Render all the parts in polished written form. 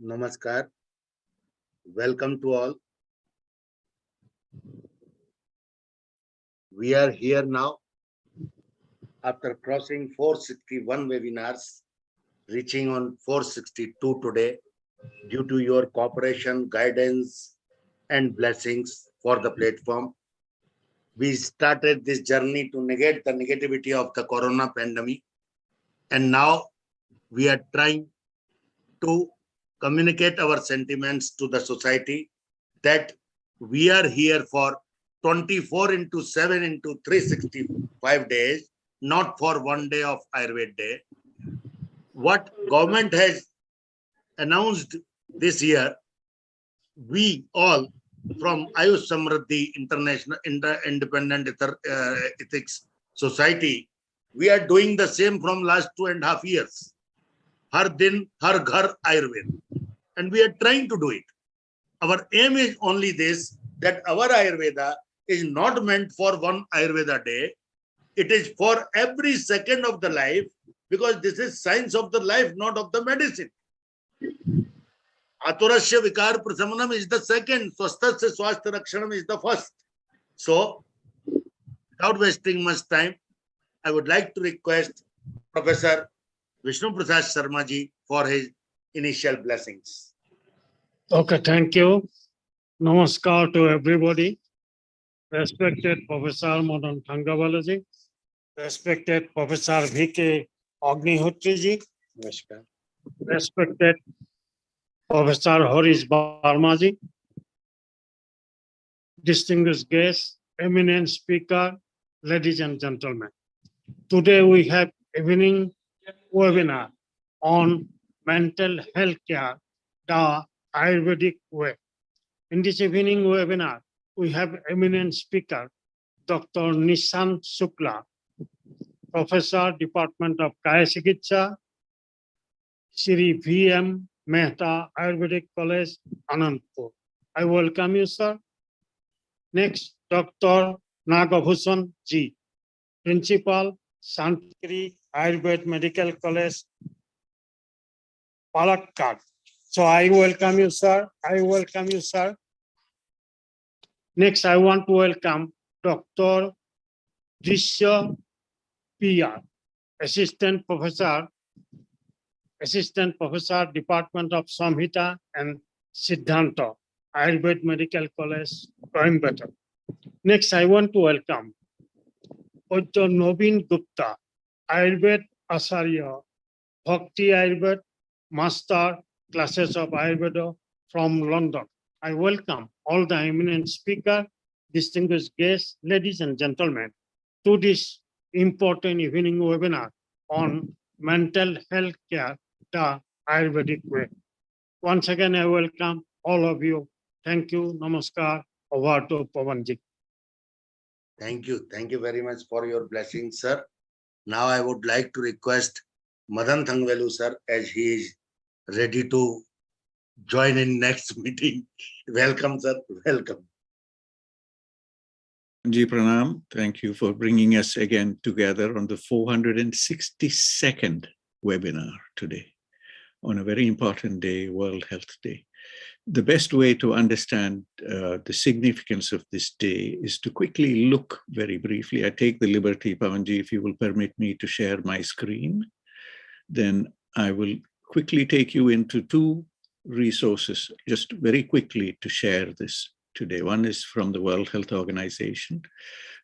Namaskar. Welcome to all. We are here now after crossing 461 webinars, reaching on 462 today due to your cooperation, guidance, and blessings for the platform. We started this journey to negate the negativity of the corona pandemic, and now we are trying to communicate our sentiments to the society that we are here for 24 into 7 into 365 days, not for one day of Ayurveda day. What government has announced this year, we all from AYUSH SAMRIDDHI International Independent Ethics Society, we are doing the same from last 2.5 years. Har din, har ghar Ayurveda. And we are trying to do it. Our aim is only this, that our Ayurveda is not meant for one Ayurveda day. It is for every second of the life, because this is science of the life, not of the medicine. Aturasya vikar prasamanam is the second. Swasthasya swasthya rakshanam is the first. So, without wasting much time, I would like to request Professor Vishnu Prasad Sharma ji for his initial blessings. Okay, thank you. Namaskar to everybody. Respected Professor Madan Thangawalaji, respected Professor V.K. Agnihotri ji, respected Professor Harish Barma ji, distinguished guests, eminent speaker, ladies and gentlemen. Today we have evening webinar on mental health care, the Ayurvedic way. In this evening webinar, we have eminent speaker, Dr. Nishant Shukla, Professor, Department of Kaya Chikitsa, Shri V.M. Mehta, Ayurvedic College, Anandpur. I welcome you, sir. Next, Dr. NagabhusanamG, Principal, Santiri Ayurvedic Medical College, Palakkad. So I welcome you, sir. I welcome you, sir. Next, I want to welcome Dr. Drisya PR, Assistant Professor, Department of Samhita and Siddhanta, Ayurvedic Medical College, Coimbatore. Next, I want to welcome Dr. Naveen Gupta, Ayurveda Acharya, Bhakti Ayurveda, Master Classes of Ayurveda from London. I welcome all the eminent speakers, distinguished guests, ladies and gentlemen, to this important evening webinar on mental health care, the Ayurvedic way. Once again, I welcome all of you. Thank you. Namaskar. Over to Pavanji. Thank you. Thank you very much for your blessings, sir. Now I would like to request Madan Thangvelu, sir, as he is ready to join in next meeting. Welcome, sir. Welcome. Ji Pranam, thank you for bringing us again together on the 462nd webinar today on a very important day, World Health Day. The best way to understand the significance of this day is to quickly look very briefly. I take the liberty, Pavanji, if you will permit me to share my screen, then I will quickly take you into two resources, just very quickly to share this today. One is from the World Health Organization.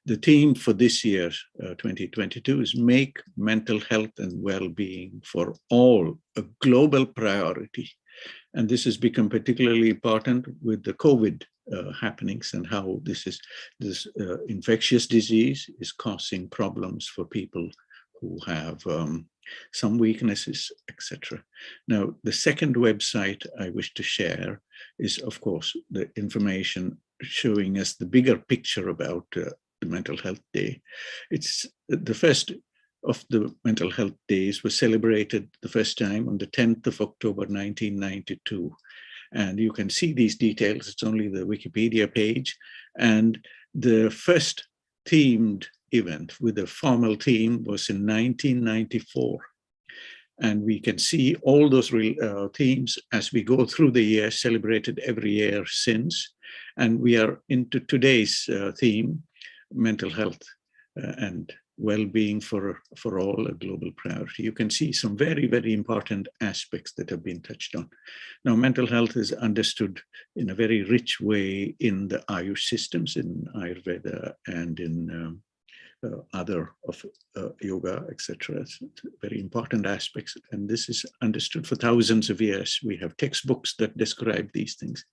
The theme for this year, 2022, is Make Mental Health and Well-Being for All a Global Priority. And this has become particularly important with the COVID happenings and how this infectious disease is causing problems for people who have some weaknesses, etc. Now, the second website I wish to share is, of course, the information showing us the bigger picture about the Mental Health Day. It's the first of the Mental Health Days was celebrated the first time on the 10th of October, 1992. And you can see these details. It's only the Wikipedia page. And the first themed event with a formal theme was in 1994. And we can see all those themes as we go through the year, celebrated every year since. And we are into today's theme, mental health and well-being for all, a global priority. You can see some very, very important aspects that have been touched on. Now, mental health is understood in a very rich way in the AYUSH systems, in Ayurveda and in other of yoga, etc. Very important aspects. And this is understood for thousands of years. We have textbooks that describe these things.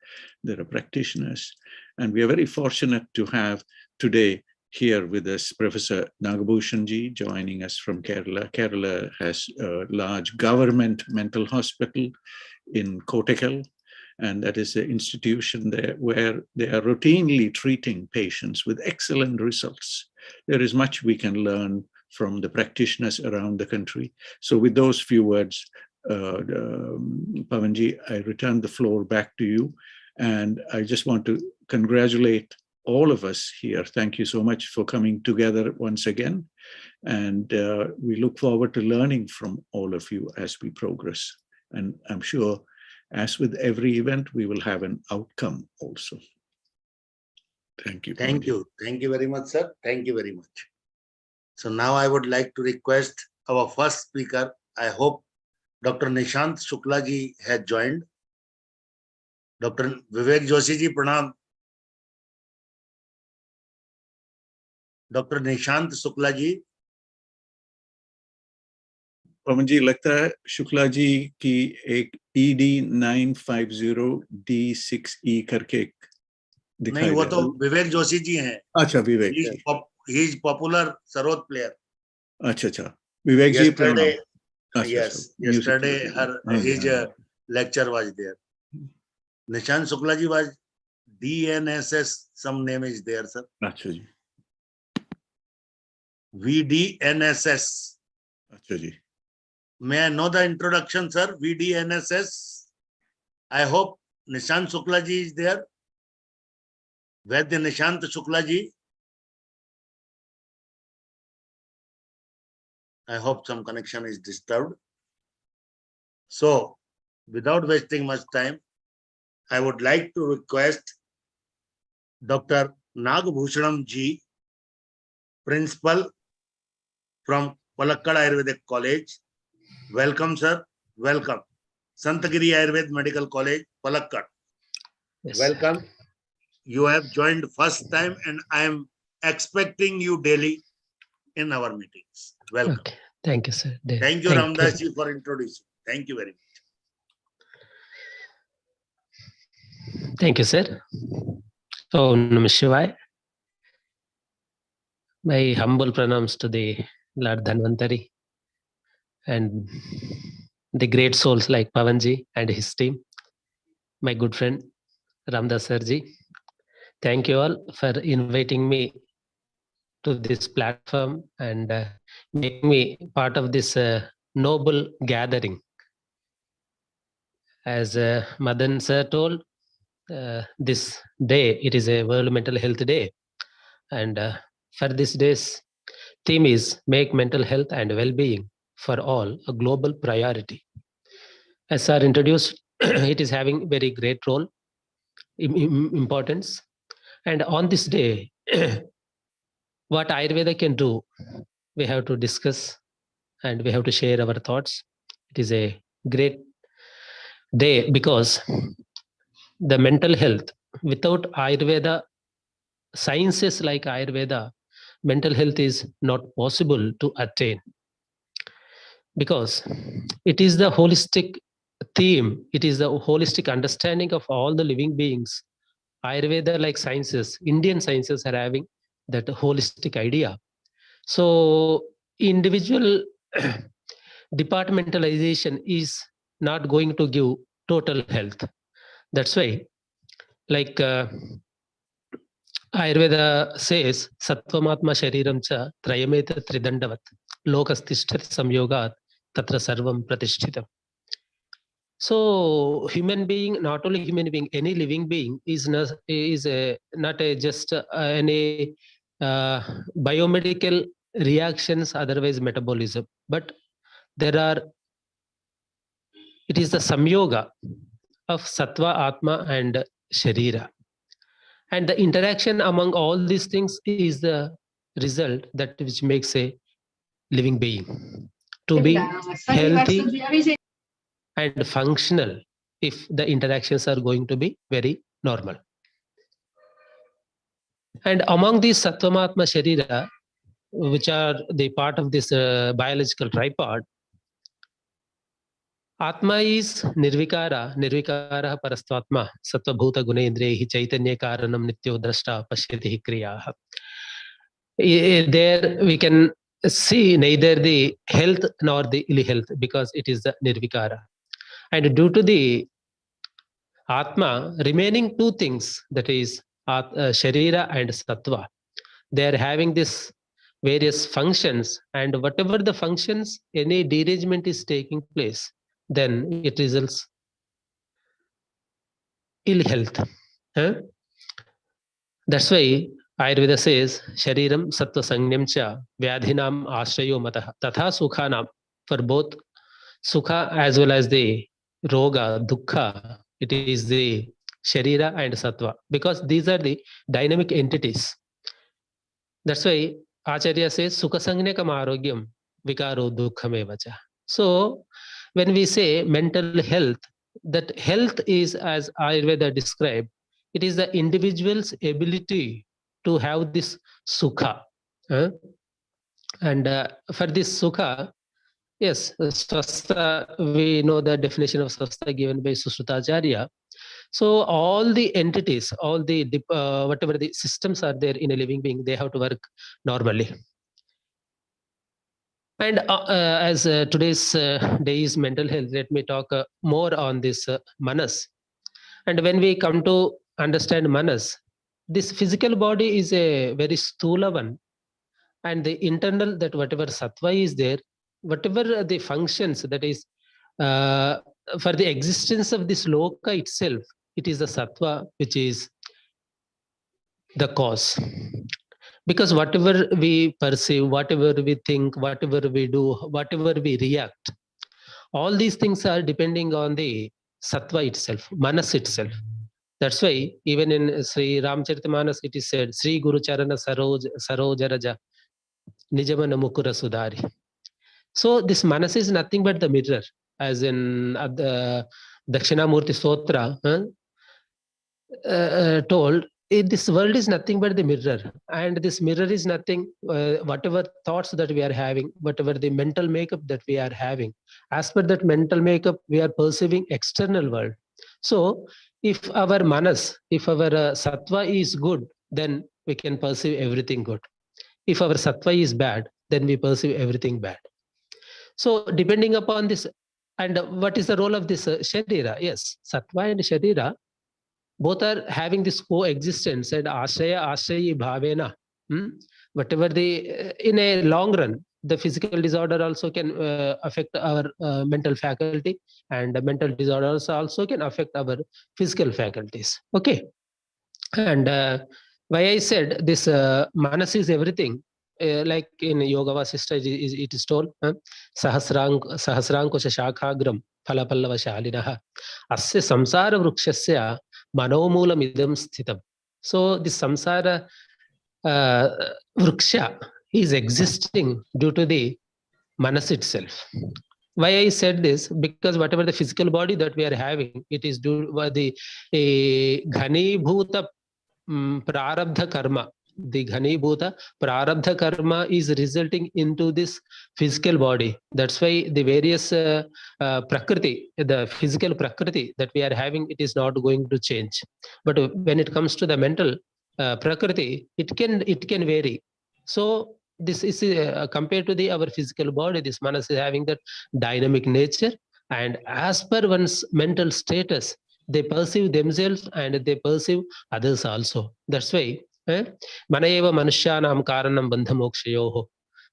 There are practitioners. And we are very fortunate to have today here with us Professor NagabhusanamG joining us from Kerala. Kerala has a large government mental hospital in Kottakkal, and that is an institution there where they are routinely treating patients with excellent results. There is much we can learn from the practitioners around the country. So with those few words, Pavanji, I return the floor back to you. And I just want to congratulate all of us here. Thank you so much for coming together once again. And we look forward to learning from all of you as we progress. And I'm sure, as with every event, we will have an outcome also. Thank you. Thank you. Thank you very much, sir. Thank you very much. So now I would like to request our first speaker. I hope Dr. Nishant Shukla ji has joined. Dr. Vivek Joshi ji, pranam. Dr. Nishant Shukla ji. पवन जी, लगता है शुक्ला जी की एक ED950D6E करके नहीं, वो तो विवेक जोशी जी हैं. अच्छा, विवेक. He is popular sarod player. अच्छा, विवेक जी. Yes, yesterday his lecture was there. Nishant Shukla ji was DNSS, some name is there, sir. अच्छा जी. VDNSS. अच्छा जी. May I know the introduction, sir? VDNSS. I hope Nishant Shukla ji is there. Where the Nishant Shukla ji? I hope some connection is disturbed. So, without wasting much time, I would like to request Dr. NagabhusanamG, Principal from Palakkad Ayurvedic College. Welcome, sir. Welcome. Santagiri Ayurved Medical College, Palakkad. Yes, welcome. Sir. You have joined first time and I am expecting you daily in our meetings. Welcome. Okay. Thank you, sir. Thank you, Ramdas ji, for introducing. Thank you very much. Thank you, sir. So, Namah Shivaya. My humble pranams to the Lord Dhanvantari and the great souls like Pavanji and his team. My good friend Ramdas Sirji. Thank you all for inviting me to this platform and making me part of this noble gathering. As Madan sir told, this day, it is a World Mental Health Day. And for this day's theme is Make Mental Health and Well-Being for All a Global Priority. As sir introduced, it is having very great role, importance. And on this day, what Ayurveda can do, we have to discuss and we have to share our thoughts. It is a great day because the mental health, without Ayurveda, sciences like Ayurveda, mental health is not possible to attain. Because it is the holistic theme, it is the holistic understanding of all the living beings. Ayurveda, like sciences, Indian sciences are having that holistic idea. So individual departmentalization is not going to give total health. That's why, like Ayurveda says, Sattvamatma Shariram cha Trayameta Tridandavat Lokastishtat Samyogat Tatra Sarvam Pratishthitam. So human being, not only human being, any living being is not just any biomedical reactions, otherwise metabolism, but there are it is the samyoga of sattva, atma, and sharira. And the interaction among all these things is the result that which makes a living being to be healthy and functional if the interactions are going to be very normal. And among these sattvamatma sharira, which are the part of this biological tripod, Atma is nirvikara, nirvikara parastvatma, sattva bhuta gunendrehi chaitanya karanam nityo drashta pashyati kriyaha. There we can see neither the health nor the ill health because it is the nirvikara. And due to the Atma, remaining two things, that is Sharira and Sattva, they are having this various functions, and whatever the functions, any derangement is taking place, then it results ill health. That's why Ayurveda says, Shariram Sattva Sangnyam Cha Vyadhinam Ashrayo Matah Tatha Sukhanam. For both Sukha as well as the Roga, Dukkha, it is the Sharira and Sattva, because these are the dynamic entities. That's why Acharya says, Sukha Sangnekam Arogyam Vikaro Dukkhamevacha. So when we say mental health, that health is, as Ayurveda described, it is the individual's ability to have this sukha. And for this sukha, yes, swastha, we know the definition of swastha given by Sushrutacharya. So all the entities, all the whatever the systems are there in a living being, they have to work normally. And as today's day is mental health, let me talk more on this manas. And when we come to understand manas, this physical body is a very sthula one, and the internal, that whatever sattva is there, whatever the functions, that is for the existence of this loka itself, it is the sattva which is the cause. Because whatever we perceive, whatever we think, whatever we do, whatever we react, all these things are depending on the sattva itself, manas itself. That's why even in Sri Ramcharitamanas it is said, Sri Guru Charana Sarojaraja Nijamana Mukura Sudari. So this manas is nothing but the mirror, as in the Dakshinamurti Stotra told, this world is nothing but the mirror, and this mirror is nothing, whatever thoughts that we are having, whatever the mental makeup that we are having, as per that mental makeup, we are perceiving external world. So if our manas, if our sattva is good, then we can perceive everything good. If our sattva is bad, then we perceive everything bad. So depending upon this, and what is the role of this sharira? Yes, sattva and sharira, both are having this coexistence, and ashrayi bhavena. Whatever the, in a long run, the physical disorder also can affect our mental faculty, and the mental disorders also can affect our physical faculties. Okay. And why I said this manas is everything, like in Yoga Vasishtha it is told, Sahasrankusha Shakhagram Phalapallava Shalinaha Asya Samsara Vrukshasya Manomulam Idam Sthitam. So this samsara vruksha is existing due to the manas itself. Why I said this? Because whatever the physical body that we are having, it is due by the Ghanibhuta Prarabdha Karma. The Ghanibhuta Prarabdha Karma is resulting into this physical body. That's why the various prakriti, the physical prakriti that we are having, it is not going to change. But when it comes to the mental prakriti, it can vary. So this is compared to our physical body, this manas is having that dynamic nature, and as per one's mental status, they perceive themselves and they perceive others also. That's why Manayeva Manushyanam Karanam Bandhamokshayoho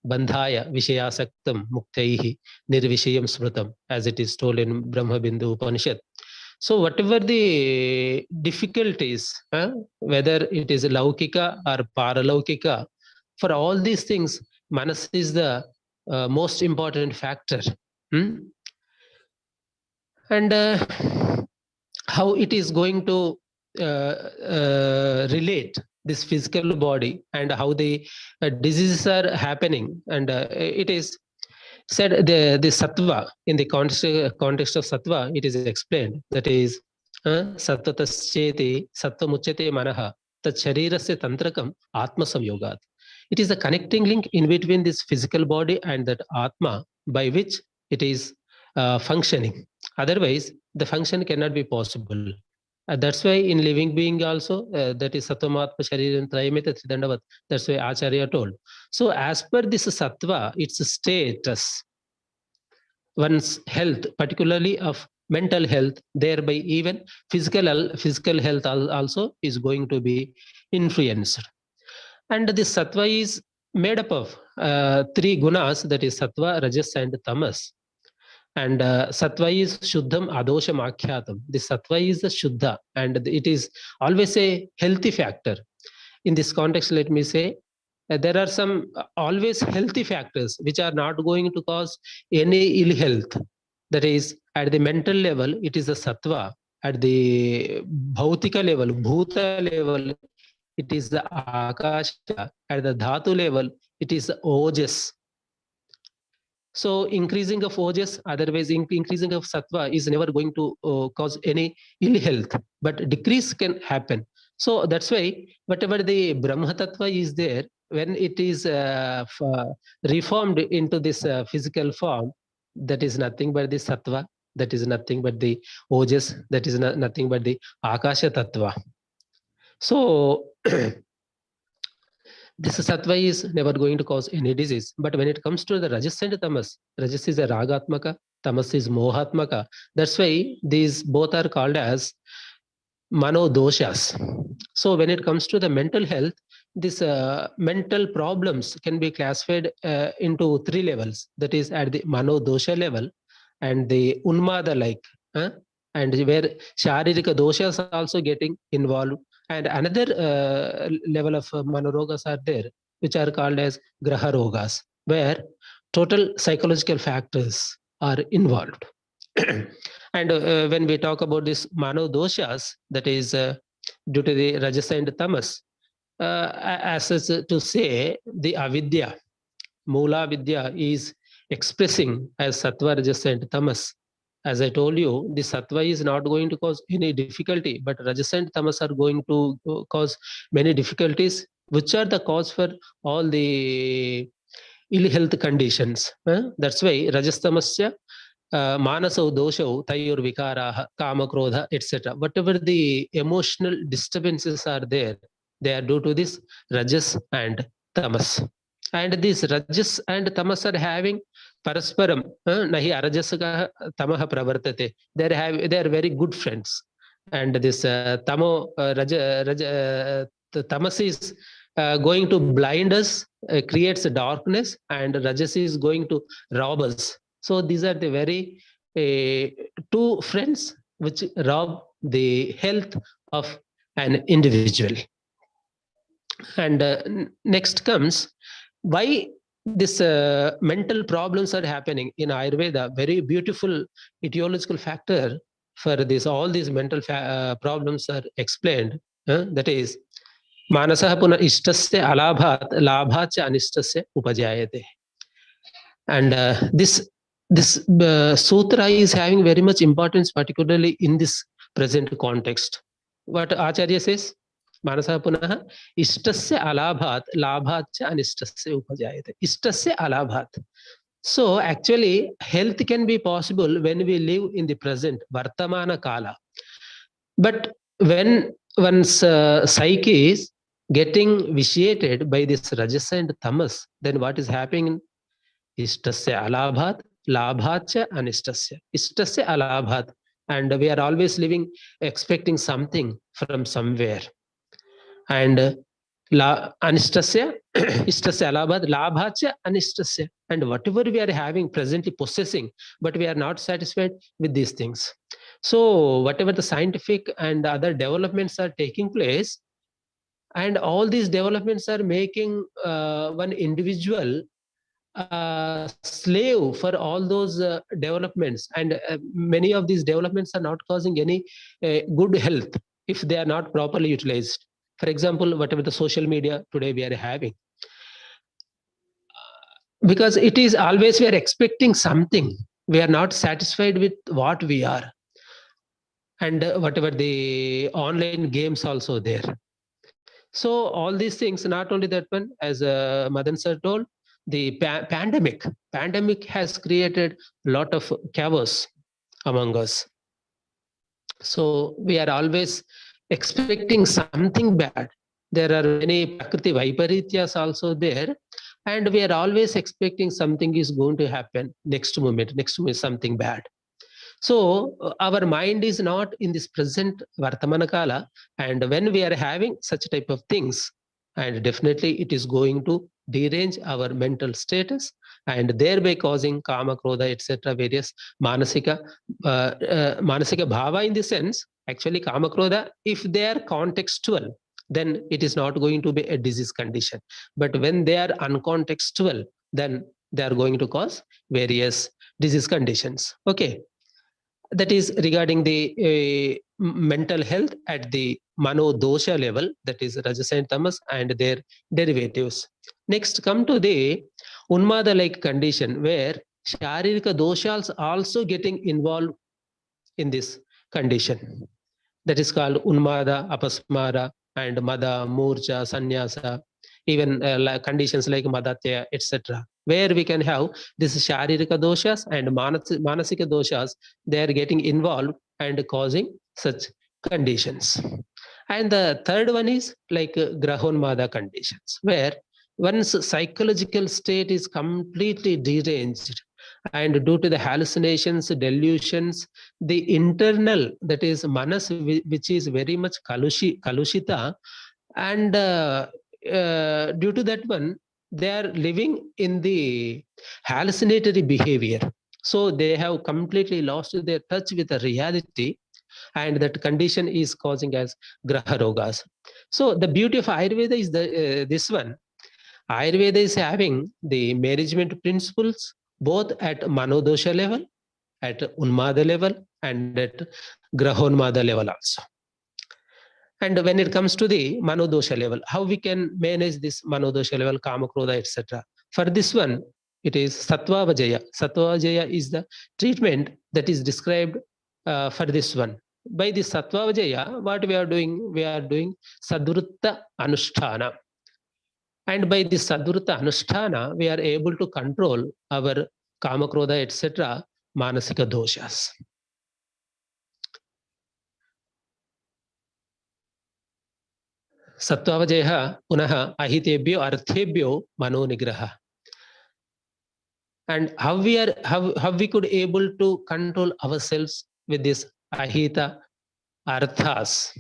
Bandhaya Vishayasaktam Muktaihi Nirvishayam Smrutam, as it is told in Brahma Bindu Upanishad. So whatever the difficulties, whether it is Laukika or Paralaukika, for all these things, manas is the most important factor. and how it is going to relate this physical body and how the diseases are happening. And it is said the sattva, in the context of sattva, it is explained, that is sattvatascheti sattvamuchyate manaha tat sharirasya tantrakam atma samyogat. It is a connecting link in between this physical body and that atma, by which it is functioning. Otherwise, the function cannot be possible. That's why in living being also, that is sattvamatma shariram trayameta tridandavat. That's why Acharya told. So as per this sattva, its status, one's health, particularly of mental health, thereby even physical health also is going to be influenced. And this sattva is made up of three gunas, that is sattva, rajas, and tamas. And sattva is shuddham adosham akhyatam. This sattva is the shuddha, and it is always a healthy factor. In this context, let me say, there are some always healthy factors which are not going to cause any ill health. That is, at the mental level, it is a sattva. At the bhautika level, bhuta level, it is the akasha. At the dhatu level, it is the ojas. So increasing of ojas, otherwise increasing of sattva is never going to cause any ill health, but decrease can happen. So that's why whatever the Brahma Tattva is there, when it is reformed into this physical form, that is nothing but the sattva, that is nothing but the ojas, that is nothing but the akasha tattva. So this sattva is never going to cause any disease. But when it comes to the rajas and tamas, rajas is a ragatmaka, tamas is mohatmaka. That's why these both are called as manodoshas. So when it comes to the mental health, this mental problems can be classified into three levels. That is at the manodosha level and the unmada like, and where sharirika doshas are also getting involved. And another level of manorogas are there, which are called as graha rogas, where total psychological factors are involved. And when we talk about this manodoshas, that is due to the rajas and tamas, as to say, the avidya, mula vidya is expressing as sattva, rajas and tamas. As I told you, the sattva is not going to cause any difficulty, but rajas and tamas are going to cause many difficulties, which are the cause for all the ill health conditions. That's why rajas tamasya manasau doshau tayur vikaraha kama krodha etc. Whatever the emotional disturbances are there, they are due to this rajas and tamas. And these rajas and tamas are having parasparam nahi arajasaka tamaha pravartate. They are very good friends. And this tamas is going to blind us, creates a darkness, and rajas is going to rob us. So these are the very two friends which rob the health of an individual. And next comes why this mental problems are happening in Ayurveda. Very beautiful etiological factor for this. All these mental problems are explained. That is, manasah puna ishtasya alabhat labhacha anistasya upajayate. And this sutra is having very much importance, particularly in this present context. What Acharya says, manasa punaha ishtasya alabhat labhacha anistasya upajayate. Ishtasya alabhat. So actually, health can be possible when we live in the present, vartamana kala. But when one's psyche is getting vitiated by this rajas and tamas, then what is happening? Ishtasya alabhat, labhacha anistasya. Ishtasya alabhat. And we are always living, expecting something from somewhere. And anistasya, ishtasya alabhat, labhacha anistasya. And whatever we are having, presently possessing, but we are not satisfied with these things. So whatever the scientific and other developments are taking place, and all these developments are making one individual slave for all those developments, and many of these developments are not causing any good health if they are not properly utilized. For example, whatever the social media today we are having, because it is always we are expecting something, we are not satisfied with what we are, and whatever the online games also there. So all these things, not only that one, as Madan sir told, the pandemic has created a lot of chaos among us. So we are always expecting something bad. There are many prakriti vaiparityas also there, and we are always expecting something is going to happen next moment something bad. So our mind is not in this present Vartamana Kala, and when we are having such type of things, and definitely it is going to derange our mental status, and thereby causing kama, krodha, etc. various manasika bhava, in the sense, actually kama, krodha, if they are contextual, then it is not going to be a disease condition. But when they are uncontextual, then they are going to cause various disease conditions. Okay. That is regarding the mental health at the mano dosha level, that is rajas and tamas and their derivatives. Next, come to the unmada like condition, where sharirika doshas also getting involved in this condition. That is called unmada, apasmara, and mada, murcha, sannyasa, even conditions like madatya, etc., where we can have this sharirika doshas and manasika doshas, they are getting involved and causing such conditions. And the third one is like grahonmada conditions, where one's psychological state is completely deranged, and due to the hallucinations, delusions, the internal, that is manas, which is very much kalushita, and due to that one, they are living in the hallucinatory behavior. So they have completely lost their touch with the reality, and that condition is causing as graha rogas. So the beauty of Ayurveda is this one. Ayurveda is having the management principles both at manodosha level, at unmada level, and at grahonmada level also. And when it comes to the manodosha level, how we can manage this manodosha level, kama, krodha, etc. For this one, it is sattva vajaya. Sattva vajaya is the treatment that is described for this one. By the sattva vajaya, what we are doing? We are doing sadvrutta anusthana. And by this sadvrutta anusthana, we are able to control our kama, krodha, etc. manasika doshas. Sattva punaha ahitebhyo arthebhyo mano nigraha. And how we could able to control ourselves with this ahita arthas,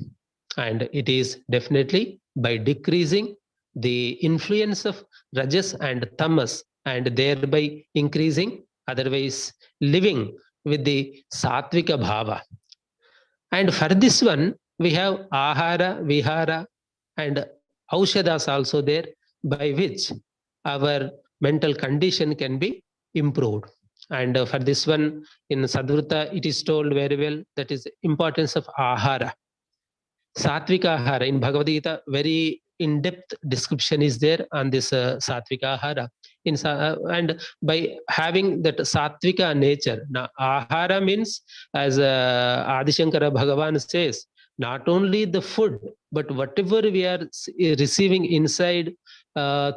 and it is definitely by decreasing the influence of rajas and tamas, and thereby increasing, otherwise living with the sattvika bhava. And for this one, we have ahara, vihara, and aushadas also there, by which our mental condition can be improved. And for this one, in Sadvrutta, it is told very well, that is importance of ahara. Sattvika ahara, in Bhagavad Gita, very in-depth description is there on this sattvika ahara. And by having that sattvika nature, now ahara means, as Adi Shankara Bhagavan says, not only the food, but whatever we are receiving inside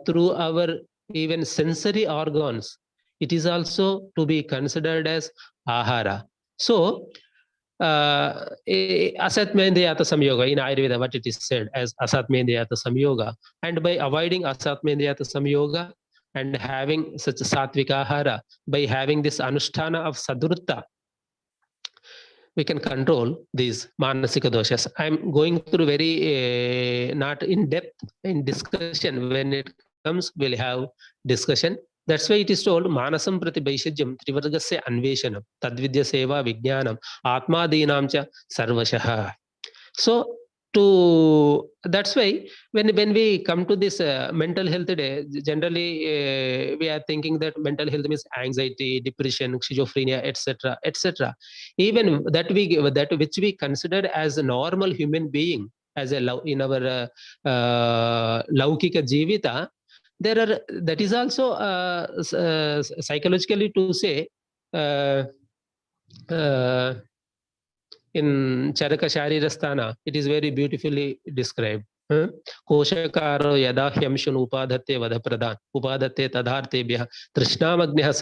through our even sensory organs, it is also to be considered as ahara. So asat mendayata samyoga, in Ayurveda, what it is said as asat mendayata samyoga, and by avoiding asat mendayata samyoga and having such a sattvika ahara, by having this anusthana of sadvrutta, we can control these manasika doshas. I'm going through very not in depth in discussion. When it comes, we'll have discussion. That's why it is told manasam prati vaishajyam trivargasya anveshanam tadvidya seva vijnanam atmadinam cha sarvashaha. So that's why when we come to this mental health day, generally we are thinking that mental health means anxiety, depression, schizophrenia, etc., etc. Even that which we consider as a normal human being, as a in our laukika jivita, there are, that is also psychologically to say, in Charaka Sharirasthana, it is very beautifully described. Koshakaro yada hyamshun upadhatte vadapradan upadhatte tadhartebhya trishnamagnyah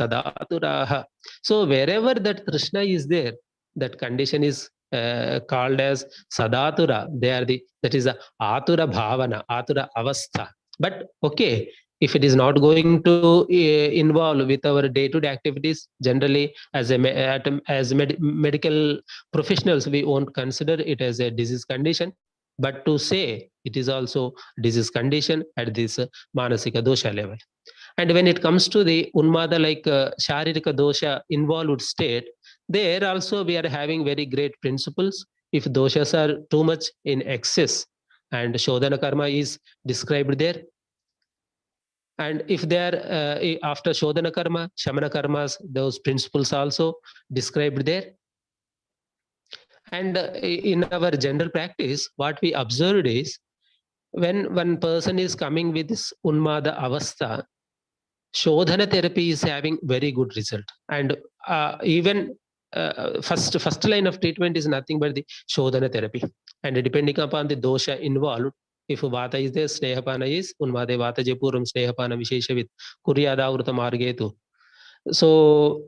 sadaturaha. So wherever that Trishna is there, that condition is called as sadatura. They are that is a atura bhavana, atura avastha. But okay, if it is not going to involve with our day-to-day activities, generally as medical professionals, we won't consider it as a disease condition. But to say it is also disease condition at this manasika dosha level. And when it comes to the unmada, like sharirika dosha involved state, there also we are having very great principles. If doshas are too much in excess, and shodhana karma is described there, and if they are after shodhana karma, shamana karmas, those principles also described there. And in our general practice, what we observed is, when one person is coming with this unmada avastha, shodhana therapy is having very good result. And even first line of treatment is nothing but the shodhana therapy. And depending upon the dosha involved, if vata is there, snehapana is unmade vata jepuram snehapana visheshavit kuryadavrta margetu. So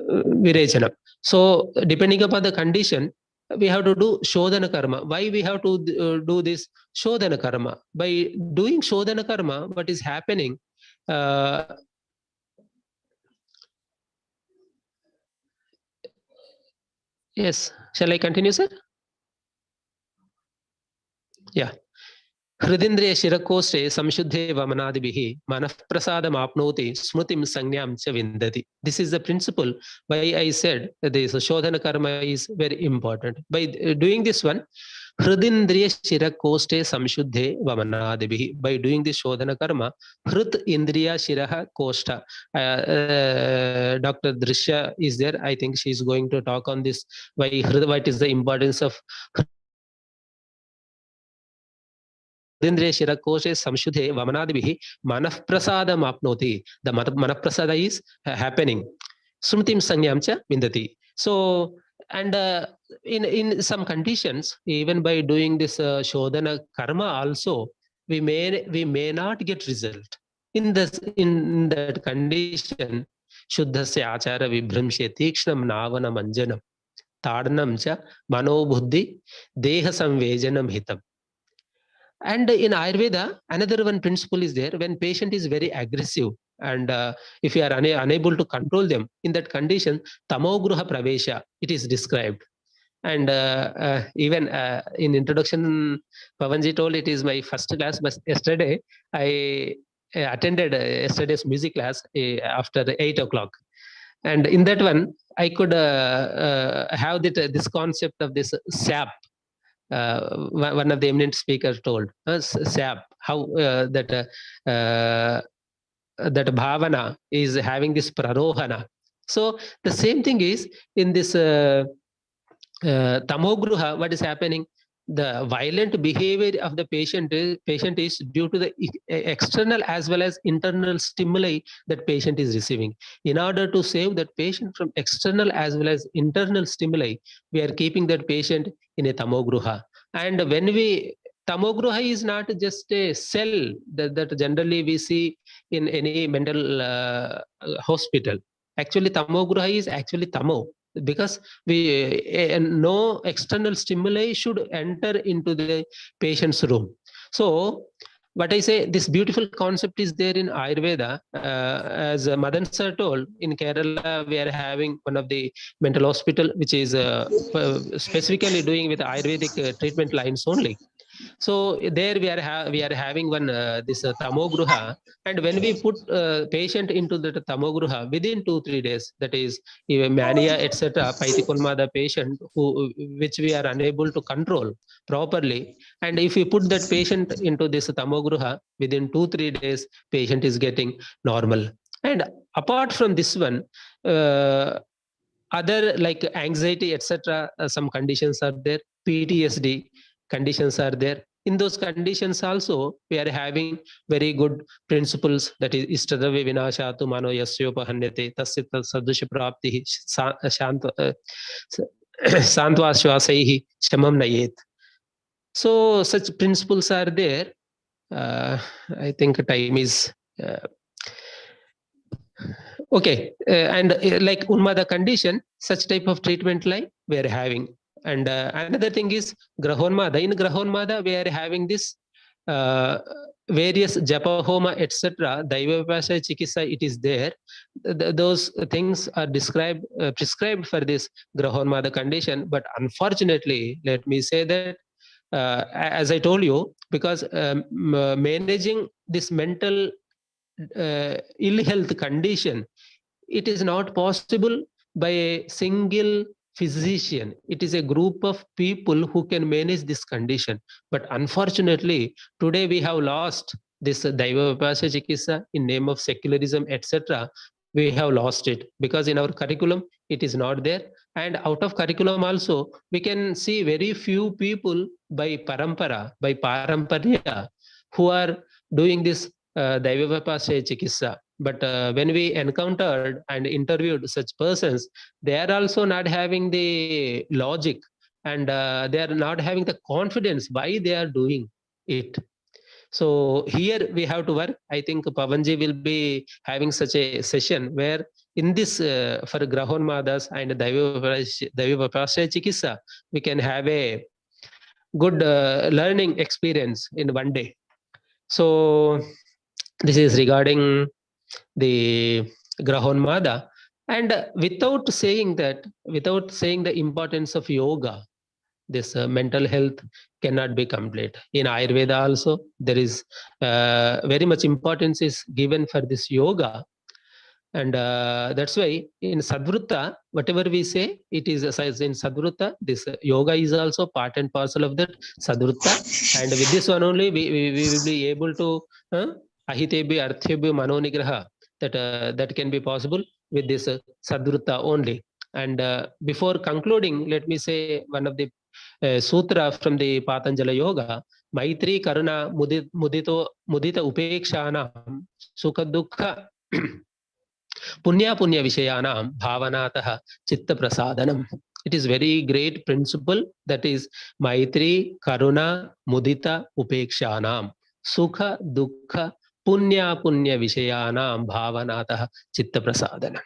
virechana. So depending upon the condition, we have to do shodhana karma. Why we have to do this shodhana karma? By doing shodhana karma, what is happening? Yes, shall I continue, sir? Yeah. Hridindriya Shirakoste Samshuddhe Vamanadibihi Manapprasadamapnoti Smrutim Sangyam Cha Vindati. This is the principle why I said that this Shodhana Karma is very important. By doing this one, Hridindriya Shirakoste Samshuddhe Vamanadibihi. By doing this Shodhana Karma, Hrid Indriya Shiraha Kosta. Dr. Drisya is there. I think she is going to talk on this. What is the importance of Hridindriya Shirakoshe Samshudhe Vamanadibihi Manapprasadam apnoti. The Manaprasada is happening. Smritim Sanyamcha Vindati. So, and in some conditions, even by doing this Shodhana Karma also, we may not get result. In that condition, Shuddhasya Achara Vibhramshe Tikshnam Navana Manjanam Tadnam Cha Manobuddhi Deha Samvejanam Hitam. And in Ayurveda, another one principle is there. When patient is very aggressive, and if you are unable to control them, in that condition, tamogruha pravesha, it is described. And even in introduction, Pavanji told it is my first class, but yesterday I attended yesterday's music class after 8 o'clock. And in that one, I could have this concept of this sap. One of the eminent speakers told sap, how that bhavana is having this prarohana. So the same thing is in this tamogruha. What is happening? The violent behavior of the patient is due to the external as well as internal stimuli that patient is receiving. In order to save that patient from external as well as internal stimuli, we are keeping that patient in a tamogruha. And when tamogruha is not just a cell that generally we see in any mental hospital. Actually, tamogruha is actually tamo, because no external stimuli should enter into the patient's room. So what I say, this beautiful concept is there in Ayurveda. As Madan sir told, in Kerala, we are having one of the mental hospital, which is specifically doing with Ayurvedic treatment lines only. So there we are having one this tamogruha, and when we put patient into the tamogruha within 2-3 days, that is mania etc. Paithikonmada patient which we are unable to control properly, and if we put that patient into this tamogruha within 2-3 days, patient is getting normal. And apart from this one, other like anxiety etc. Some conditions are there, PTSD conditions are there. In those conditions also, we are having very good principles, that is ishtadavi vinashatu mano yasyopahanyate tasya sadusha prapti santvashvasaihi shamam nayet. So such principles are there. I think time is okay, and like Unmada condition, such type of treatment like we are having. And another thing is Grahonmada. In Grahonmada, we are having this various japa homa etc. Daivapasaya chikitsa, it is there. Those things are described prescribed for this Grahonmada condition. But unfortunately, let me say that as I told you, because managing this mental ill health condition, it is not possible by a single physician. It is a group of people who can manage this condition. But unfortunately, today we have lost this Daiva Vipasya Chikitsa in name of secularism, etc. We have lost it because in our curriculum, it is not there. And out of curriculum also, we can see very few people by parampara, by paramparya, who are doing this Daiva Vipasya Chikitsa. But when we encountered and interviewed such persons, they are also not having the logic, and they are not having the confidence why they are doing it. So here we have to work. I think Pavanji will be having such a session where in this for Grahonmadas and Daiva Vipasya Chikitsa, we can have a good learning experience in one day. So this is regarding the Grahonmada. And without saying the importance of yoga, this mental health cannot be complete. In Ayurveda also, there is very much importance is given for this yoga. And that's why in Sadvrutta, whatever we say, it is in Sadvrutta, this yoga is also part and parcel of that Sadvrutta. And with this one only, we will be able to ahitebhi arthebhi manonigraha, that can be possible with this Sadvrutta only. And before concluding, let me say one of the sutra from the Patanjala Yoga: Maitri Karuna Mudita Upekshanam Sukha Dukha Punya Punya Vishayanam Bhavanatah Chitta Prasadanam. It is very great principle, that is Maitri Karuna Mudita Upekshanam Sukha Dukha Punya Punya Vishayanam Bhavanatah Chitta Prasadana.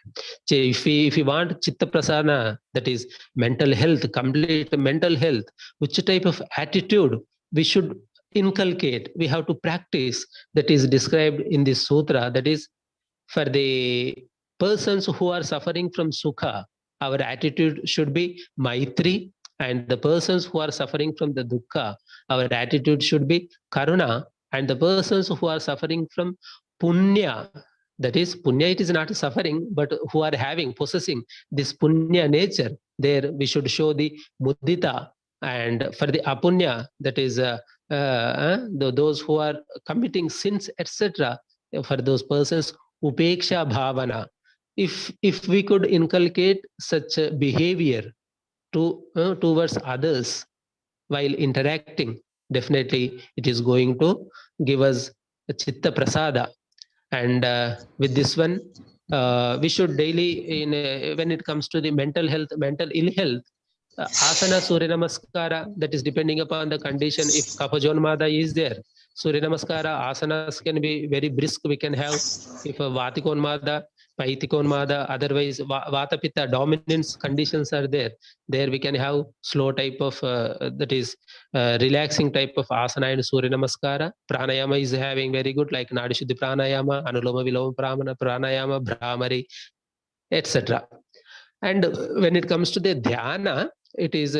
If we want Chitta Prasadana, that is mental health, complete mental health, which type of attitude we should inculcate, we have to practice, that is described in this sutra. That is, for the persons who are suffering from sukha, our attitude should be Maitri, and the persons who are suffering from the dukkha, our attitude should be Karuna, and the persons who are suffering from punya, that is punya, it is not suffering, but who are possessing this punya nature, there we should show the mudita. And for the apunya, that is those who are committing sins, etc., for those persons, upeksha bhavana. If we could inculcate such a behavior towards others while interacting, definitely it is going to give us a chitta prasada. And with this one, we should daily, when it comes to the mental health, mental ill health, asana Surya Namaskara, that is depending upon the condition. If Kapajonmada is there, Surya Namaskara asanas can be very brisk, we can have. If Vatikonmada, Paithikonmada, otherwise Vata Pitta dominance conditions are there, we can have slow type of, that is relaxing type of asana and Surya Namaskara. Pranayama is having very good, like Nadi Shuddhi Pranayama, Anuloma Viloma Pranayama, Brahmari, etc. And when it comes to the dhyana, it is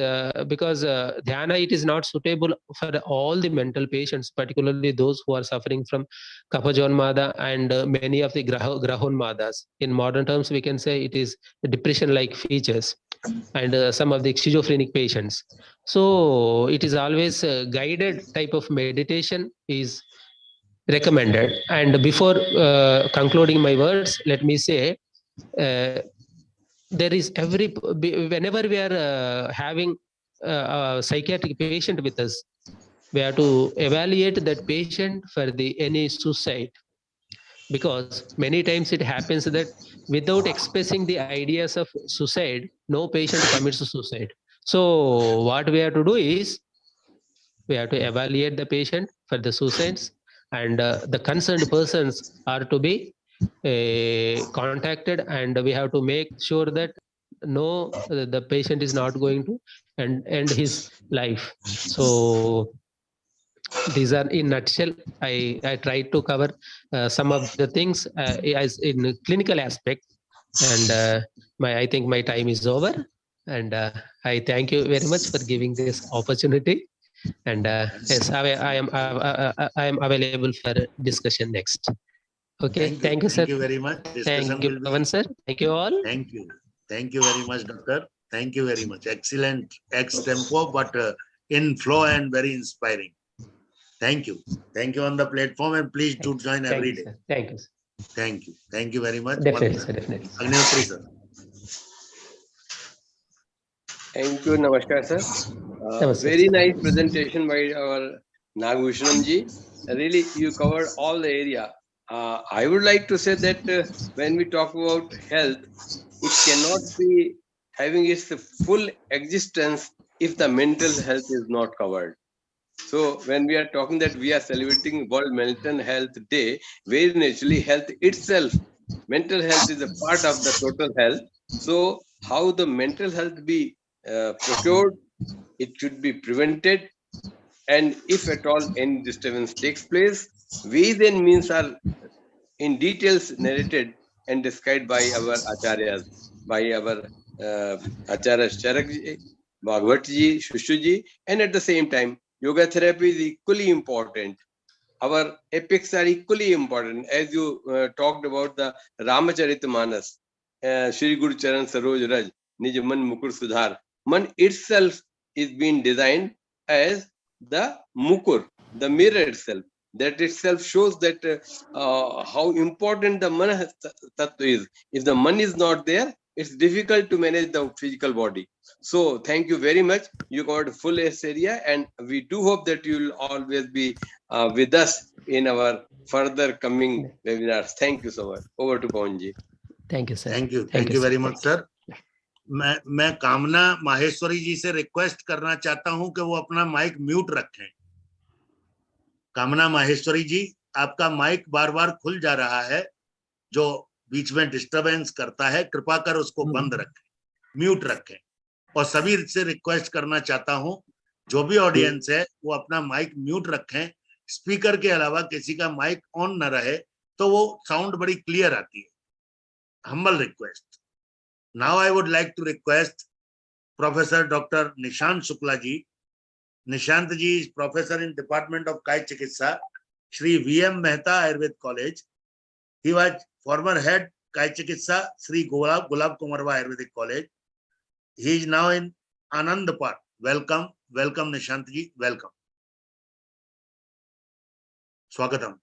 because dhyana, it is not suitable for all the mental patients, particularly those who are suffering from kaphajonmada and many of the grahonmadas. In modern terms, we can say it is depression-like features, and some of the schizophrenic patients. So it is always guided type of meditation is recommended. And before concluding my words, let me say, there is whenever we are having a psychiatric patient with us, we have to evaluate that patient for any suicide, because many times it happens that without expressing the ideas of suicide, no patient commits suicide. So what we have to do is, we have to evaluate the patient for the suicides, and the concerned persons are to be contacted, and we have to make sure that no, the patient is not going to end his life. So these are in nutshell. I tried to cover some of the things as in clinical aspect, and I think my time is over, and I thank you very much for giving this opportunity. And yes, I am available for discussion next. Okay, thank you, sir. Thank you very much. Discussion Thank you, will be. Pavan sir. Thank you all. Thank you. Thank you very much, doctor. Thank you very much. Excellent ex tempo, but in flow and very inspiring. Thank you. Thank you on the platform, and please do join every day. Sir. Thank you, sir. Thank you. Thank you very much. Definitely, sir. Definitely. Agnihotri, sir. Thank you, Namaskar, sir. Very nice presentation by our NagabhusanamG. Really, you covered all the area. I would like to say that when we talk about health, it cannot be having its full existence if the mental health is not covered. So when we are talking that we are celebrating World Mental Health Day, very naturally health itself, mental health is a part of the total health. So how the mental health be procured, it should be prevented, and if at all any disturbance takes place, ways and means are in details narrated and described by our acharyas, by our Acharya Charakji, Bhagwatji, Shushuji, and at the same time, yoga therapy is equally important. Our epics are equally important. As you talked about the Ramacharita Shri Guru Charan Saroj Raj, Nij Man Mukur Sudhar. Man itself is being designed as the Mukur, the mirror itself. That itself shows that how important the Man Tattva is. If the Man is not there, it's difficult to manage the physical body. So thank you very much. You covered full area, and we do hope that you will always be with us in our further coming webinars. Thank you so much. Over to Pawanji. Thank you, sir. Thank you. Thank you very much, sir. मैं कामना माहेश्वरी जी से request करना चाहता हूं कि वो अपना mic mute रखें. कामना माहेश्वरी जी, आपका माइक बार बार खुल जा रहा है, जो बीच में डिस्टरबेंस करता है. कृपा कर उसको बंद रखें, म्यूट रखें. और सभी से रिक्वेस्ट करना चाहता हूं, जो भी ऑडियंस है वो अपना माइक म्यूट रखें. स्पीकर के अलावा किसी का माइक ऑन न रहे तो वो साउंड बड़ी क्लियर आती है. Humble request. Now I would like to request Professor Dr. Nishant Shukla ji. Nishant ji is professor in Department of Kaya Chikitsa, Shri V.M. Mehta Ayurved College. He was former head Kaya Chikitsa, Shri Gulab Kumarwa Ayurvedic College. He is now in Anandapur. Welcome, welcome Nishant ji, welcome. Swagatam.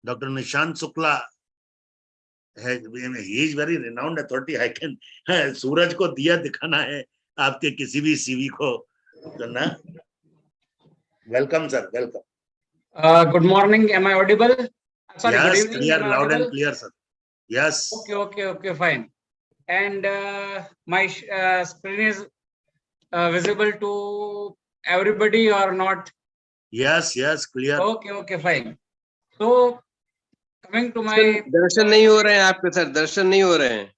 Dr. Nishant Shukla, he is very renowned authority. I can, सूरज को दिया दिखाना है आपके किसी भी CV को करना. Welcome, sir. Welcome. Good morning. Am I audible? Sorry, yes, good evening. Clear, Am I loud audible? and clear, sir. Yes. Okay, fine. And my screen is visible to everybody or not? Yes, clear. Okay, fine. So coming to my दर्शन नहीं हो रहे हैं आपके sir, दर्शन नहीं हो रहे हैं.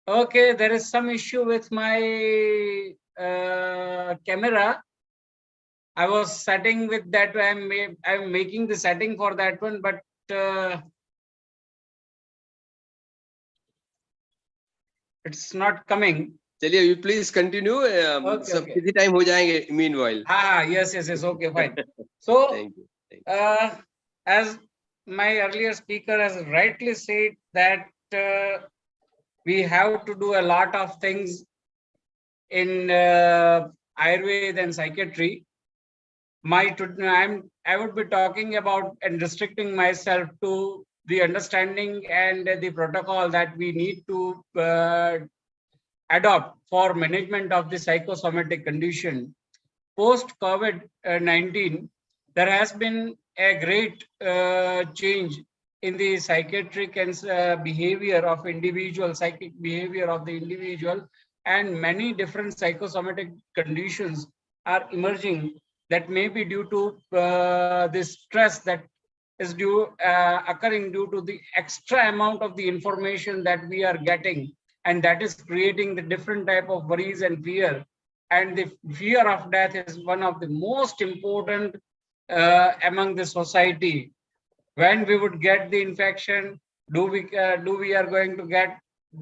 Okay, there is some issue with my camera. I was setting with that. I'm making the setting for that one, but it's not coming. चलिए, you please continue. सब किसी time हो जाएंगे meanwhile. Yes. Okay, fine. So, Thank you. As my earlier speaker has rightly said that we have to do a lot of things in Ayurveda and psychiatry. I would be talking about and restricting myself to the understanding and the protocol that we need to adopt for management of the psychosomatic condition. Post COVID-19, there has been a great change in the psychiatric and behavior of individual, psychic behavior of the individual, and many different psychosomatic conditions are emerging that may be due to this stress that is occurring due to the extra amount of the information that we are getting, and that is creating the different type of worries and fear. And the fear of death is one of the most important among the society. When we would get the infection, do we are going to get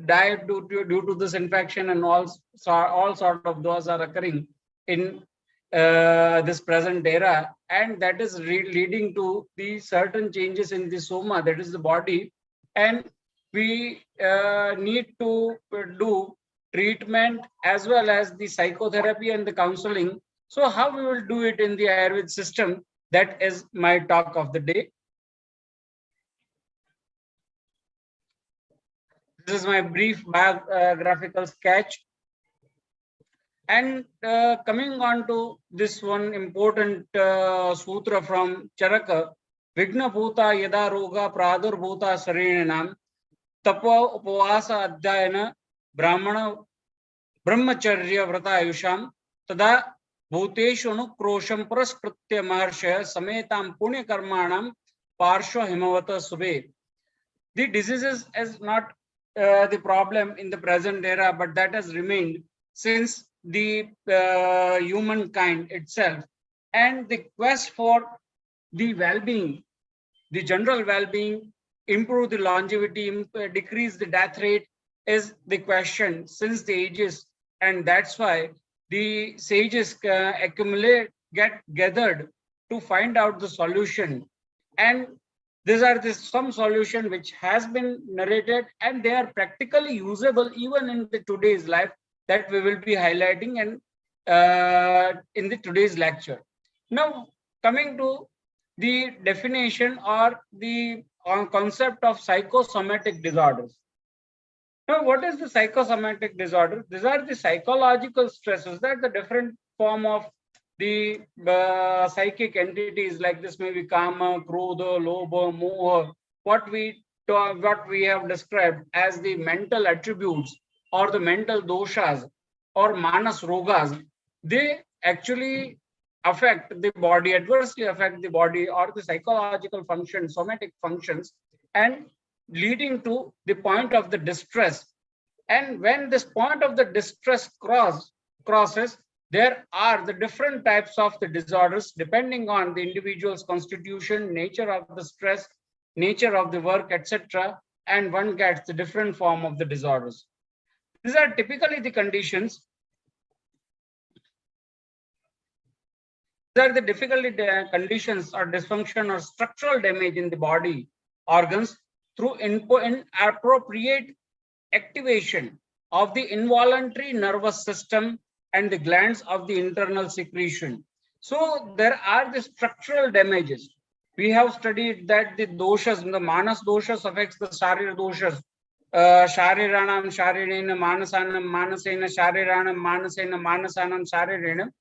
die due to this infection, and all sort of those are occurring in this present era, and that is leading to the certain changes in the soma, that is the body, and we need to do treatment as well as the psychotherapy and the counseling. So how we will do it in the Ayurvedic system, that is my talk of the day. This is my brief biographical sketch. And coming on to this one important sutra from Charaka, Vigna Bhuta Yada Roga Pradur Bhuta Sarinam Tapa Upavasa Adhyayana Brahmana Brahmacharya Vrata Ayusham Tada Bhuteshu Anukrosham Praskritya Maharshaya Sametam Punya Karmanam Parsho Himavata Sube. The diseases is not the problem in the present era, but that has remained since the humankind itself, and the quest for the well-being, the general well-being, improve the longevity, decrease the death rate is the question since the ages, and that's why the sages get gathered to find out the solution. And these are some solution which has been narrated, and they are practically usable even in the today's life, that we will be highlighting and in the today's lecture. Now, coming to the definition or the concept of psychosomatic disorders. Now, what is the psychosomatic disorder? These are the psychological stresses, that the different form of the psychic entities, like this may be kama, krodha, lobha, moha, what we have described as the mental attributes or the mental doshas or manas rogas, they actually affect the body, adversely affect the body or the psychological functions, somatic functions, and leading to the point of the distress. And when this point of the distress crosses, there are the different types of the disorders depending on the individual's constitution, nature of the stress, nature of the work, etc. And one gets the different form of the disorders. These are typically the conditions. These are the difficulty conditions or dysfunction or structural damage in the body organs through inappropriate activation of the involuntary nervous system and the glands of the internal secretion. So there are the structural damages. We have studied that the doshas, the manas doshas affects the sharir doshas. Shariranam sharirena manasanam manasena shariranam manasena manasanam sharirenam.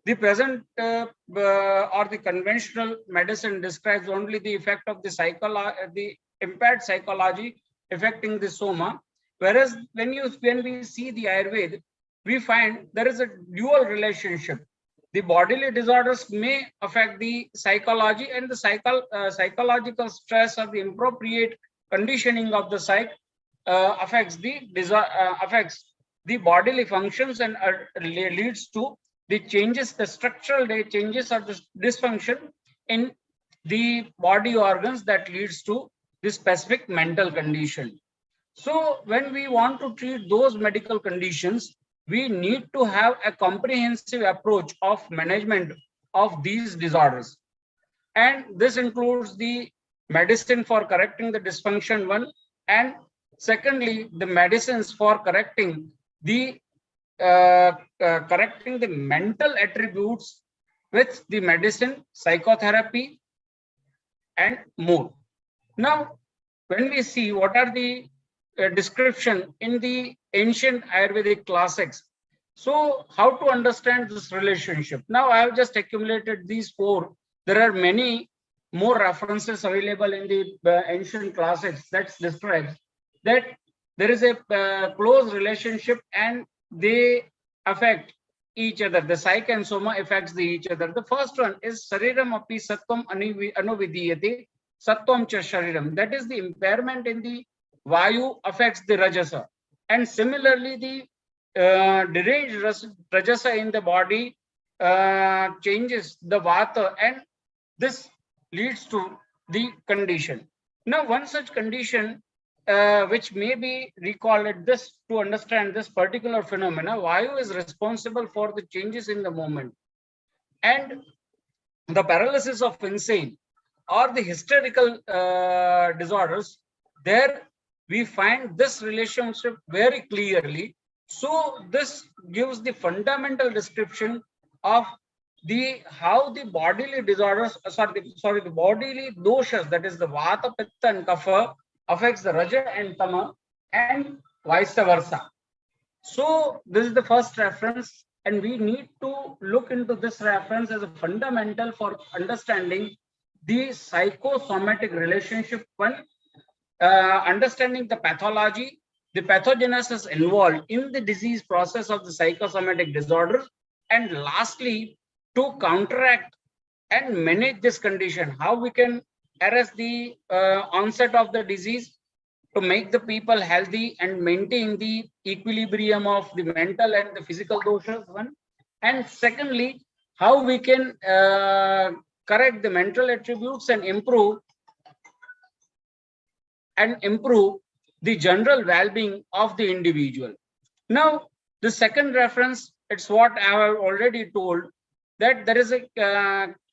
The present or the conventional medicine describes only the effect of the impaired psychology affecting the soma, whereas when we see the Ayurveda, we find there is a dual relationship. The bodily disorders may affect the psychology, and the psychological stress or the inappropriate conditioning of the psyche affects the bodily functions and leads to the changes, the structural changes or the dysfunction in the body organs that leads to the specific mental condition. So when we want to treat those medical conditions, we need to have a comprehensive approach of management of these disorders. And this includes the medicine for correcting the dysfunction one, and secondly, the medicines for correcting the mental attributes with the medicine, psychotherapy, and more. Now, when we see what are the description in the ancient Ayurvedic classics, so how to understand this relationship? Now, I have just accumulated these four. There are many more references available in the ancient classics that describes that there is a close relationship and they affect each other. The psyche and soma affects each other. The first one is Shariram api sattvam anuvidiyate sattvam cha shariram. That is the impairment in the Vayu affects the Rajasa. And similarly, the deranged Rajasa in the body changes the Vata, and this leads to the condition. Now, one such condition which may be recalled at this to understand this particular phenomena, Vayu is responsible for the changes in the moment. And the paralysis of insane or the hysterical disorders, there we find this relationship very clearly. So this gives the fundamental description of the how the bodily disorders, the bodily doshas, that is the Vata, Pitta, and Kapha, affects the Raja and Tama, and vice versa. So this is the first reference, and we need to look into this reference as a fundamental for understanding the psychosomatic relationship one, understanding the pathology, the pathogenesis involved in the disease process of the psychosomatic disorder, and lastly, to counteract and manage this condition, how we can arrest the onset of the disease to make the people healthy and maintain the equilibrium of the mental and the physical doshas one, and secondly, how we can correct the mental attributes and improve the general well-being of the individual. Now, the second reference, it's what I have already told, that there is a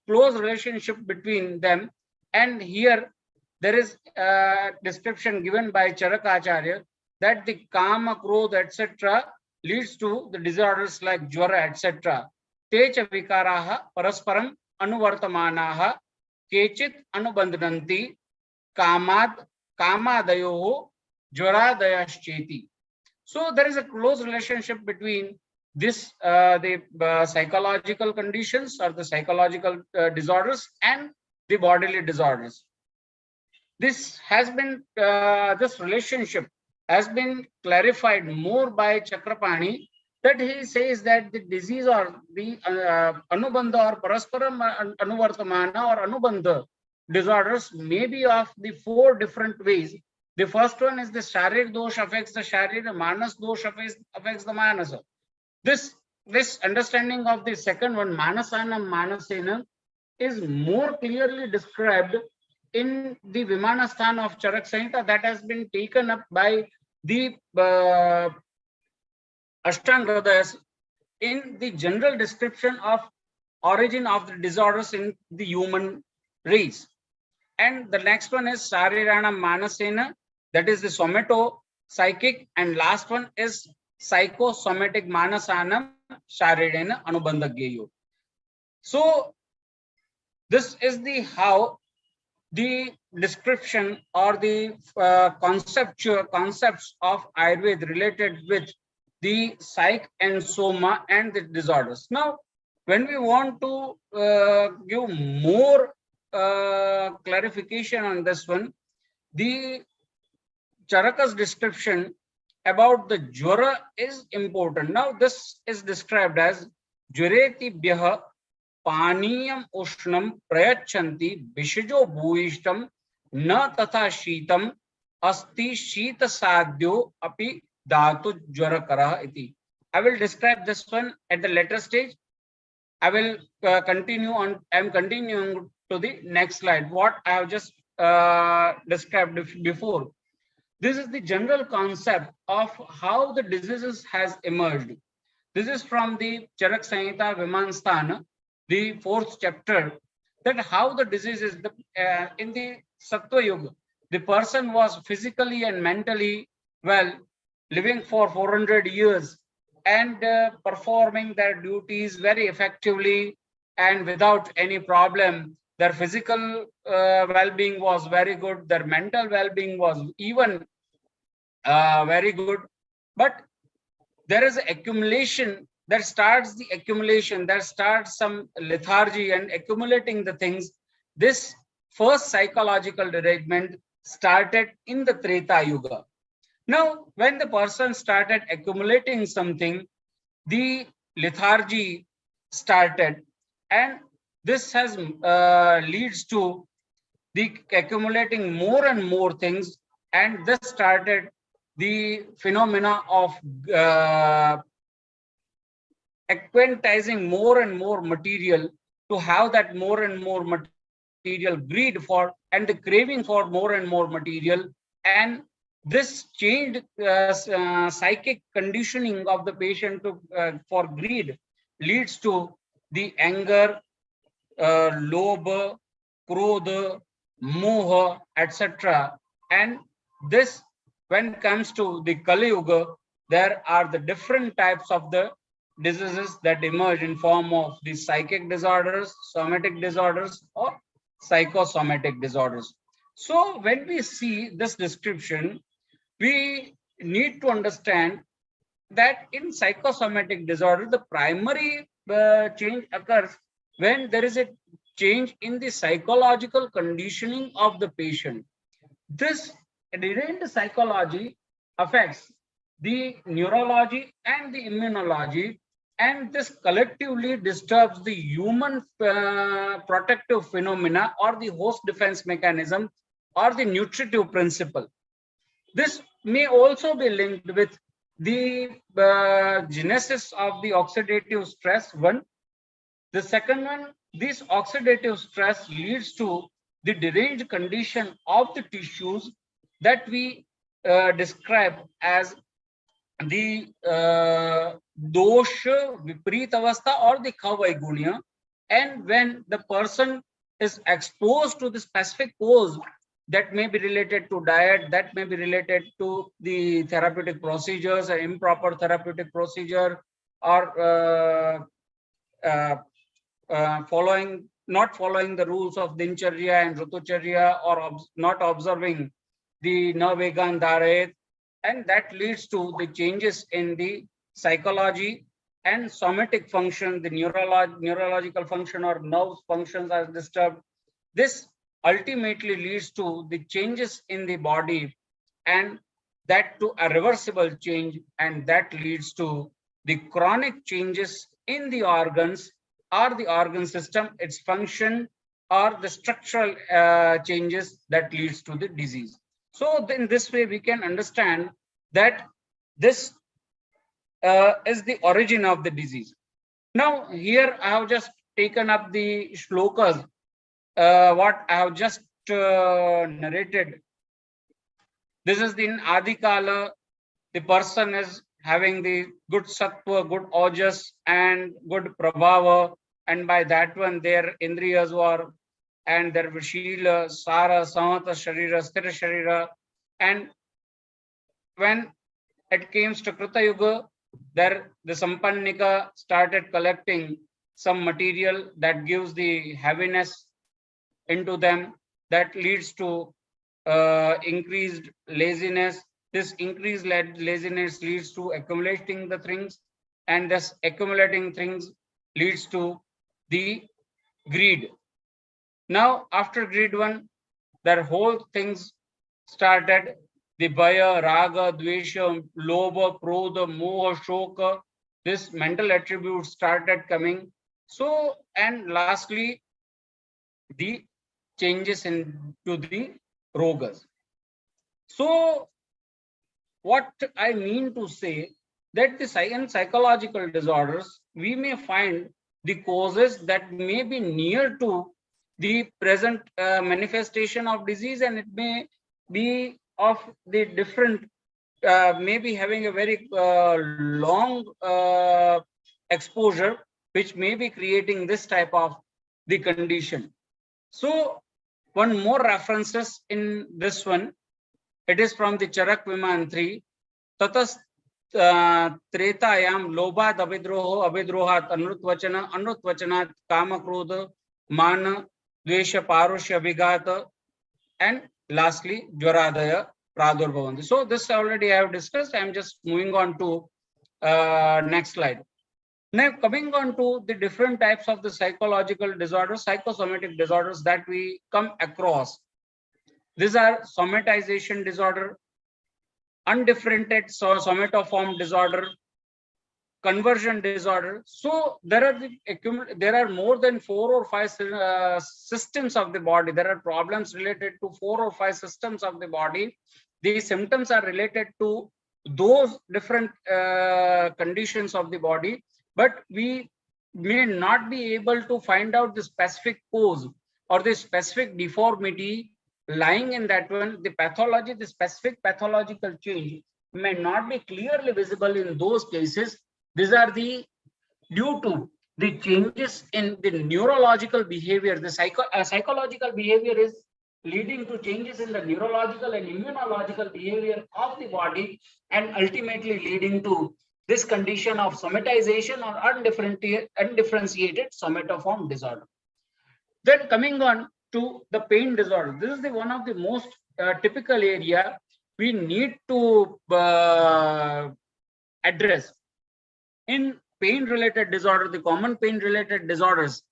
close relationship between them. And here there is a description given by Charakacharya that the kama, krodha, etc. leads to the disorders like jwara, etc. Techa vikaraha parasparam anuvartamanaha kechit anubandhanti kamadayoho jwaradayashcheti. So there is a close relationship between this the psychological conditions or the psychological disorders and the bodily disorders. This has been this relationship has been clarified more by Chakrapani, that he says that the disease or the anubandha or parasparam anuvartamana or anubandha disorders may be of the four different ways. The first one is the sharir dosh affects the sharir, manas dosh affects the manasa. This understanding of the second one, manasana manasena, is more clearly described in the Vimanasthan of Charak Samhita that has been taken up by the Ashtanga in the general description of origin of the disorders in the human race. And the next one is Sharirana Manasena, that is the somato psychic, and last one is psychosomatic Manasanam Sharirana Anubandhagyayo. So this is the how the description or the concepts of Ayurveda related with the psych and soma and the disorders. Now, when we want to give more clarification on this one, the Charaka's description about the jwara is important. Now, this is described as jwareti bhyaha paniyam ushnam prayachanti vishajo bhuishtam na tatha sheetam asti sheeta sadhyo api dhatu jwarakara iti. I will describe this one at the later stage. I will continue on. I am continuing to the next slide. What I have just described before. This is the general concept of how the diseases has emerged. This is from the Charak Samhita Vimansthana, the 4th chapter, that how the diseases in the Sattva Yuga, the person was physically and mentally well, living for 400 years and performing their duties very effectively and without any problem. Their physical well-being was very good. Their mental well-being was even very good. But there is accumulation that starts the accumulation, that starts some lethargy and accumulating the things. This first psychological derangement started in the Treta Yuga. Now, when the person started accumulating something, the lethargy started, and this has leads to the accumulating more and more things, and this started the phenomena of acquaintizing more and more material, to have that more and more material, greed for and the craving for more and more material. And this changed psychic conditioning of the patient to, for greed leads to the anger, lobha, krodha, moha, etc. And this, when it comes to the Kali Yuga, there are the different types of the diseases that emerge in form of the psychic disorders, somatic disorders, or psychosomatic disorders. So when we see this description, we need to understand that in psychosomatic disorder, the primary change occurs when there is a change in the psychological conditioning of the patient. This deranged psychology affects the neurology and the immunology, and this collectively disturbs the human protective phenomena or the host defense mechanism or the nutritive principle. This may also be linked with the genesis of the oxidative stress one. The second one, this oxidative stress leads to the deranged condition of the tissues that we describe as the dosha viparit avastha or the kavaigunya. And when the person is exposed to the specific cause, that may be related to diet, that may be related to the therapeutic procedures, an improper therapeutic procedure, or not following the rules of Dincharya and Rutucharya, or not observing the Navegan Dharet, and that leads to the changes in the psychology and somatic function, the neurological function or nerve functions are disturbed. This ultimately leads to the changes in the body, and that to a reversible change, and that leads to the chronic changes in the organs or the organ system, its function, or the structural changes that leads to the disease. So in this way, we can understand that this is the origin of the disease. Now, here I have just taken up the shlokas, what I have just narrated. This is in Adi Kala, the person is having the good sattva, good ojas, and good prabhava, and by that one their indriyas were, and their vishila, sara, samata sharira, sthira sharira. And when it came to Krita Yuga, there the Sampannika started collecting some material that gives the heaviness into them, that leads to increased laziness. This increased laziness leads to accumulating the things, and this accumulating things leads to the greed. Now, after greed one, their whole things started. The bhaya, raga, dvesha, lobha, krodha, moha, shoka, this mental attributes started coming. So, and lastly, the changes into the rogas. So, what I mean to say, that the psychological disorders, we may find the causes that may be near to the present manifestation of disease, and it may be of the different, maybe having a very long exposure, which may be creating this type of the condition. So one more references in this one. It is from the Charak Viman 3. Tatas Tretayam Lobhat Abhidrohat Anutvachanat Kama Krodha Mana Dvesha Parushya Vigata, and lastly Jvaradaya Pradurbhavanti. So this already I have discussed. I am just moving on to next slide. Now coming on to the different types of the psychological disorders, psychosomatic disorders that we come across. These are somatization disorder, undifferentiated somatoform disorder, conversion disorder. So there are more than 4 or 5 systems of the body. There are problems related to 4 or 5 systems of the body. These symptoms are related to those different conditions of the body, but we may not be able to find out the specific cause or the specific deformity lying in that one. The pathology, the specific pathological change may not be clearly visible in those cases. These are the due to the changes in the neurological behavior. The psychological behavior is leading to changes in the neurological and immunological behavior of the body, and ultimately leading to this condition of somatization or undifferentiated somatoform disorder. Then coming on to the pain disorder. This is the one of the most typical area we need to address. In pain-related disorder, the common pain-related disorders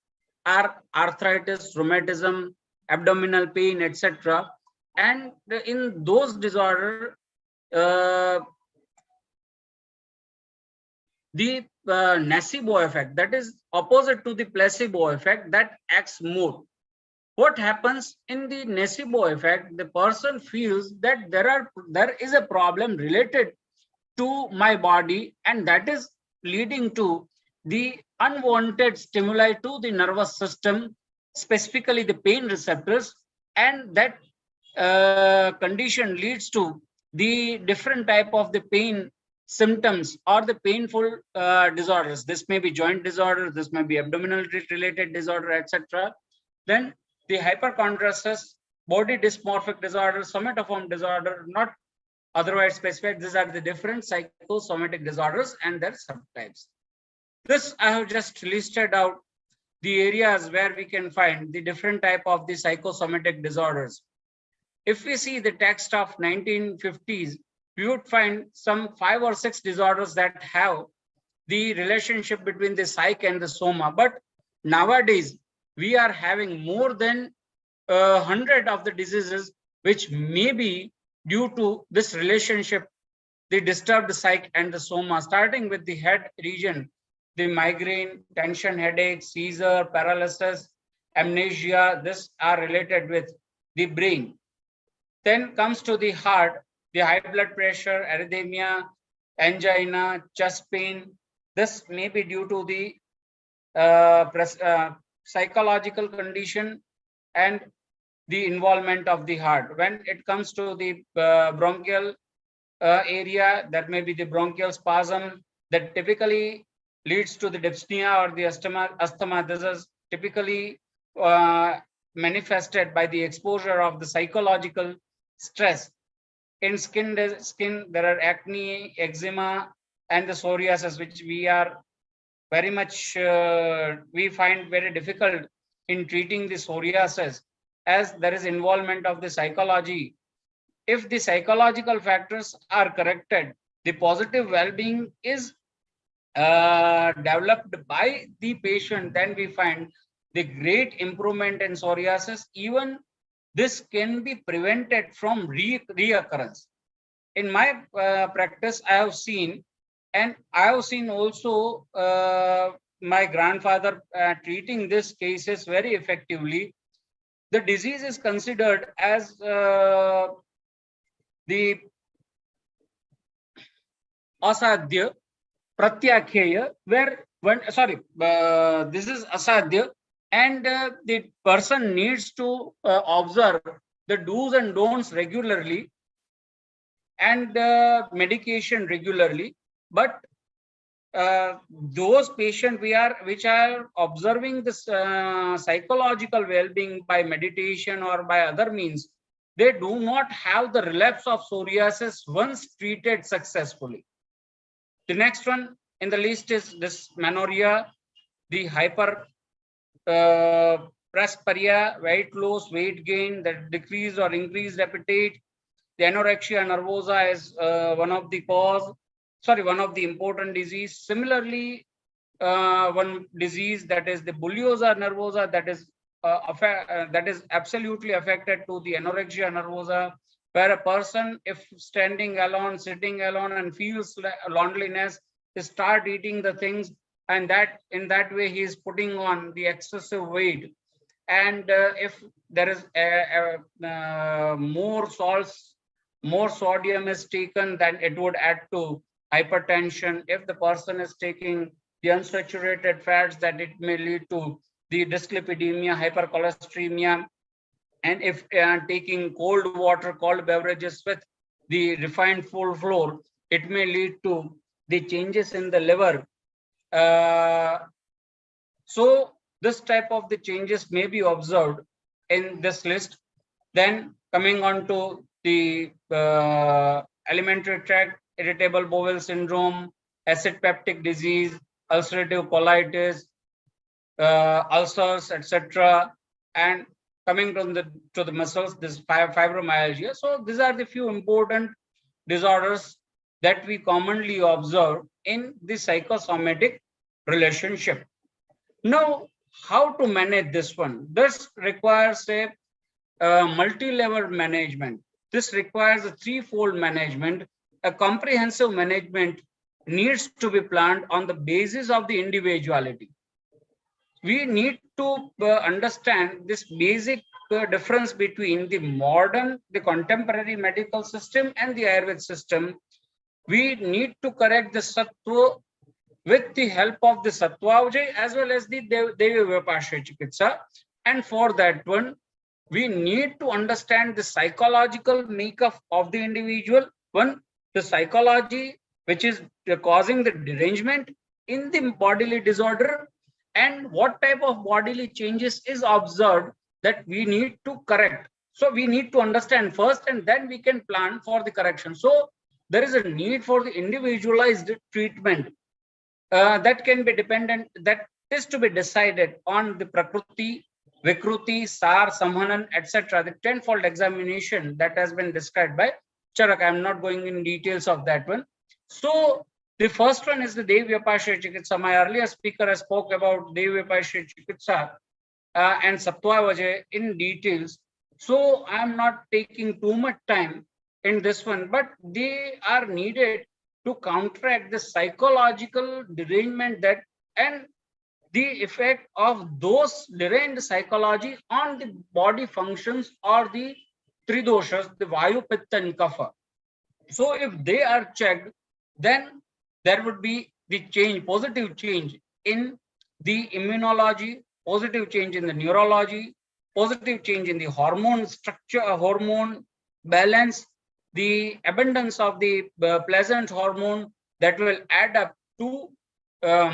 are arthritis, rheumatism, abdominal pain, etc. And in those disorders, the nocebo effect, that is opposite to the placebo effect, that acts more. What happens in the nocebo effect? The person feels that there is a problem related to my body, and that is leading to the unwanted stimuli to the nervous system, specifically the pain receptors, and that condition leads to the different type of the pain symptoms or the painful disorders. This may be joint disorder, this may be abdominal related disorder, etc. Then the hyperchondrosis, body dysmorphic disorder, somatoform disorder, not otherwise specified. These are the different psychosomatic disorders and their subtypes. This I have just listed out the areas where we can find the different type of the psychosomatic disorders. If we see the text of 1950s, we would find some 5 or 6 disorders that have the relationship between the psyche and the soma. But nowadays, we are having more than 100 of the diseases which may be due to this relationship, the disturbed psyche and the soma, starting with the head region, the migraine, tension, headache, seizure, paralysis, amnesia. This are related with the brain. Then comes to the heart, the high blood pressure, arrhythmia, angina, chest pain. This may be due to the psychological condition and the involvement of the heart. When it comes to the bronchial area, that may be the bronchial spasm that typically leads to the dyspnea or the asthma. This is typically manifested by the exposure of the psychological stress. In skin, there are acne, eczema, and the psoriasis, which we are very much, we find very difficult in treating the psoriasis, as there is involvement of the psychology. If the psychological factors are corrected, the positive well-being is developed by the patient, then we find the great improvement in psoriasis. Even this can be prevented from reoccurrence. In my practice, I have seen, and I have seen also my grandfather treating these cases very effectively. The disease is considered as the asadhya pratyakheya, where this is asadhya, and the person needs to observe the do's and don'ts regularly. and medication regularly. But those patients which are observing this psychological well-being by meditation or by other means, they do not have the relapse of psoriasis once treated successfully. The next one in the list is this menorrhea, the hyperpresbyria, weight loss, weight gain, that decrease or increased appetite. The anorexia nervosa is one of the important disease. Similarly, one disease, that is the bulliosa nervosa, that is absolutely affected to the anorexia nervosa, where a person, if standing alone, sitting alone, and feels loneliness, start eating the things, and that in that way he is putting on the excessive weight. And if there is more salts, more sodium is taken, then it would add to hypertension. If the person is taking the unsaturated fats, that it may lead to the dyslipidemia, hypercholesteremia. And if taking cold water, cold beverages with the refined full flour, it may lead to the changes in the liver. So this type of the changes may be observed in this list. Then coming on to the alimentary tract, irritable bowel syndrome, acid peptic disease, ulcerative colitis, ulcers, etc. And coming to the muscles, this fibromyalgia. So these are the few important disorders that we commonly observe in the psychosomatic relationship. Now, how to manage this one? This requires a multi-level management. This requires a threefold management. A comprehensive management needs to be planned on the basis of the individuality. We need to understand this basic difference between the contemporary medical system and the Ayurvedic system. We need to correct the sattva with the help of the Sattvavajay as well as the Devi Vyapashya Chikitsa. And for that one, we need to understand the psychological makeup of the individual. One, the psychology which is causing the derangement in the bodily disorder, and what type of bodily changes is observed that we need to correct. So we need to understand first, and then we can plan for the correction. So there is a need for the individualized treatment that can be dependent, that is to be decided on the Prakruti, Vikruti, Sar, Samhanan, etc. The tenfold examination that has been described by Charak. I am not going in details of that one. So the first one is the Devi Vyapashya Chikitsa. My earlier speaker has spoke about Devi Vyapashya Chikitsa and Sattvavajay in details. So I am not taking too much time in this one, but they are needed to counteract the psychological derangement that and the effect of those deranged psychology on the body functions or the three doshas, the Vayu, Pitta and Kapha. So if they are checked, then there would be the change, positive change in the immunology, positive change in the neurology, positive change in the hormone structure, hormone balance, the abundance of the pleasant hormone that will add up to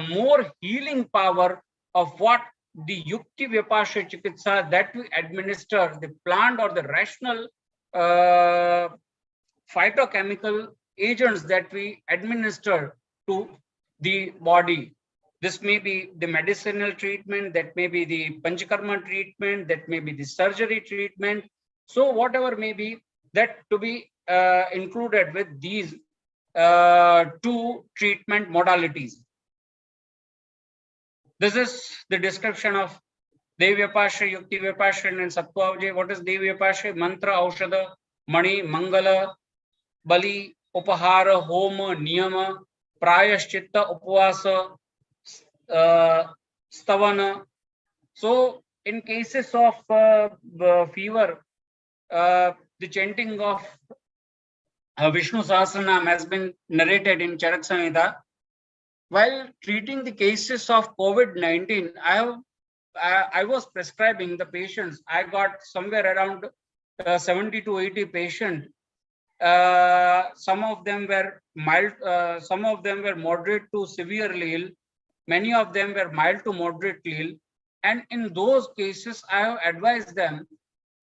more healing power of what the Yukti Vyapashya Chikitsa that we administer, the plant or the rational phytochemical agents that we administer to the body. This may be the medicinal treatment, that may be the Panchakarma treatment, that may be the surgery treatment. So whatever may be, that to be included with these two treatment modalities. This is the description of Devi Vyapashya, Yukti Vyapashya and Sattvavajay. What is Devi Vyapashya? Mantra, Aushadha, Mani, Mangala, Bali, Upahara, Homa, Niyama, Prayashchitta, Upavasa, Stavana. So in cases of fever, the chanting of Vishnu Sahasranam has been narrated in Charak Samhita. While treating the cases of COVID-19, I was prescribing the patients. I got somewhere around 70 to 80 patients Some of them were mild, some of them were moderate to severely ill. Many of them were mild to moderately ill. And in those cases, I have advised them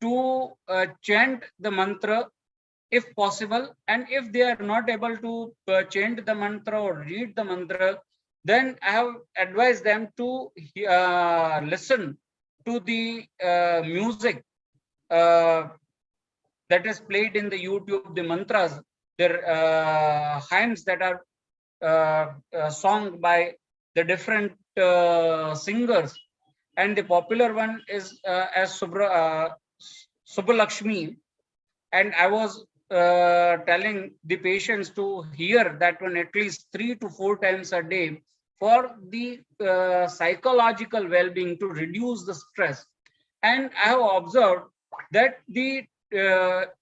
to chant the mantra if possible. And if they are not able to chant the mantra or read the mantra, then I have advised them to listen to the music that is played in the YouTube, the mantras, their hymns that are sung by the different singers. And the popular one is as Subbalakshmi. And I was telling the patients to hear that one at least 3 to 4 times a day for the psychological well-being, to reduce the stress. And I have observed that the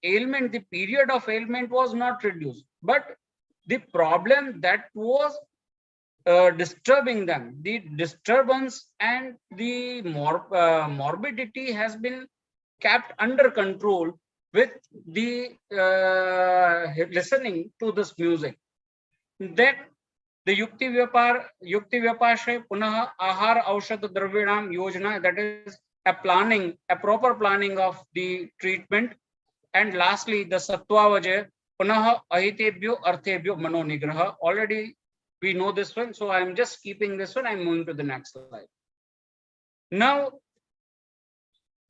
ailment, the period of ailment was not reduced, but the problem that was disturbing them, the disturbance and the morbidity has been kept under control with the listening to this music. That the Yukti Vyapashay Punaha Ahar Aushad Dravinam Yojana, that is a planning, a proper planning of the treatment. And lastly, the Sattva Punaha Ahitebhyo Arthebhyo Mano Nigraha. Already we know this one, so I'm just keeping this one. I'm moving to the next slide. Now,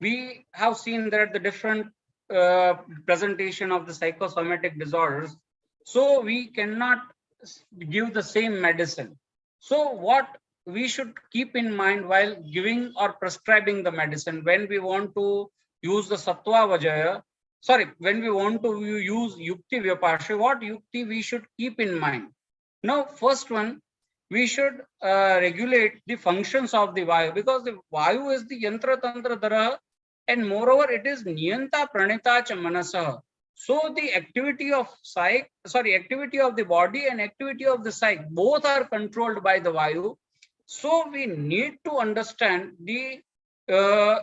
we have seen that the different presentation of the psychosomatic disorders, so we cannot give the same medicine. So what we should keep in mind while giving or prescribing the medicine, when we want to use the Sattva Vajaya, when we want to use Yukti Vyapasha, what Yukti we should keep in mind? Now, first one, we should regulate the functions of the Vayu, because the Vayu is the Yantra Tantra Dara, and moreover, it is Niyanta Pranita Cha Manasa. So the activity of activity of the body and activity of the psyche, both are controlled by the Vayu. So we need to understand the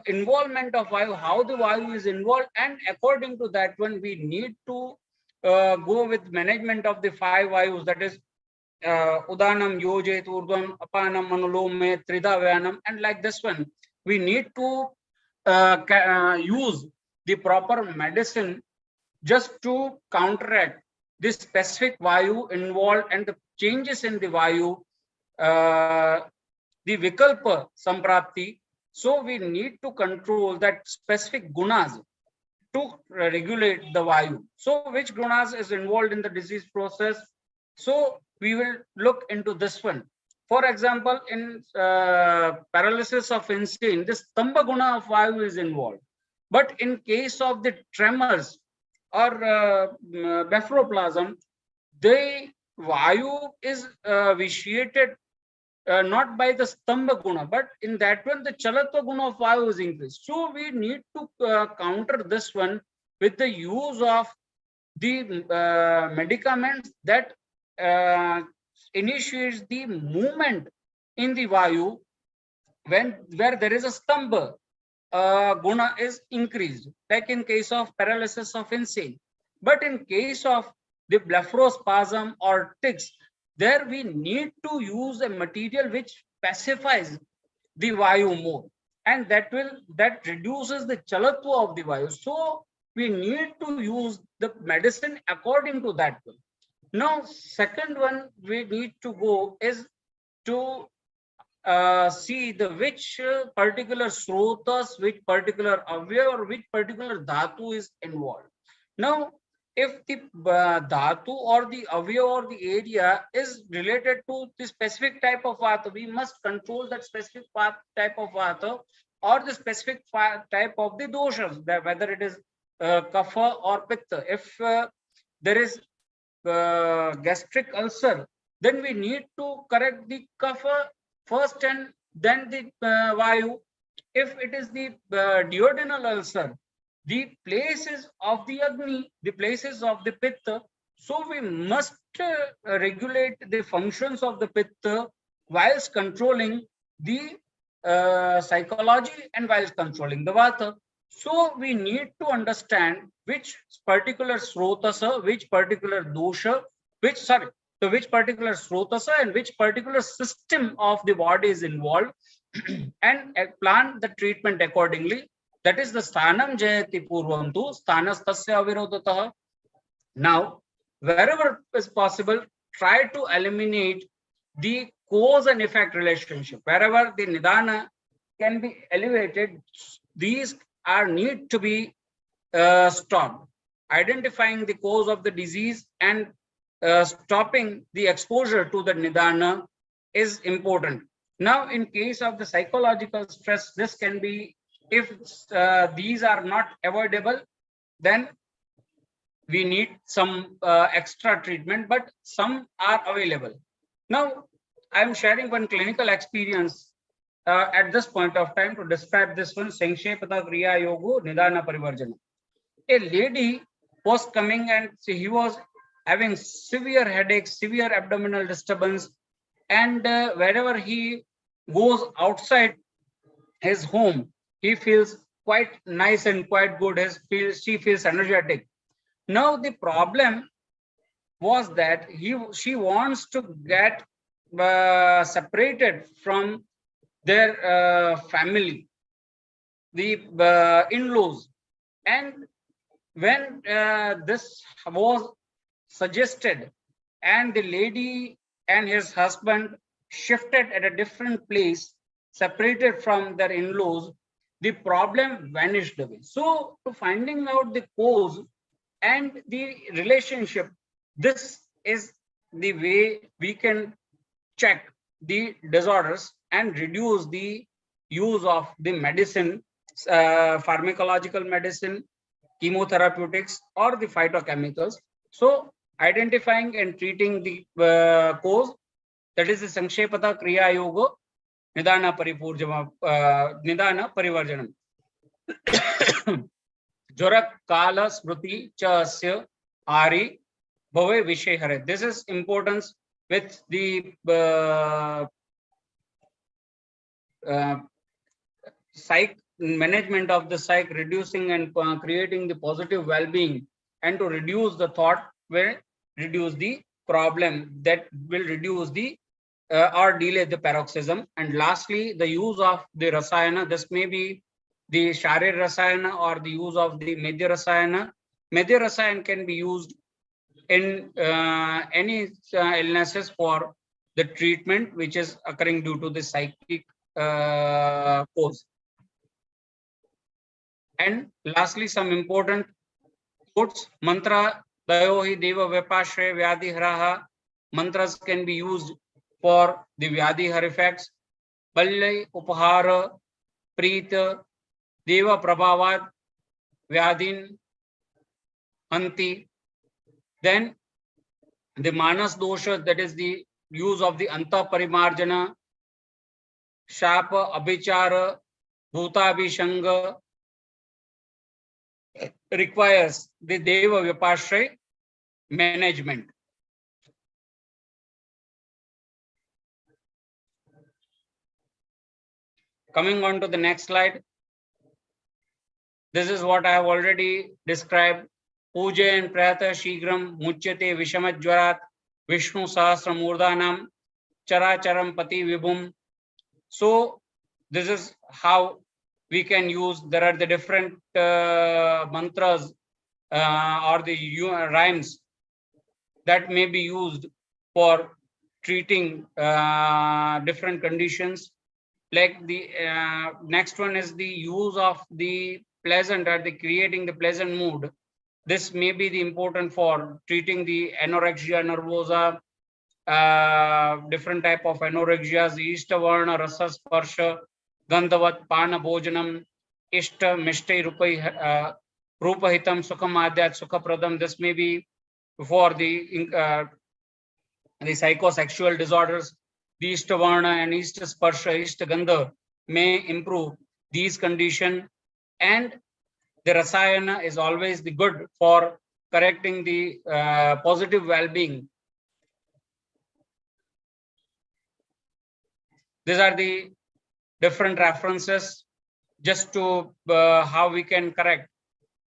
involvement of Vayu, how the Vayu is involved, and according to that one, we need to go with management of the 5 Vayus, that is Udanam, Yojet, Urdhvam, Apanam, Manulome, Tridha Vyanam, and like this one, we need to use the proper medicine just to counteract this specific Vayu involved and the changes in the Vayu, the Vikalpa Samprapti. So we need to control that specific gunas to regulate the Vayu. So which gunas is involved in the disease process? So we will look into this one. For example, in paralysis of insane, this Tamba guna of Vayu is involved. But in case of the tremors or blepharoplasm, the Vayu is vitiated not by the Stamba guna, but in that one, the Chalatva guna of Vayu is increased. So we need to counter this one with the use of the medicaments that initiates the movement in the Vayu where there is a Stamba guna is increased, like in case of paralysis of insane. But in case of the blepharospasm or tics, there we need to use a material which pacifies the Vayu more, and that reduces the chalatva of the Vayu. So we need to use the medicine according to that one. Now, second one we need to go is to see the which particular srotas, which particular avya or which particular dhatu is involved. Now, if the dhatu or the avya or the area is related to the specific type of vata, we must control that specific type of vata or the specific type of the doshas, whether it is kapha or pitta. If there is gastric ulcer, then we need to correct the kapha first and then the Vayu. If it is the duodenal ulcer, the places of the Agni, the places of the Pitta, so we must regulate the functions of the Pitta whilst controlling the psychology and whilst controlling the Vata. So we need to understand which particular srotasa, which particular dosha, which particular srotasa and which particular system of the body is involved and plan the treatment accordingly. That is the sthanam jayati purvam tu sthanas tasya avirodatah. Now, wherever is possible, try to eliminate the cause and effect relationship. Wherever the nidana can be elevated, these are need to be stopped. Identifying the cause of the disease and stopping the exposure to the nidana is important. Now, in case of the psychological stress, this can be, if these are not avoidable, then we need some extra treatment, but some are available. Now, I'm sharing one clinical experience at this point of time to describe this one, Sankshepata Kriya Yoga Nidana Parivarjana. A lady was coming and he was having severe headaches, severe abdominal disturbance, and wherever he goes outside his home, he feels quite nice and quite good. She feels energetic. Now the problem was that she wants to get separated from their family, the in-laws, and when this was suggested and the lady and his husband shifted at a different place, separated from their in-laws, the problem vanished away. So to finding out the cause and the relationship, this is the way we can check the disorders and reduce the use of the medicine, pharmacological medicine, chemotherapeutics, or the phytochemicals. So identifying and treating the cause, that is the Sankshepata Kriya Yoga Nidana Parivarjanam. Jorak Kala Smriti Chasya Ari Bhave Vishay Hare. This is importance with the psych management of the psych, reducing and creating the positive well-being, and to reduce the thought will reduce the problem, that will reduce the or delay the paroxysm. And lastly, the use of the rasayana. This may be the sharir rasayana or the use of the medya rasayana. Medya rasayana can be used in any illnesses for the treatment which is occurring due to the psychic cause. And lastly, some important quotes. Mantra dayohi deva vipashre vyadhi haraha. Mantras can be used for the vyadhi har effects. Balle upahara preeta deva prabhavad vyadhin anti. Then the manas dosha, that is the use of the anta parimarjana, shapa abhichara, bhuta abhishanga, requires the deva vipashray management. Coming on to the next slide. This is what I have already described. Pujayan prata shigram muchyate vishamajvarat Vishnu sahasra murdanam characharam pati vibhum. So this is how we can use. There are the different mantras or the rhymes that may be used for treating different conditions. Like the next one is the use of the pleasant or the creating the pleasant mood. This may be the important for treating the anorexia nervosa, different type of anorexias, ishta varna rasa sparsha gandhavat pana bhojanam ishta mishte rupahitam sukham adyat sukhapradam. This may be for the psychosexual disorders. The ishta varna and ishta sparsha, ishta gandha may improve these conditions, and the rasayana is always the good for correcting the positive well-being. These are the different references just to how we can correct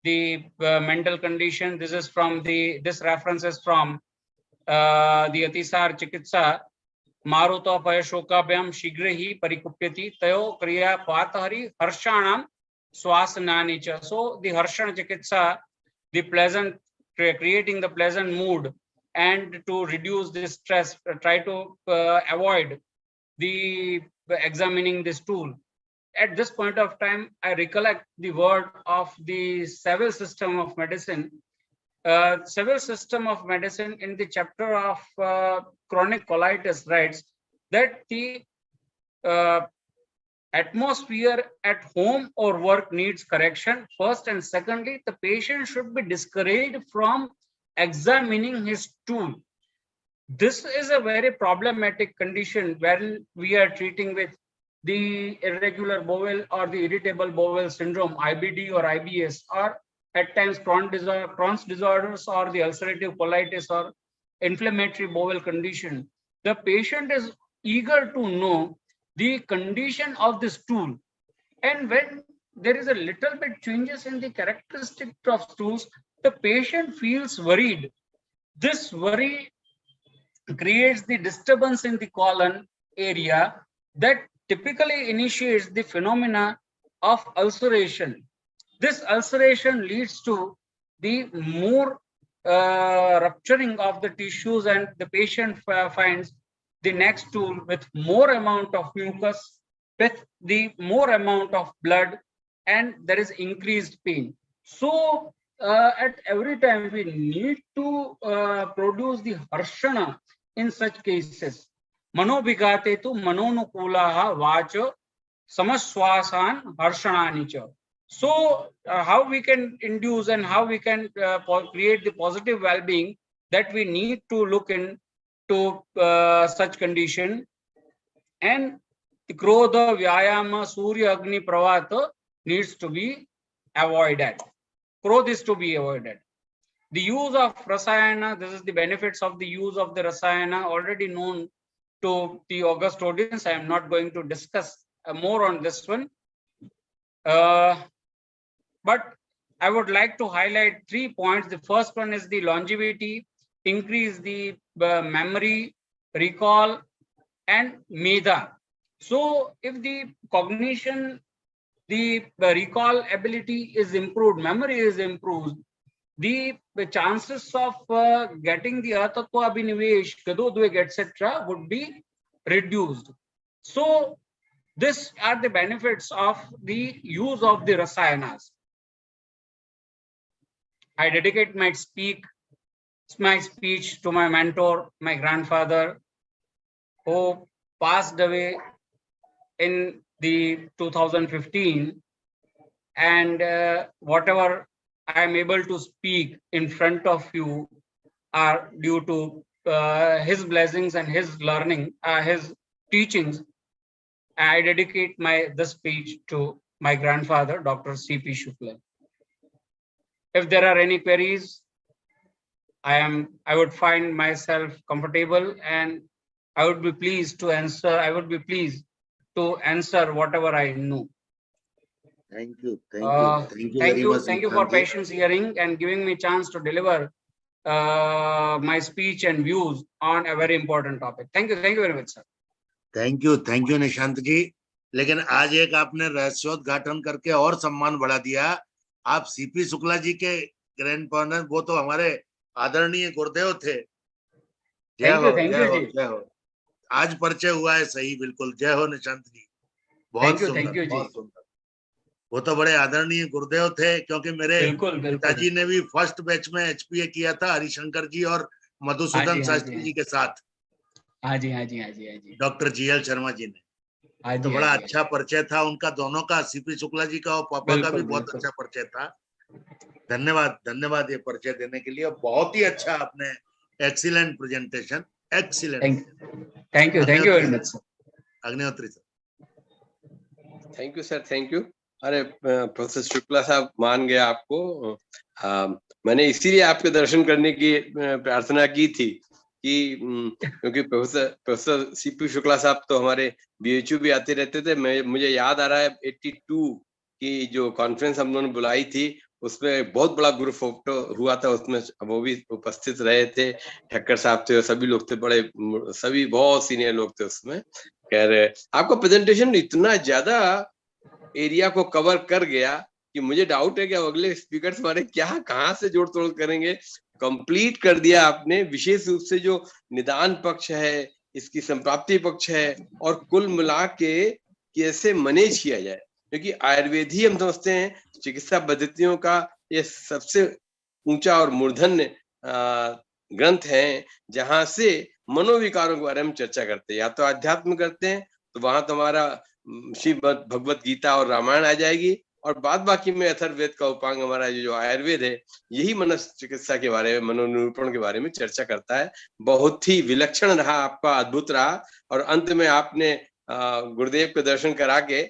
the mental condition. This is from this reference is from the Atisar Chikitsa. Maruto Payashokabhyam Shigrahi Parikupyati Tayo Kriya Patahari Harshanam Swasanani. So the Harshan Chikitsa, the pleasant, creating the pleasant mood, and to reduce the stress, try to avoid the examining this tool. At this point of time, I recollect the word of the civil system of medicine. Civil system of medicine in the chapter of chronic colitis writes that the atmosphere at home or work needs correction first, and secondly, the patient should be discouraged from examining his stool. This is a very problematic condition when we are treating with the irregular bowel or the irritable bowel syndrome, IBD or IBS, or at times Crohn's disorders or the ulcerative colitis or inflammatory bowel condition. The patient is eager to know the condition of the stool. And when there is a little bit changes in the characteristic of stools, the patient feels worried. This worry creates the disturbance in the colon area that typically initiates the phenomena of ulceration. This ulceration leads to the more rupturing of the tissues, and the patient finds the next stool with more amount of mucus, with the more amount of blood, and there is increased pain. So at every time we need to produce the harshana in such cases. Manobhigate tu manonukulaha vacho samaswasan harshananicha. So how we can induce and how we can create the positive well-being, that we need to look into such condition. And the krodha, vyayama, surya, agni, pravata needs to be avoided. Krodha is to be avoided. The use of Prasayana, this is the benefits of the use of the Rasayana, already known to the august audience. I am not going to discuss more on this one. But I would like to highlight 3 points. The first one is the longevity, increase the memory, recall, and medha. So if the cognition, the recall ability is improved, memory is improved, the chances of getting the atattva abhinivesh, gadodveg, etc. would be reduced. So these are the benefits of the use of the rasayanas. I dedicate my speech to my mentor, my grandfather, who passed away in the 2015, and whatever I am able to speak in front of you are due to his blessings and his learning, his teachings. I dedicate this speech to my grandfather, Dr. C.P. Shukla. If there are any queries, I would find myself comfortable, and I would be pleased to answer. I would be pleased to answer whatever I know. Thank you. Thank you for patience hearing and giving me chance to deliver my speech and views on a very important topic. Thank you very much, sir. Thank you, Nishant ji. लेकिन आज एक आपने रहस्योद्घाटन करके और सम्मान बढ़ा दिया. आप सीपी शुक्ला जी के ग्रैंडफादर, वो तो हमारे आदरणीय गुरुदेव थे. जय हो. आज परिचय हुआ है सही, बिल्कुल. जय हो निशांत जी. बहुत सुंदर. वो तो बड़े आदरणीय गुरुदेव थे, क्योंकि मेरे पिताजी ने भी फर्स्ट बैच में एचपीए किया था हरिशंकर जी और मधुसूदन शास्त्री जी के साथ. हाँ जी. डॉक्टर जीएल शर्मा जी ने. तो बड़ा अच्छा परिचय था उनका, दोनों का, सीपी शुक्ला जी का और पापा का भी बहुत अच्छा परिचय था. धन्यवाद ये परिचय देने के लिए. बहुत ही अच्छा आपने, excellent presentation, excellent. Thank you very much sir. Agnihotri sir. Thank you sir, thank you. अरे प्रोफेसर शुक्ला साहब, मान गया आपको. मैंने इसीलिए आपके दर्शन करने की प्रार्थना की थी कि क्योंकि प्रोफेसर सीपी शुक्ला साहब तो हमारे बीएचयू भी आते रहते थे. मुझे याद आ रहा है 82 कि जो कॉन्फ्रेंस हम लोगों ने बुलाई थी उसमें बहुत बड़ा ग्रुप फोटो हुआ था, उसमें वो भी उपस्थित रहे थे, ठक्कर साहब थे, सभी लोग थे, बड़े सभी बहुत सीनियर लोग थे उसमें। खैर आपका प्रेजेंटेशन इतना ज्यादा एरिया को कवर कर गया कि मुझे डाउट है कि अब अगले स्पीकर्स हमारे क्या कहाँ से जोड़ तोड़ करेंगे। कंप्लीट कर दिया आपने, विशेष रूप से जो निदान पक्ष है, इसकी संप्राप्ति पक्ष है, और कुल मिला के कैसे मैनेज किया जाए, क्योंकि आयुर्वेद ही हम समझते हैं चिकित्सा पद्धतियों का ये सबसे ऊंचा और मूर्धन्य ग्रंथ है, जहां से मनोविकारों के बारे में चर्चा करते हैं। या तो अध्यात्म करते हैं तो वहां तो हमारा श्रीमद् भगवत गीता और रामायण आ जाएगी, और बाद बाकी में अथर्ववेद का उपांग हमारा जो आयुर्वेद है, यही मनस चिकित्सा के बारे में, मनोनिरूपण के बारे में चर्चा करता है। बहुत ही विलक्षण रहा आपका, अद्भुत रहा, और अंत में आपने गुरुदेव के दर्शन करा के,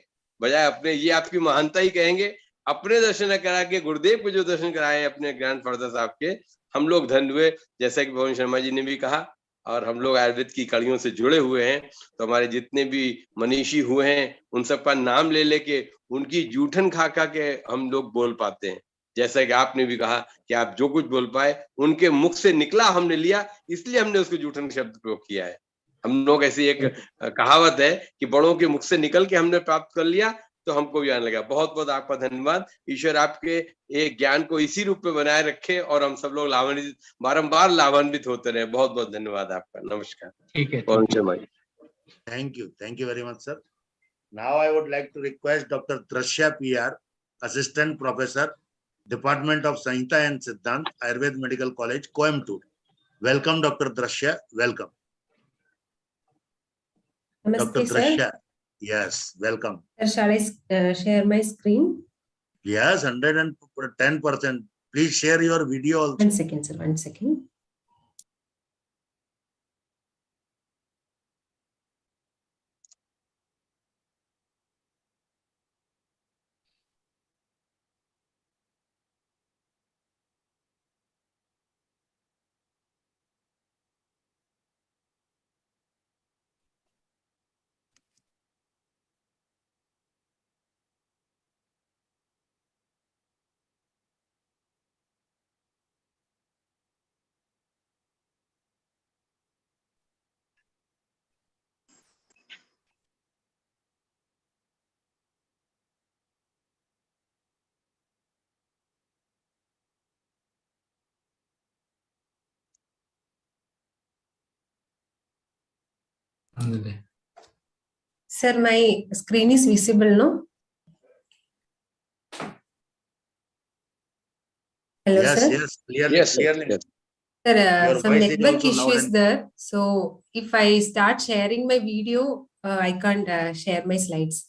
बजाय अपने, ये आपकी महानता ही कहेंगे, अपने दर्शन करा के गुरुदेव को जो दर्शन कराए अपने ग्रैंडफादर साहब के, हम लोग धन्य हुए। जैसा कि भवन शर्मा जी ने भी कहा, और हम लोग आयुर्वेद की कड़ियों से जुड़े हुए हैं, तो हमारे जितने भी मनीषी हुए हैं उन सबका नाम ले लेके उनकी जूठन खा खा के हम लोग बोल पाते हैं। जैसा कि आपने भी कहा कि आप जो कुछ बोल पाए उनके मुख से निकला हमने लिया, इसलिए हमने उसको जूठन शब्द प्रयोग किया है। हम लोग ऐसी एक कहावत है कि बड़ों के मुख से निकल के हमने प्राप्त कर लिया, तो हमको भी आने लगा। बहुत बहुत आपका धन्यवाद। ईश्वर आपके एक ज्ञान को इसी रूप में बनाए रखे और हम सब लोग लाभान्वित, बारंबार लाभान्वित होते रहे। बहुत बहुत धन्यवाद आपका। नमस्कार। ठीक है। Thank you very much, sir. Now I would like to request Dr. Drisya PR, Assistant Professor, Department of Sanhita and Siddhant, Ayurved Medical College, Coimbatore. Welcome, Dr. Drisya. Welcome. Namaste, Dr. sir. Drisya. Yes, welcome. Sir, shall I share my screen? Yes, 110%. Please share your video also. 1 second, sir. 1 second. Sir, my screen is visible, no? Hello, Yes, sir. yes, clearly, Yes, sir. clearly. Yes. Sir, Your some voice is network also issue loud is and- there. So if I start sharing my video, I can't share my slides.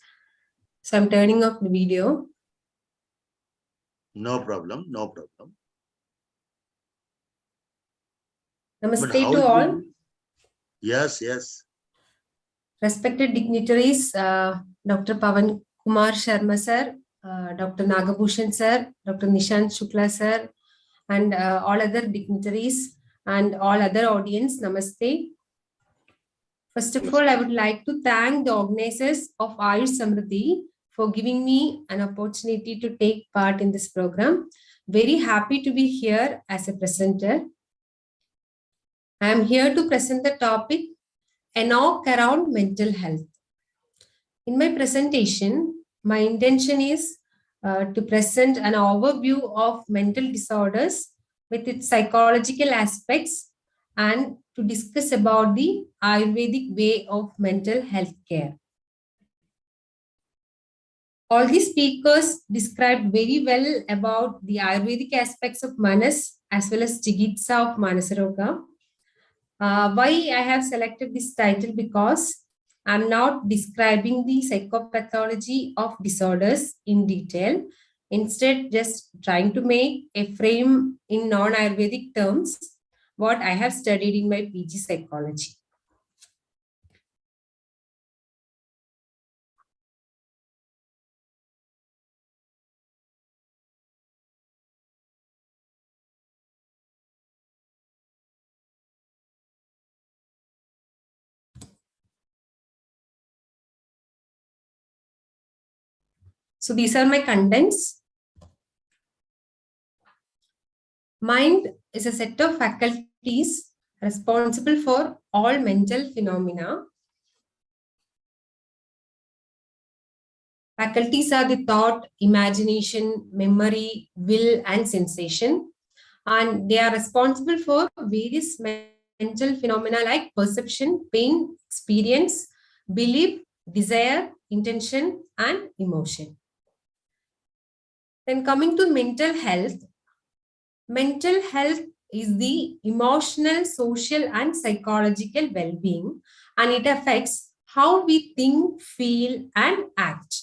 So I'm turning off the video. No problem, no problem. Namaste how to it all. will- Yes, yes. Respected dignitaries, Dr. Pawan Kumar Sharma sir, Dr. Nagabhushan sir, Dr. Nishant Shukla sir, and all other dignitaries and all other audience, namaste. First of all, I would like to thank the organizers of AYUSH SAMRIDDHI for giving me an opportunity to take part in this program. Very happy to be here as a presenter. I am here to present the topic, a knock around mental health. In my presentation, my intention is to present an overview of mental disorders with its psychological aspects and to discuss about the Ayurvedic way of mental health care. All the speakers described very well about the Ayurvedic aspects of Manas as well as Chikitsa of Manasaroga. Why I have selected this title? Because I'm not describing the psychopathology of disorders in detail. Instead, just trying to make a frame in non-Ayurvedic terms what I have studied in my PG psychology. So these are my contents. Mind is a set of faculties responsible for all mental phenomena. Faculties are the thought, imagination, memory, will, and sensation. And they are responsible for various mental phenomena like perception, pain, experience, belief, desire, intention, and emotion. Then coming to mental health is the emotional, social, and psychological well-being, and it affects how we think, feel, and act.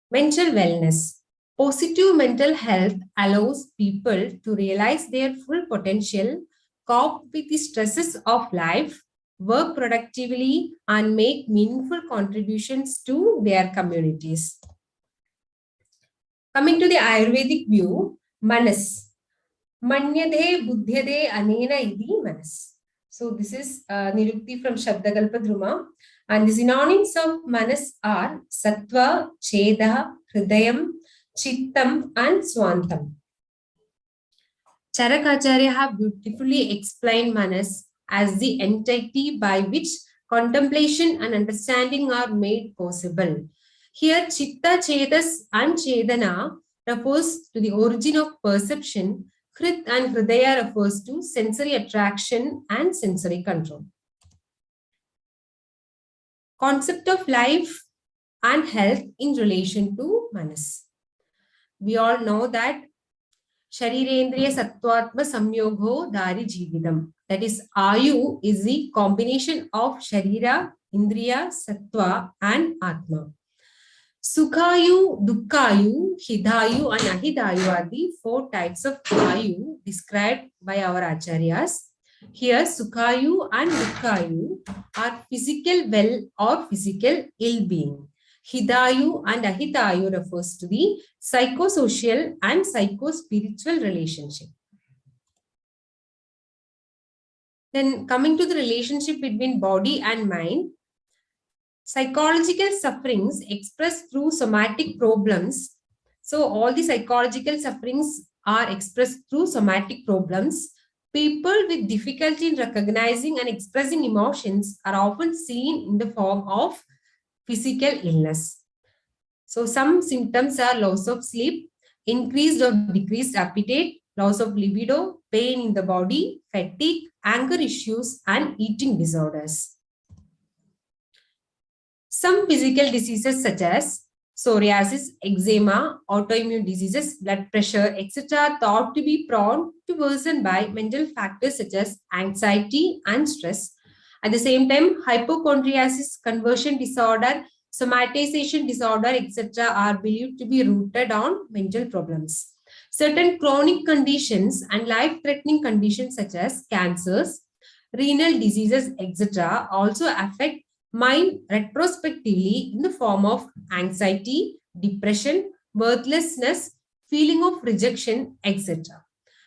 Mental wellness. Positive mental health allows people to realize their full potential, cope with the stresses of life, work productively, and make meaningful contributions to their communities. Coming to the Ayurvedic view, manas. Manyade buddhyade anena idi manas. So this is Nirukti from Shabdakalpa Dhruma. And the synonyms of manas are sattva, cheda, hridayam, chittam, and swantam. Charakacharya have beautifully explained manas as the entity by which contemplation and understanding are made possible. Here, chitta, chedas, and chedana refers to the origin of perception. Hrit and hridaya refers to sensory attraction and sensory control. Concept of life and health in relation to manas. We all know that Sharirendriya Sattvatma Samyogho Dari Jividam. That is, Ayu is the combination of Sharira, Indriya, Sattva, and Atma. Sukhayu, Dukkayu, Hidayu, and Ahidayu are the 4 types of Ayu described by our Acharyas. Here, Sukhayu and Dukkayu are physical well or physical ill-being. Hidayu and Ahitayu refers to the psychosocial and psycho-spiritual relationship. Then coming to the relationship between body and mind, psychological sufferings expressed through somatic problems. So all the psychological sufferings are expressed through somatic problems. People with difficulty in recognizing and expressing emotions are often seen in the form of physical illness. So some symptoms are loss of sleep, increased or decreased appetite, loss of libido, pain in the body, fatigue, anger issues, and eating disorders. Some physical diseases such as psoriasis, eczema, autoimmune diseases, blood pressure, etc. are thought to be prone to worsen by mental factors such as anxiety and stress. At the same time, hypochondriasis, conversion disorder, somatization disorder, etc. are believed to be rooted on mental problems. Certain chronic conditions and life-threatening conditions such as cancers, renal diseases, etc. also affect mind retrospectively in the form of anxiety, depression, worthlessness, feeling of rejection, etc.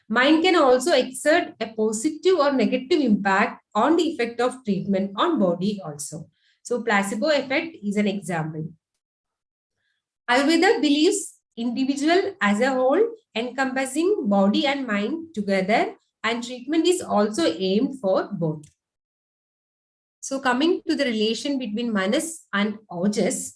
Mind can also exert a positive or negative impact on the effect of treatment on body also. So placebo effect is an example. Ayurveda believes individual as a whole, encompassing body and mind together, and treatment is also aimed for both. So coming to the relation between manas and ojas,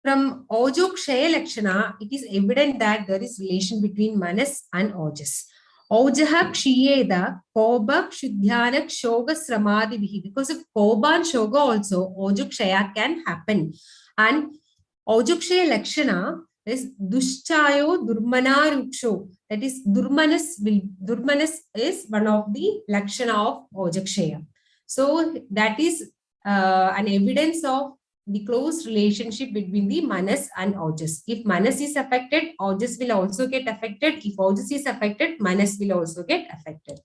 from Ojokshaya Lakshana, it is evident that there is relation between manas and ojas. Ojaha kshiyeda koba kshuddhyanak shoga sramadibhi. Because of koba and shoga also, Ojokshaya can happen. And Ojokshaya Lakshana is dushchayo durmana ruksho. That is, durmanas is one of the Lakshana of Ojokshaya. So that is an evidence of the close relationship between the manas and ojas. If manas is affected, ojas will also get affected. If ojas is affected, manas will also get affected.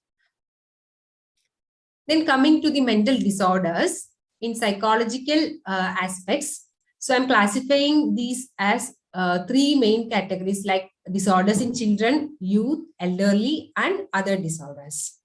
Then coming to the mental disorders in psychological aspects. So I'm classifying these as 3 main categories, like disorders in children, youth, elderly, and other disorders.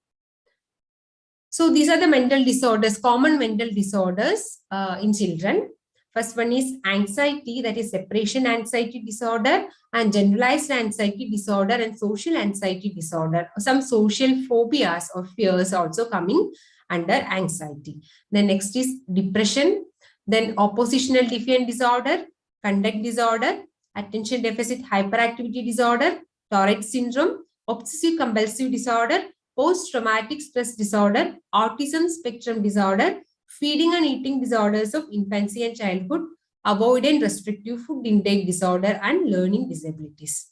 So these are the mental disorders, common mental disorders in children. First one is anxiety, that is separation anxiety disorder, and generalized anxiety disorder and social anxiety disorder. Some social phobias or fears also coming under anxiety. Then next is depression, then oppositional defiant disorder, conduct disorder, attention deficit hyperactivity disorder, Tourette syndrome, obsessive-compulsive disorder, post-traumatic stress disorder, autism spectrum disorder, feeding and eating disorders of infancy and childhood, avoidant restrictive food intake disorder, and learning disabilities.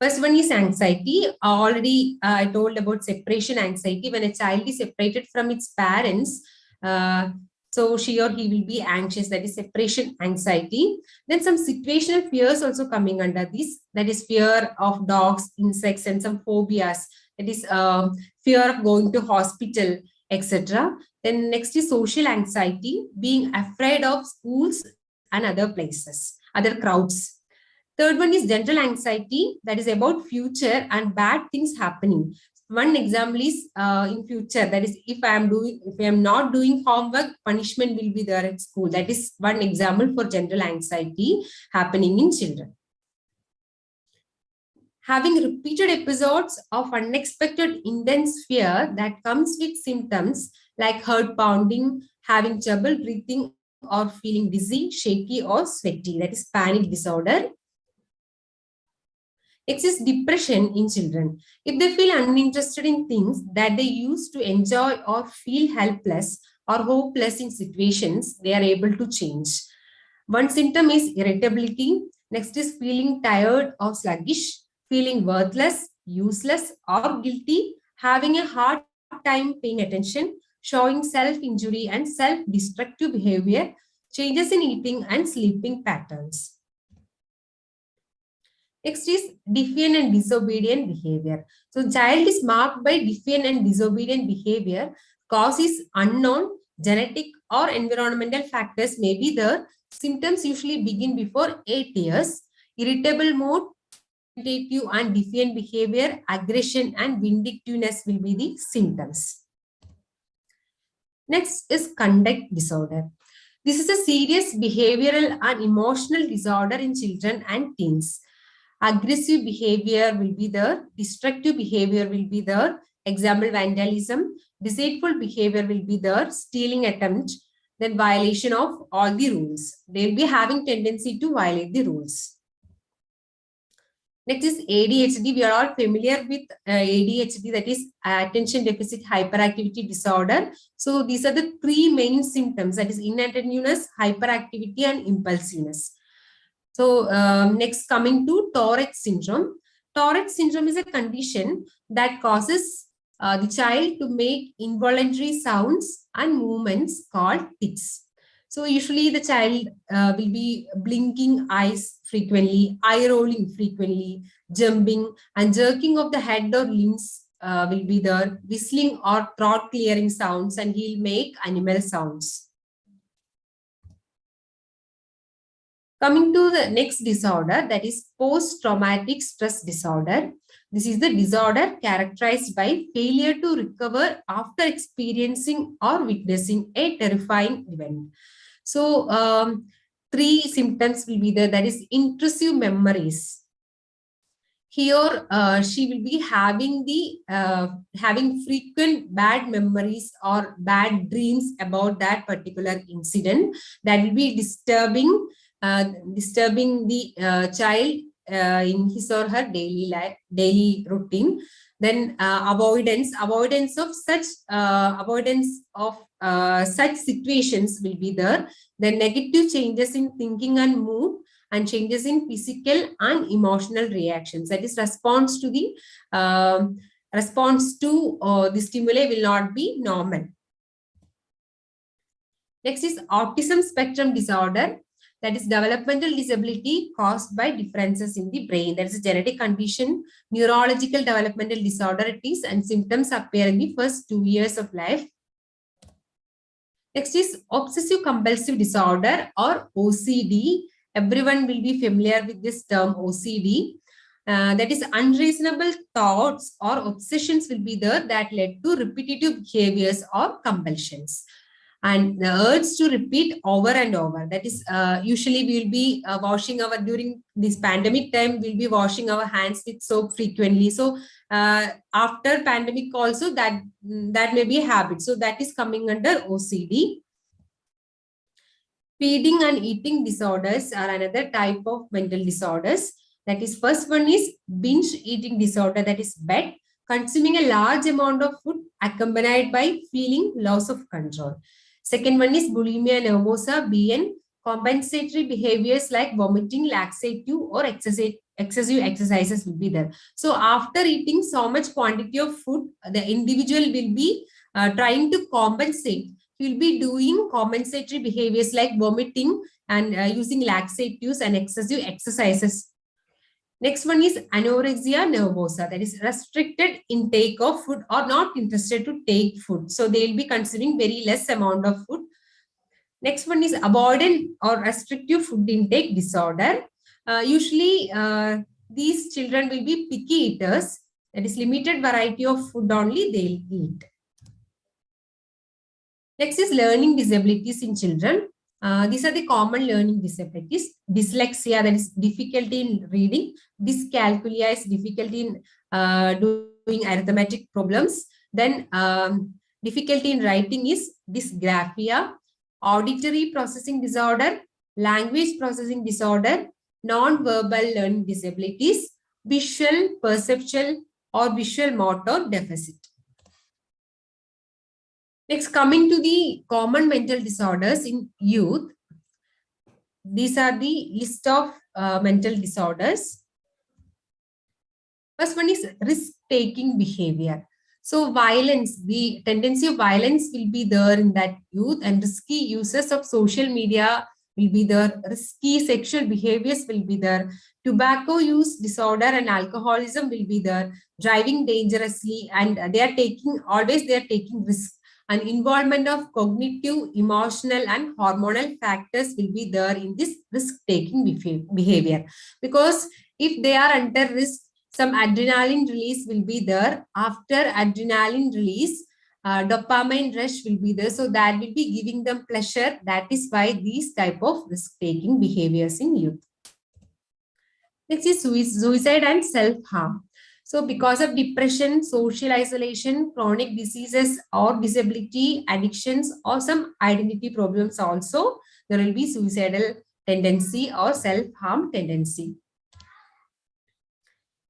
First one is anxiety. Already I told about separation anxiety. When a child is separated from its parents, so she or he will be anxious, that is separation anxiety. Then some situational fears also coming under this, that is fear of dogs, insects, and some phobias, that is fear of going to hospital, etc. Then next is social anxiety, being afraid of schools and other places, other crowds. Third one is general anxiety, that is about future and bad things happening. One example is in future, that is if I am not doing homework, punishment will be there at school. That is one example for general anxiety happening in children. Having repeated episodes of unexpected intense fear that comes with symptoms like heart pounding, having trouble breathing, or feeling dizzy, shaky, or sweaty, that is panic disorder. Next is depression in children. If they feel uninterested in things that they used to enjoy or feel helpless or hopeless in situations, they are able to change. One symptom is irritability. Next is feeling tired or sluggish, feeling worthless, useless, or guilty, having a hard time paying attention, showing self-injury and self-destructive behavior, changes in eating and sleeping patterns. Next is defiant and disobedient behavior. So child is marked by defiant and disobedient behavior. Cause is unknown, genetic or environmental factors may be there. Symptoms usually begin before 8 years. Irritable mood, argumentative and defiant behavior, aggression and vindictiveness will be the symptoms. Next is conduct disorder. This is a serious behavioral and emotional disorder in children and teens. Aggressive behavior will be there, destructive behavior will be there, example vandalism, deceitful behavior will be there, stealing attempt, then violation of all the rules. They will be having tendency to violate the rules. Next is ADHD. We are all familiar with ADHD, that is attention deficit hyperactivity disorder. So these are the three main symptoms, that is inattentiveness, hyperactivity, and impulsiveness. So next, coming to Tourette syndrome. Tourette syndrome is a condition that causes the child to make involuntary sounds and movements called tics. So usually the child will be blinking eyes frequently, eye rolling frequently, jumping and jerking of the head or limbs will be there, whistling or throat clearing sounds, and he'll make animal sounds. Coming to the next disorder, that is post-traumatic stress disorder. This is the disorder characterized by failure to recover after experiencing or witnessing a terrifying event. So, three symptoms will be there, that is intrusive memories. Here, she will be having having frequent bad memories or bad dreams about that particular incident that will be disturbing the child in his or her daily routine. Then avoidance of such situations will be there. Then negative changes in thinking and mood, and changes in physical and emotional reactions. That is response to the stimuli will not be normal. Next is autism spectrum disorder. That is developmental disability caused by differences in the brain. That is a genetic condition, neurological developmental disorder it is, and symptoms appear in the first 2 years of life. Next is obsessive-compulsive disorder or OCD. Everyone will be familiar with this term OCD. That is unreasonable thoughts or obsessions will be there that led to repetitive behaviors or compulsions. and the urge to repeat over and over. That is, usually we will be washing our, during this pandemic time, we'll be washing our hands with soap frequently. So after pandemic also, that may be a habit. So that is coming under OCD. Feeding and eating disorders are another type of mental disorders. That is, first one is binge eating disorder, that is BED, consuming a large amount of food accompanied by feeling loss of control. Second one is bulimia nervosa, BN, compensatory behaviors like vomiting, laxative or excessive exercises will be there. So after eating so much quantity of food, the individual will be trying to compensate. He will be doing compensatory behaviors like vomiting and using laxatives and excessive exercises. Next one is anorexia nervosa, that is restricted intake of food or not interested to take food. So they will be consuming very less amount of food. Next one is avoidant or restrictive food intake disorder. Usually these children will be picky eaters, that is limited variety of food only they will eat. Next is learning disabilities in children. These are the common learning disabilities. Dyslexia, that is difficulty in reading. Dyscalculia is difficulty in doing arithmetic problems. Then difficulty in writing is dysgraphia. Auditory processing disorder, language processing disorder, non-verbal learning disabilities, visual, perceptual or visual motor deficit. Next, coming to the common mental disorders in youth. These are the list of mental disorders. First one is risk-taking behavior. So violence, the tendency of violence will be there in that youth, and risky uses of social media will be there. Risky sexual behaviors will be there. Tobacco use disorder and alcoholism will be there. Driving dangerously, and they are taking risks. And involvement of cognitive, emotional, and hormonal factors will be there in this risk-taking behavior. Because if they are under risk, some adrenaline release will be there. After adrenaline release, dopamine rush will be there. So that will be giving them pleasure. That is why these type of risk-taking behaviors in youth. Next is suicide and self-harm. So because of depression, social isolation, chronic diseases or disability, addictions or some identity problems also, there will be suicidal tendency or self-harm tendency.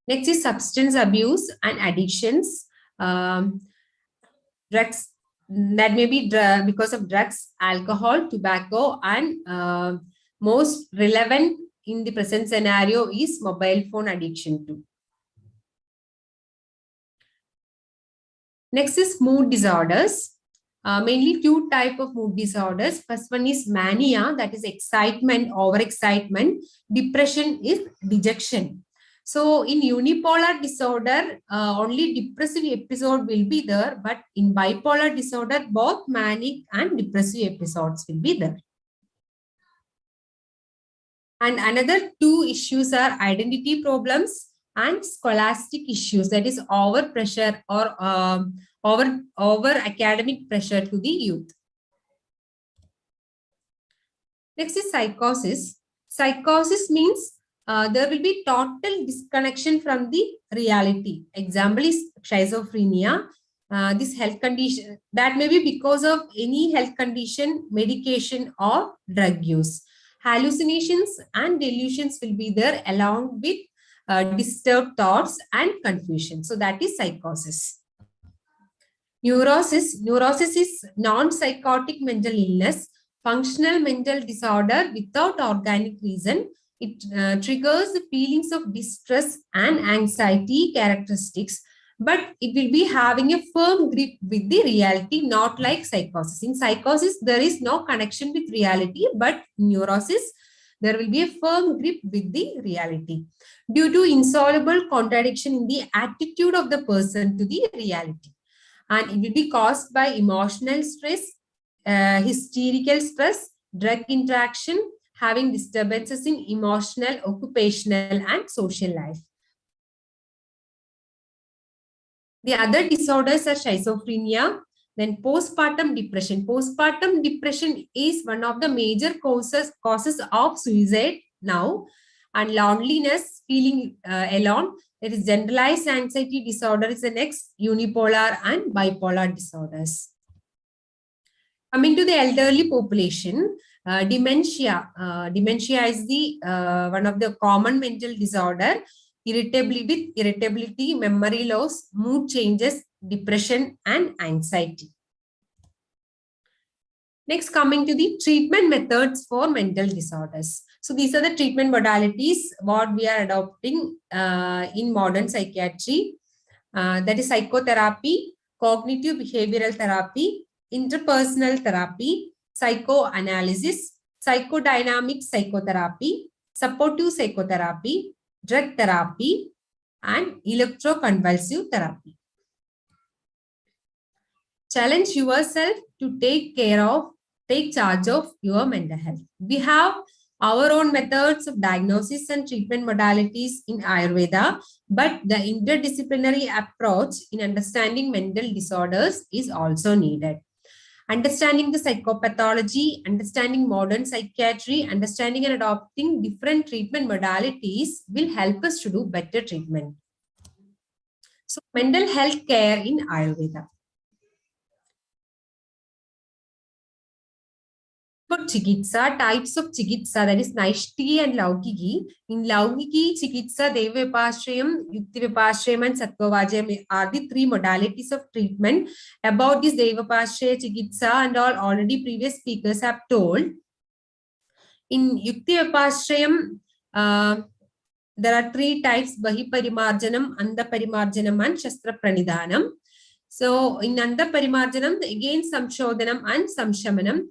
Next is substance abuse and addictions. Drugs, that may be because of drugs, alcohol, tobacco, and most relevant in the present scenario is mobile phone addiction too. Next is mood disorders. Mainly two types of mood disorders. First one is mania, that is excitement, overexcitement. Depression is dejection. So in unipolar disorder, only depressive episode will be there, but in bipolar disorder, both manic and depressive episodes will be there. And another two issues are identity problems and scholastic issues, that is over pressure or over academic pressure to the youth. Next is psychosis. Psychosis means there will be total disconnection from the reality. Example is schizophrenia. This health condition, that may be because of any health condition, medication or drug use. Hallucinations and delusions will be there along with disturbed thoughts and confusion. So that is psychosis. Neurosis. Neurosis is non-psychotic mental illness, functional mental disorder without organic reason. It triggers the feelings of distress and anxiety characteristics, but it will be having a firm grip with the reality, not like psychosis. In psychosis, there is no connection with reality, but in neurosis, there will be a firm grip with the reality due to insoluble contradiction in the attitude of the person to the reality. And it will be caused by emotional stress, hysterical stress, drug interaction, having disturbances in emotional, occupational, and social life. The other disorders are schizophrenia, Then postpartum depression. Postpartum depression is one of the major causes of suicide now, and loneliness, feeling alone. There is generalized anxiety disorder is the next, unipolar and bipolar disorders. Coming to the elderly population, dementia. Dementia is the one of the common mental disorder. Irritability, memory loss, mood changes, depression, and anxiety. Next, coming to the treatment methods for mental disorders. So these are the treatment modalities what we are adopting in modern psychiatry. That is psychotherapy, cognitive behavioral therapy, interpersonal therapy, psychoanalysis, psychodynamic psychotherapy, supportive psychotherapy, drug therapy, and electroconvulsive therapy. Challenge yourself to take charge of your mental health. We have our own methods of diagnosis and treatment modalities in Ayurveda, but the interdisciplinary approach in understanding mental disorders is also needed. Understanding the psychopathology, understanding modern psychiatry, understanding and adopting different treatment modalities will help us to do better treatment. So, mental health care in Ayurveda. For chikitsa, types of chikitsa, that is Naishtiki and Laukiki. In Laukiki, chikitsa, Devavipashrayam, Yuktivipashrayam, and Sattvavajayam are the three modalities of treatment. About this Devavipashraya chikitsa and all already previous speakers have told. In Yuktivipashrayam, there are three types: Bahiparimarjanam, Andaparimarjanam, and Shastra Pranidhanam. So in Andaparimarjanam, again Samshodhanam and Samshamanam.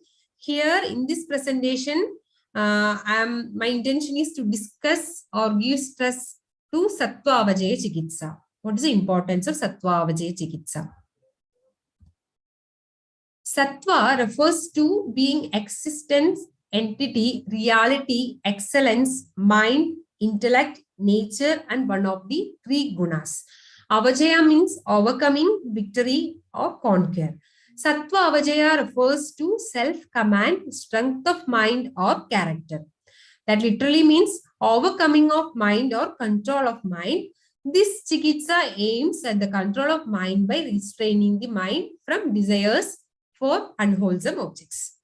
Here in this presentation, my intention is to discuss or give stress to Sattva Avajaya Chikitsa. What is the importance of Sattva Avajaya Chikitsa? Sattva refers to being existence, entity, reality, excellence, mind, intellect, nature, and one of the three gunas. Avajaya means overcoming, victory, or conquer. Sattva Avajaya refers to self-command, strength of mind or character. That literally means overcoming of mind or control of mind. This chikitsa aims at the control of mind by restraining the mind from desires for unwholesome objects.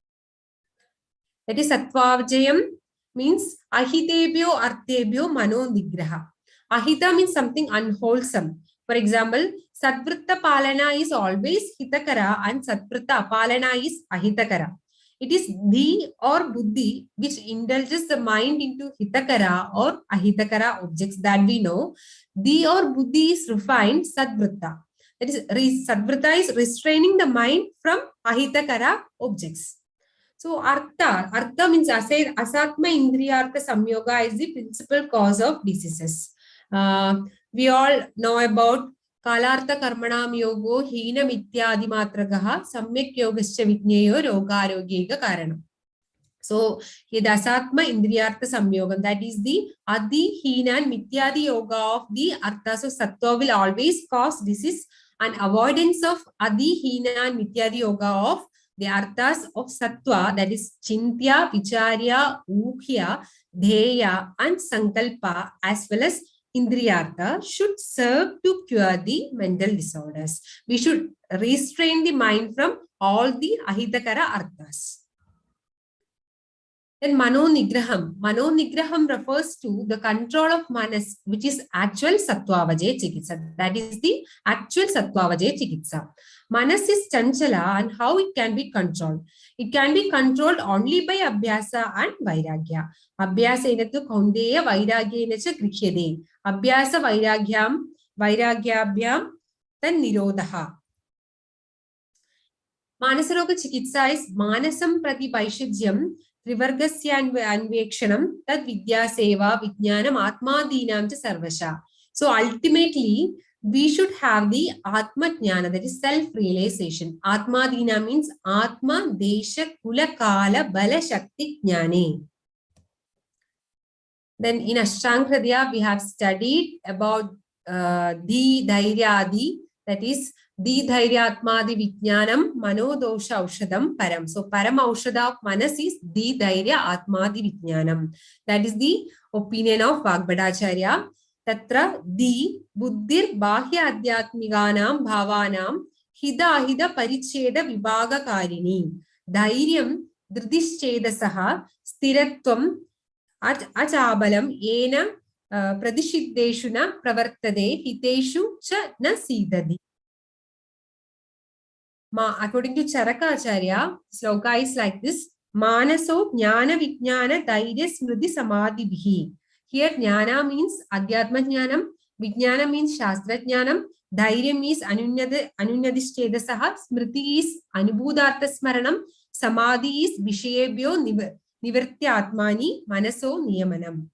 That is Sattva Avajayam means ahitebhyo artebhyo mano nigraha. Ahita means something unwholesome. For example, Satvritta Palana is always Hitakara and Satvritta Apalana is Ahitakara. It is Dhi or Buddhi which indulges the mind into Hitakara or Ahitakara objects that we know. Dhi or Buddhi is refined Satvritta. That is, Satvritta is restraining the mind from Ahitakara objects. So, Artha means Asatma Indriyartha Samyoga is the principal cause of diseases. We all know about Kalartha Karmanam Yogo, Hina Mitya Adimatragaha, Samyak Yogascha Vigneyo, Rogarogega Karanam. So, here the Asatma Indriyartha Samyogam, that is the Adi, Hina, and Mityadi Yoga of the Arthas of Sattva will always cause disease, and avoidance of Adi, Hina, and Mityadi Yoga of the Arthas of Sattva, that is Chintya, Vicharya, Ukhya, Dheya, and Sankalpa, as well as Indriyartha, should serve to cure the mental disorders. We should restrain the mind from all the Ahitakara Arthas. Then Mano Nigraham. Mano Nigraham refers to the control of Manas, which is actual Sattva Avajaya Chikitsa. That is the actual Sattva Avajaya Chikitsa. Manas is Chanchala and how it can be controlled. It can be controlled only by Abhyasa and Vairagya. Abhyasa enathu kaundeya Vairagya enacha grikhyade. Abhyasa Vairagyabhyam then Nirodha. Manasaroga Chikitsa is Manasam Prati Vaishajyam Trivargasya Anvekshanam Tad Vidya Seva Vijnanam Atmadinam cha Sarvasha. So ultimately, we should have the Atma Jnana, that is self-realization. Atmadina means Atma Desha Kula Kala Bala Shakti Jnane. Then in Ashtanga Hridaya, we have studied about the Dhairya Adi, that is Di dhairyatmadi vijnanam manodosha aushadam param. So param aushada of manas is di dhairya atmadi vijnanam. That is the opinion of Vagbhadacharya. Tatra di buddhir bahya adhyatmiganam bhavanam hida ahida paricheda vibhaga karini. Dhairyam dhridishedasaha stiratvam achabalam yena pradishiddeshu na pravartade hiteshu cha na sidadi. According to Charaka Acharya, sloka is like this. Manaso jnana vijnana dhairya smriti samadhi bhi. Here jnana means adhyatma jnanam, vijnana means shastra jnanam, dhairya means anunyadishchedasaha, smriti is anubhudartha smaranam, samadhi is vishayebhyo nivartya atmani, manaso niyamanam.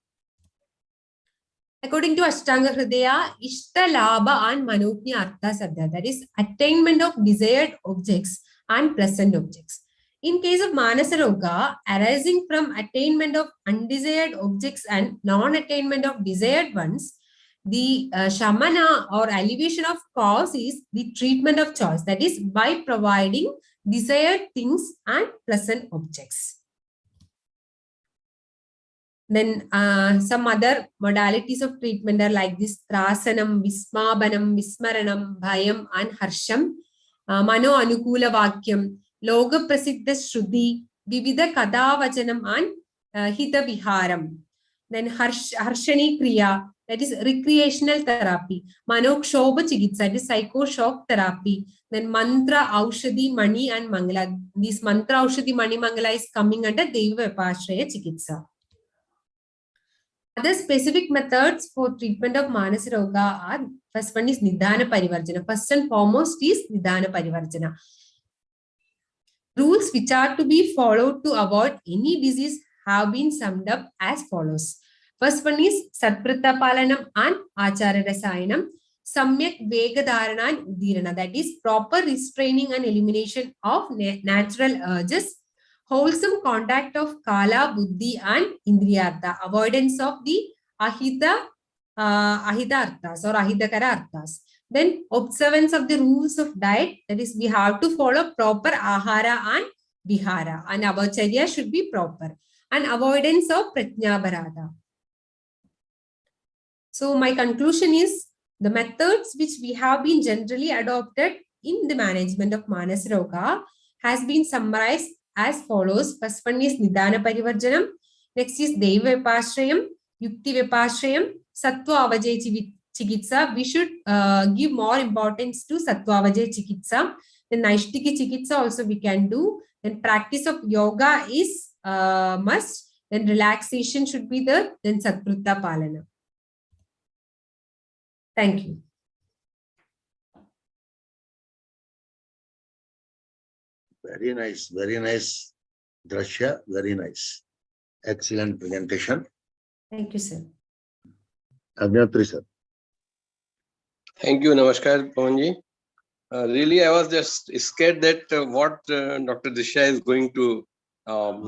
According to Ashtanga Hridaya, Ishta Labha and Manopnya Artha Sabda, that is attainment of desired objects and pleasant objects. In case of Manasa Roga, arising from attainment of undesired objects and non-attainment of desired ones, the shamana or alleviation of cause is the treatment of choice, that is by providing desired things and pleasant objects. Then some other modalities of treatment are like this: trasanam, vismabanam, vismaranam, bhayam, and harsham, mano anukula vakyam, loga prasiddha shruti, vividha kadavajanam, and hita viharam. Then harshani kriya, that is recreational therapy. Manokshoba chikitsa, that is psychoshock therapy. Then mantra, aushadhi, mani, and mangala. This mantra, aushadhi, mani, mangala is coming under Deva Vipashraya Chikitsa. Other specific methods for treatment of Manasa Roga are: first one is Nidana Parivarjana. First and foremost is Nidana Parivarjana. Rules which are to be followed to avoid any disease have been summed up as follows. First one is Satprita Palanam and Achara Rasayanam, Samyak Vegadharana and Udirana, that is proper restraining and elimination of natural urges, wholesome contact of Kala, Buddhi, and Indriyartha, avoidance of the Ahita Arthas or Ahidakara Arthas. Then observance of the rules of diet, that is we have to follow proper Ahara and Vihara, and our Charya should be proper, and avoidance of Prajnabharata. So my conclusion is the methods which we have been generally adopted in the management of Manasa Roga has been summarized as follows. First one is Nidana Parivarjanam. Next is Deva Vipashrayam, Yukti Vipashrayam, Sattva Avajay Chikitsa. We should give more importance to Sattva Avajay Chikitsa. Then Naishtiki Chikitsa also we can do. Then practice of yoga is must. Then relaxation should be there. Then Satprutta Palana. Thank you. Very nice, Drisya, very nice. Excellent presentation. Thank you, sir. Abhinatri, sir. Thank you, Namaskar, Pawanji. Really, I was just scared that what Dr. Drisya is going to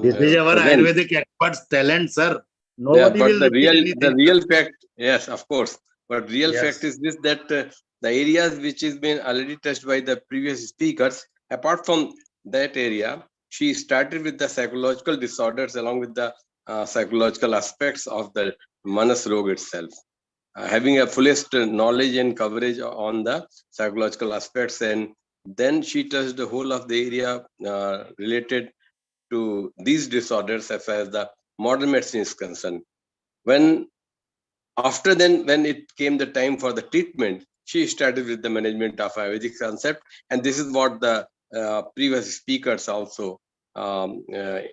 This is our present. Ayurvedic expert's talent, sir. Yeah, Nobody but will repeat the anything. real fact, yes, of course. But real Yes. fact is this, that the areas which has been already touched by the previous speakers, apart from that area, she started with the psychological disorders along with the psychological aspects of the Manas Roga itself. Having a fullest knowledge and coverage on the psychological aspects, and then she touched the whole of the area related to these disorders as far as the modern medicine is concerned. When it came the time for the treatment, she started with the management of Ayurvedic concept, and this is what the previous speakers also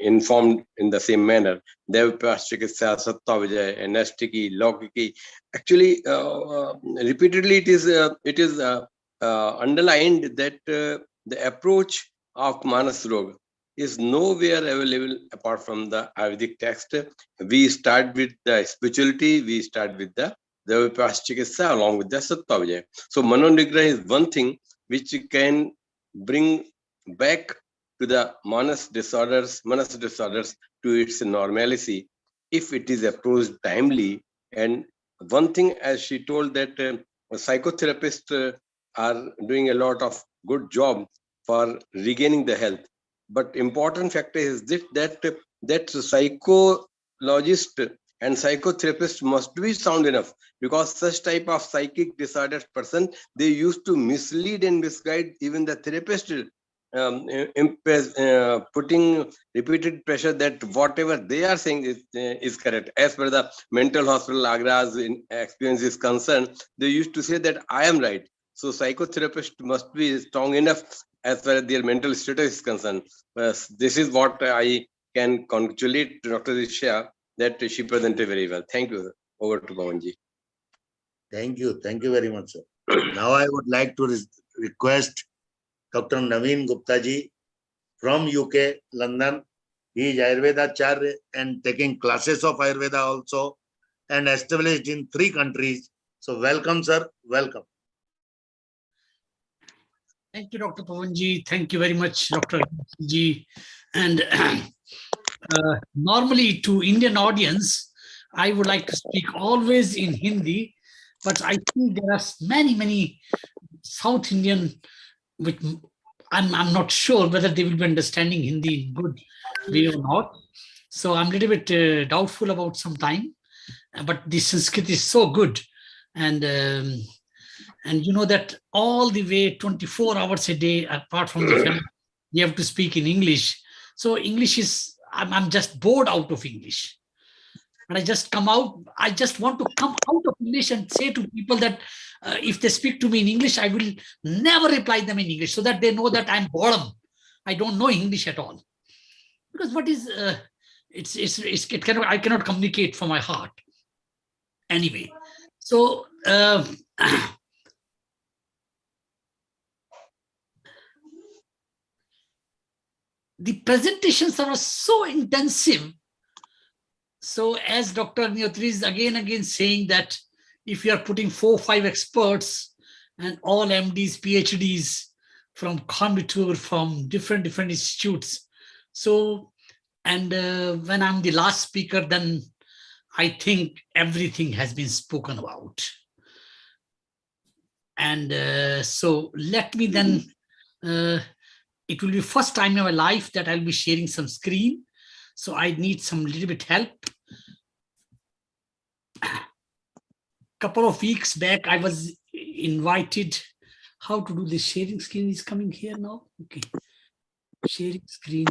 informed in the same manner. Devapastikitsa, Sattva-Vijaya, Anastiki, Lokiki. Actually, repeatedly it is underlined that the approach of Manas Roga is nowhere available apart from the Ayurvedic text. We start with the spirituality, we start with the Devapastikitsa along with the Sattva-Vijaya. So Manonigraha is one thing which can bring back to the Manas disorders to its normalcy if it is approached timely. And one thing, as she told, that a psychotherapist are doing a lot of good job for regaining the health. But important factor is this, that psychologist and psychotherapist must be sound enough, because such type of psychic disordered person, they used to mislead and misguide even the therapist, putting repeated pressure that whatever they are saying is correct. As per the mental hospital Agra's experience is concerned, they used to say that I am right. So psychotherapist must be strong enough as far as their mental status is concerned. This is what I can congratulate Dr. Drisya, that she presented very well. Thank you. Over to Pawanji. Thank you. Thank you very much, sir. Now I would like to request Dr. Naveen Gupta ji from UK, London. He is Ayurveda Acharya and taking classes of Ayurveda also, and established in 3 countries. So welcome, sir. Welcome. Thank you, Dr. Pawanji. Thank you very much, Dr. Ji. And normally to Indian audience, I would like to speak always in Hindi, but I think there are many South Indian, which I'm not sure whether they will be understanding Hindi in good way or not. So I'm a little bit doubtful about some time, but the Sanskrit is so good. And you know that all the way 24 hours a day, apart from the family, you have to speak in English. So English is, I'm just bored out of English. And I just want to come out of English and say to people that if they speak to me in English, I will never reply them in English, so that they know that I'm boredom. I don't know English at all. Because what is, I cannot communicate from my heart. Anyway, so the presentations are so intensive. So as Dr. Niyotri is again saying that if you are putting 4 or 5 experts and all MDs, PhDs from Coimbatore, from different institutes. So, and when I'm the last speaker, then I think everything has been spoken about. And so let me then, it will be first time in my life that I'll be sharing some screen. So I need some little bit help. Couple of weeks back, I was invited. How to do this? Sharing screen is coming here now. Okay, sharing screen.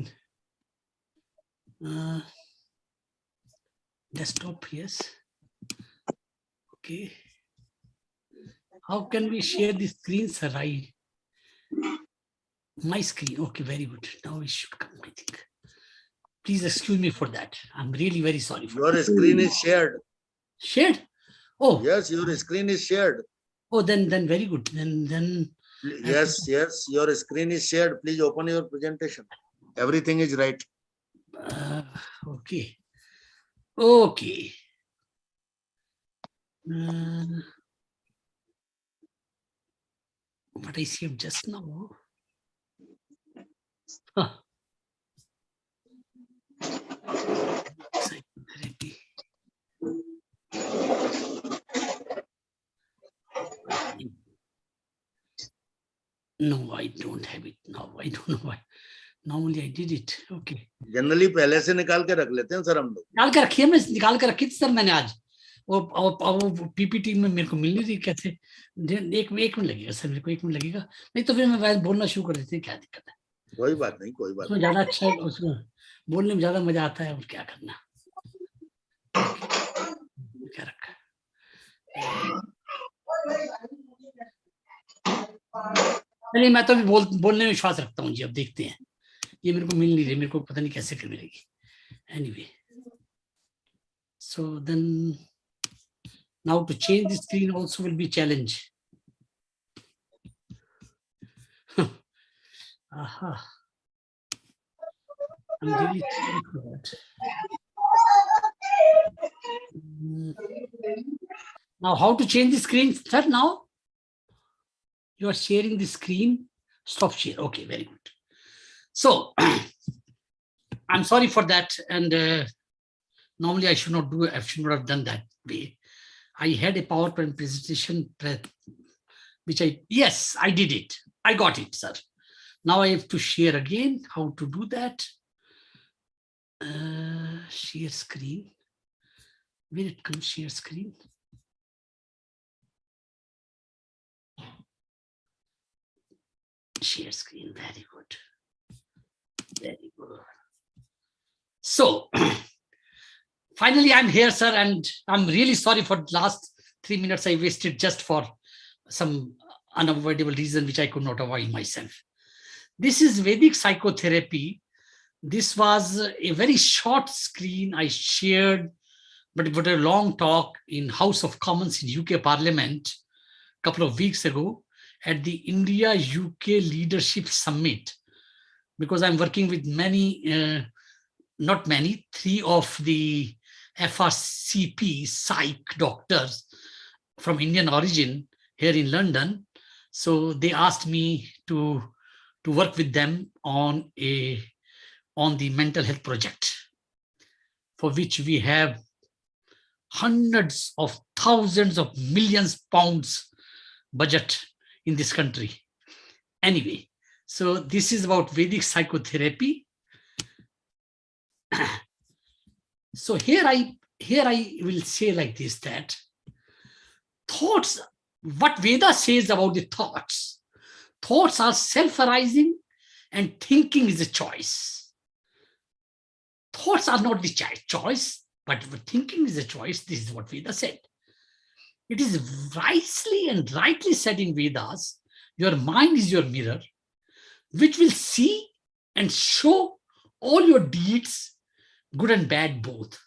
Desktop, yes. Okay. How can we share the screen, sir? My screen. Okay, very good. Now it should come, I think. Please excuse me for that. I'm really very sorry for Your that. screen is shared. Shared? Oh. Yes, your screen is shared. Oh, then very good. Then. Yes, your screen is shared. Please open your presentation. Everything is right. Okay. Okay. What I see just now. Huh. Psychotherapy. No, I don't have it now. I don't know why. Normally I did it. Okay. Generally पहले से निकाल के रख लेते हैं sir हम लोग. निकाल के रखी है, मैं निकाल के रखी थी सर मैंने आज. वो पीपीटी में मेरे को मिल नहीं रही, कैसे एक मिनट लगेगा सर, मेरे को 1 मिनट लगेगा. नहीं तो फिर मैं बोलना शुरू कर देते हैं, क्या दिक्कत है. कोई बात नहीं, कोई बात नहीं. ज्यादा अच्छा है, उसमें बोलने में ज्यादा मजा आता है. और क्या करना. क्या रखा. नहीं, मैं तो भी बोलने में विश्वास रखता हूँ जी. अब देखते हैं. ये मेरे को मिल नहीं रही, मेरे को पता नहीं कैसे कर मिलेगी. Anyway, so then now to change the screen also will be challenge. Aha. I'm really sorry for that. Now how to change the screen, sir? Now you are sharing the screen. Stop share. Okay, very good. So I'm sorry for that. And normally I should not have done that way. I had a PowerPoint presentation yes, I did it. I got it, sir. Now I have to share again. How to do that? Share screen. Where it comes, share screen. Share screen, very good. Very good. So, finally, I'm here, sir, and I'm really sorry for the last 3 minutes I wasted just for some unavoidable reason which I could not avoid myself. This is Vedic Psychotherapy. This was a very short screen I shared, but a long talk in House of Commons in UK Parliament a couple of weeks ago at the India-UK Leadership Summit, because I'm working with many, not many, 3 of the FRCP psych doctors from Indian origin here in London. So they asked me to work with them on the mental health project, for which we have hundreds of thousands of millions pounds budget in this country. Anyway, so this is about Vedic psychotherapy. So here I will say like this, that thoughts, what Veda says about the thoughts are self-arising and thinking is a choice. Thoughts are not the choice, but thinking is a choice. This is what Veda said. It is wisely and rightly said in Vedas, your mind is your mirror, which will see and show all your deeds, good and bad both.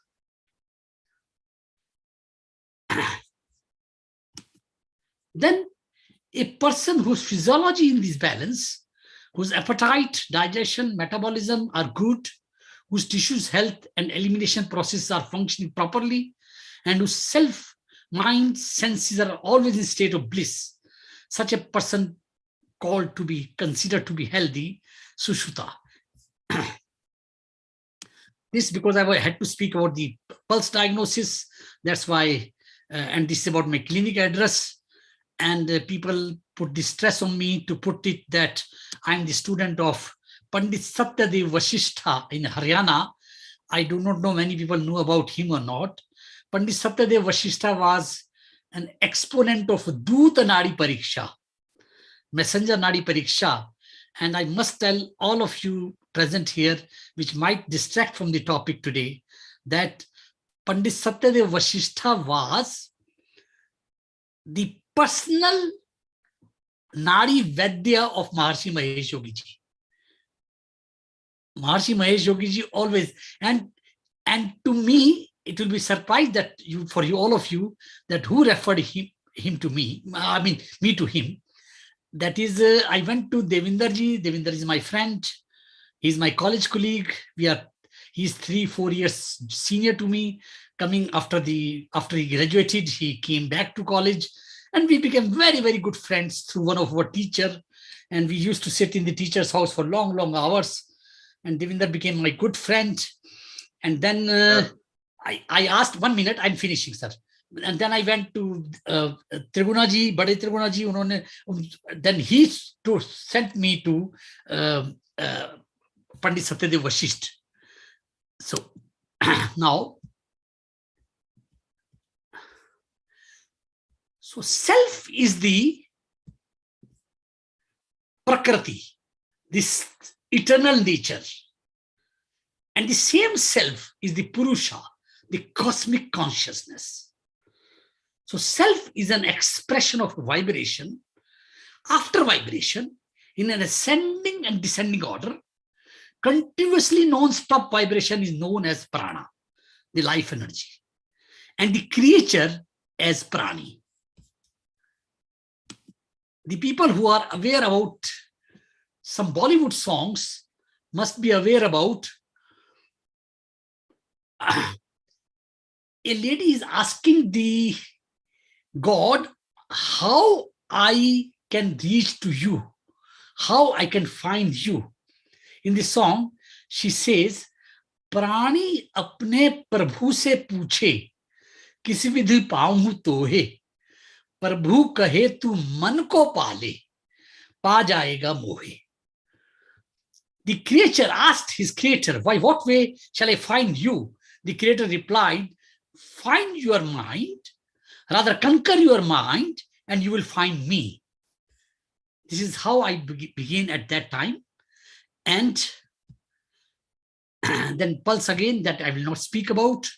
Then a person whose physiology in this balance, whose appetite, digestion, metabolism are good, whose tissues, health and elimination processes are functioning properly, and whose self, mind, senses are always in state of bliss, such a person called to be considered to be healthy, Sushruta. This because I had to speak about the pulse diagnosis. That's why, and this is about my clinic address. And people put the stress on me to put it that I'm the student of Pandit Satyadev Vasishtha in Haryana. I do not know many people know about him or not. Pandit Satyadev Vasishtha was an exponent of Duta Nadi Pariksha, messenger Nadi Pariksha. And I must tell all of you present here, which might distract from the topic today, that Pandit Satyadev Vasishtha was the personal Nadi Vedya of Maharshi Mahesh Yogi ji. Maharshi Mahesh Yogi ji always, and to me, it will be surprised that all of you, that who referred him to me, I mean, me to him. That is, I went to Devinder ji. Devinder is my friend. He's my college colleague. He's 3-4 years senior to me. Coming after he graduated, he came back to college, and we became very, very good friends through one of our teacher. And we used to sit in the teacher's house for long, long hours. And Devinder became my good friend. And then I asked, 1 minute, I'm finishing, sir. And then I went to Tribhunaji, Bade Tribhunaji. Then he sent me to Pandit Satyadev Vasishtha. So now, so self is the Prakriti, this eternal nature. And the same self is the Purusha, the cosmic consciousness. So self is an expression of vibration. After vibration, in an ascending and descending order, continuously non-stop vibration is known as prana, the life energy, and the creature as prani. The people who are aware about some Bollywood songs must be aware about a lady is asking the God, how I can reach to you, how I can find you. In the song, she says, Prani apne prabhu se पूछे, किसी विधि पाऊं तो है. प्रभु कहे तू मन को पाले, पा जाएगा मोहे. The creature asked his creator, "Why, what way shall I find you?" The creator replied, "Find your mind, rather conquer your mind, and you will find me." This is how I began at that time. And then pulse again that I will not speak about.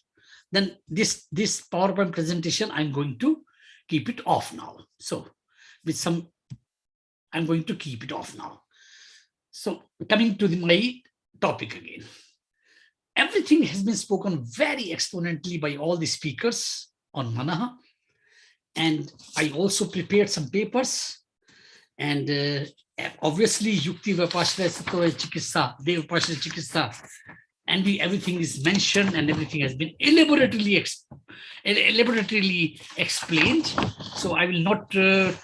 Then this PowerPoint presentation, I'm going to keep it off now. So I'm going to keep it off now. So coming to my topic again. Everything has been spoken very exponentially by all the speakers on Manaha. And I also prepared some papers. And obviously, Yukti Vipashana Sattva Chikitsa, Dev Vipashana Chikitsa, and everything is mentioned and everything has been elaborately explained. So I will not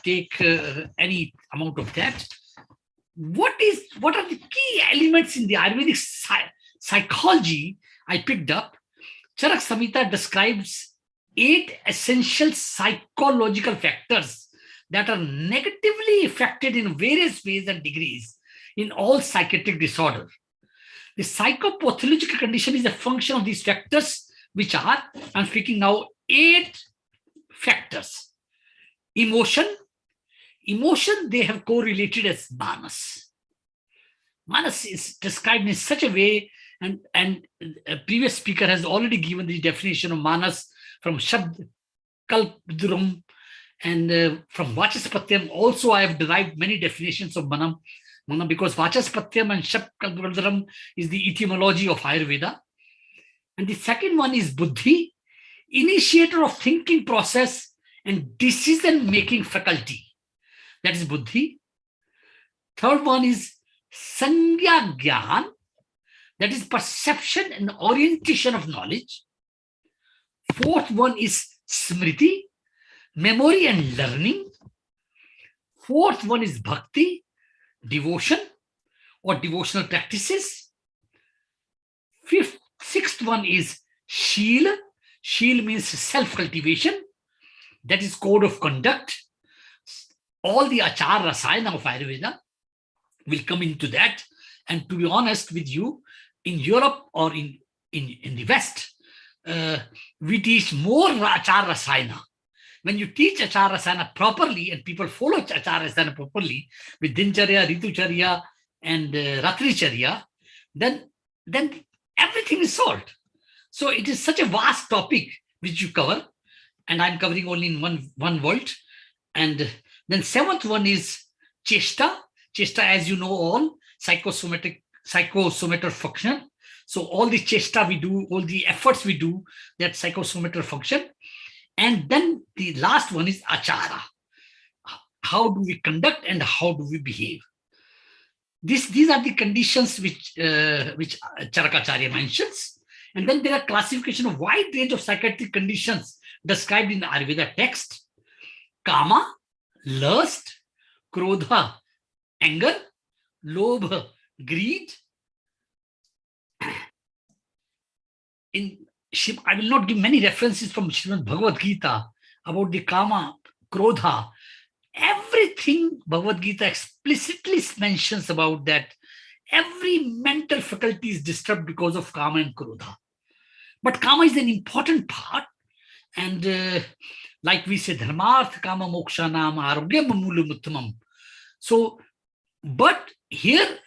take any amount of that. What are the key elements in the Ayurvedic psychology I picked up? Charak Samhita describes 8 essential psychological factors that are negatively affected in various ways and degrees in all psychiatric disorders. The psychopathological condition is a function of these factors, which are, I'm speaking now, 8 factors. Emotion, they have correlated as manas. Manas is described in such a way, and a previous speaker has already given the definition of manas from Shabd Kalpdrum, and from Vachaspatyam also I have derived many definitions of mana, because Vachaspatyam and Shabd Kalpdrum is the etymology of Ayurveda. And the second one is Buddhi, initiator of thinking process and decision-making faculty. That is Buddhi. Third one is Sangya Gyan, that is perception and orientation of knowledge. Fourth one is Smriti, memory and learning. Fourth one is Bhakti, devotion or devotional practices. Sixth one is Shila. Shila means self-cultivation. That is code of conduct. All the Achar Rasayana of Ayurveda will come into that. And to be honest with you, in Europe or in the West, we teach more Achar Rasayana. When you teach Achar Rasayana properly and people follow Achar Rasayana properly with Dincharya, Ritucharya, and Ratricharya, then everything is solved. So it is such a vast topic which you cover, and I'm covering only in one world. And then seventh one is Cheshta. Cheshta, as you know all, psychosomatic function. So all the Cheshta we do, all the efforts we do, that psychosomatic function. And then the last one is Achara. How do we conduct and how do we behave? These are the conditions which Charakacharya mentions. And then there are classification of wide range of psychiatric conditions described in the Ayurveda text. Kama, lust; Krodha, anger; Lobha, greed. I will not give many references from Srimad Bhagavad Gita about the Kama, Krodha. Everything Bhagavad Gita explicitly mentions about that. Every mental faculty is disturbed because of Kama and Krodha. But Kama is an important part. And like we say, Dharmarth Kama Moksha Nama Arogyam Mulum Uttamam. So, but here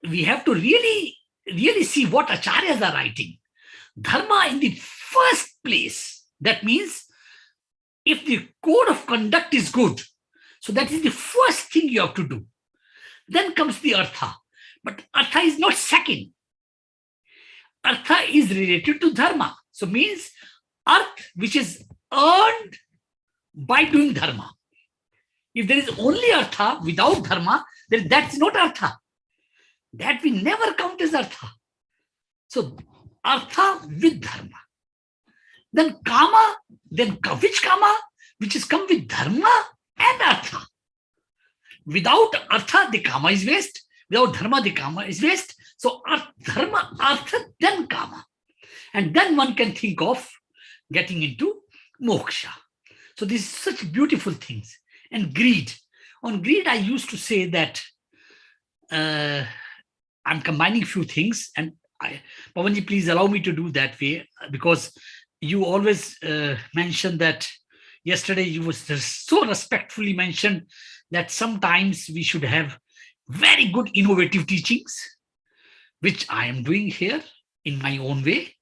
we have to really see what acharyas are writing. Dharma in the first place. That means if the code of conduct is good, so that is the first thing you have to do. Then comes the artha. But artha is not second. Artha is related to dharma. So means arth which is earned by doing dharma. If there is only artha without dharma, then that's not artha. That we never count as artha. So artha with dharma. Then kama, then which kama? Which is come with dharma and artha. Without artha, the kama is waste. Without dharma, the kama is waste. So dharma, artha, then kama. And then one can think of getting into moksha. So these such beautiful things. And greed. On greed, I used to say that I'm combining few things, and Pavanji, please allow me to do that way, because you always mentioned that yesterday you was so respectfully mentioned that sometimes we should have very good innovative teachings, which I am doing here in my own way.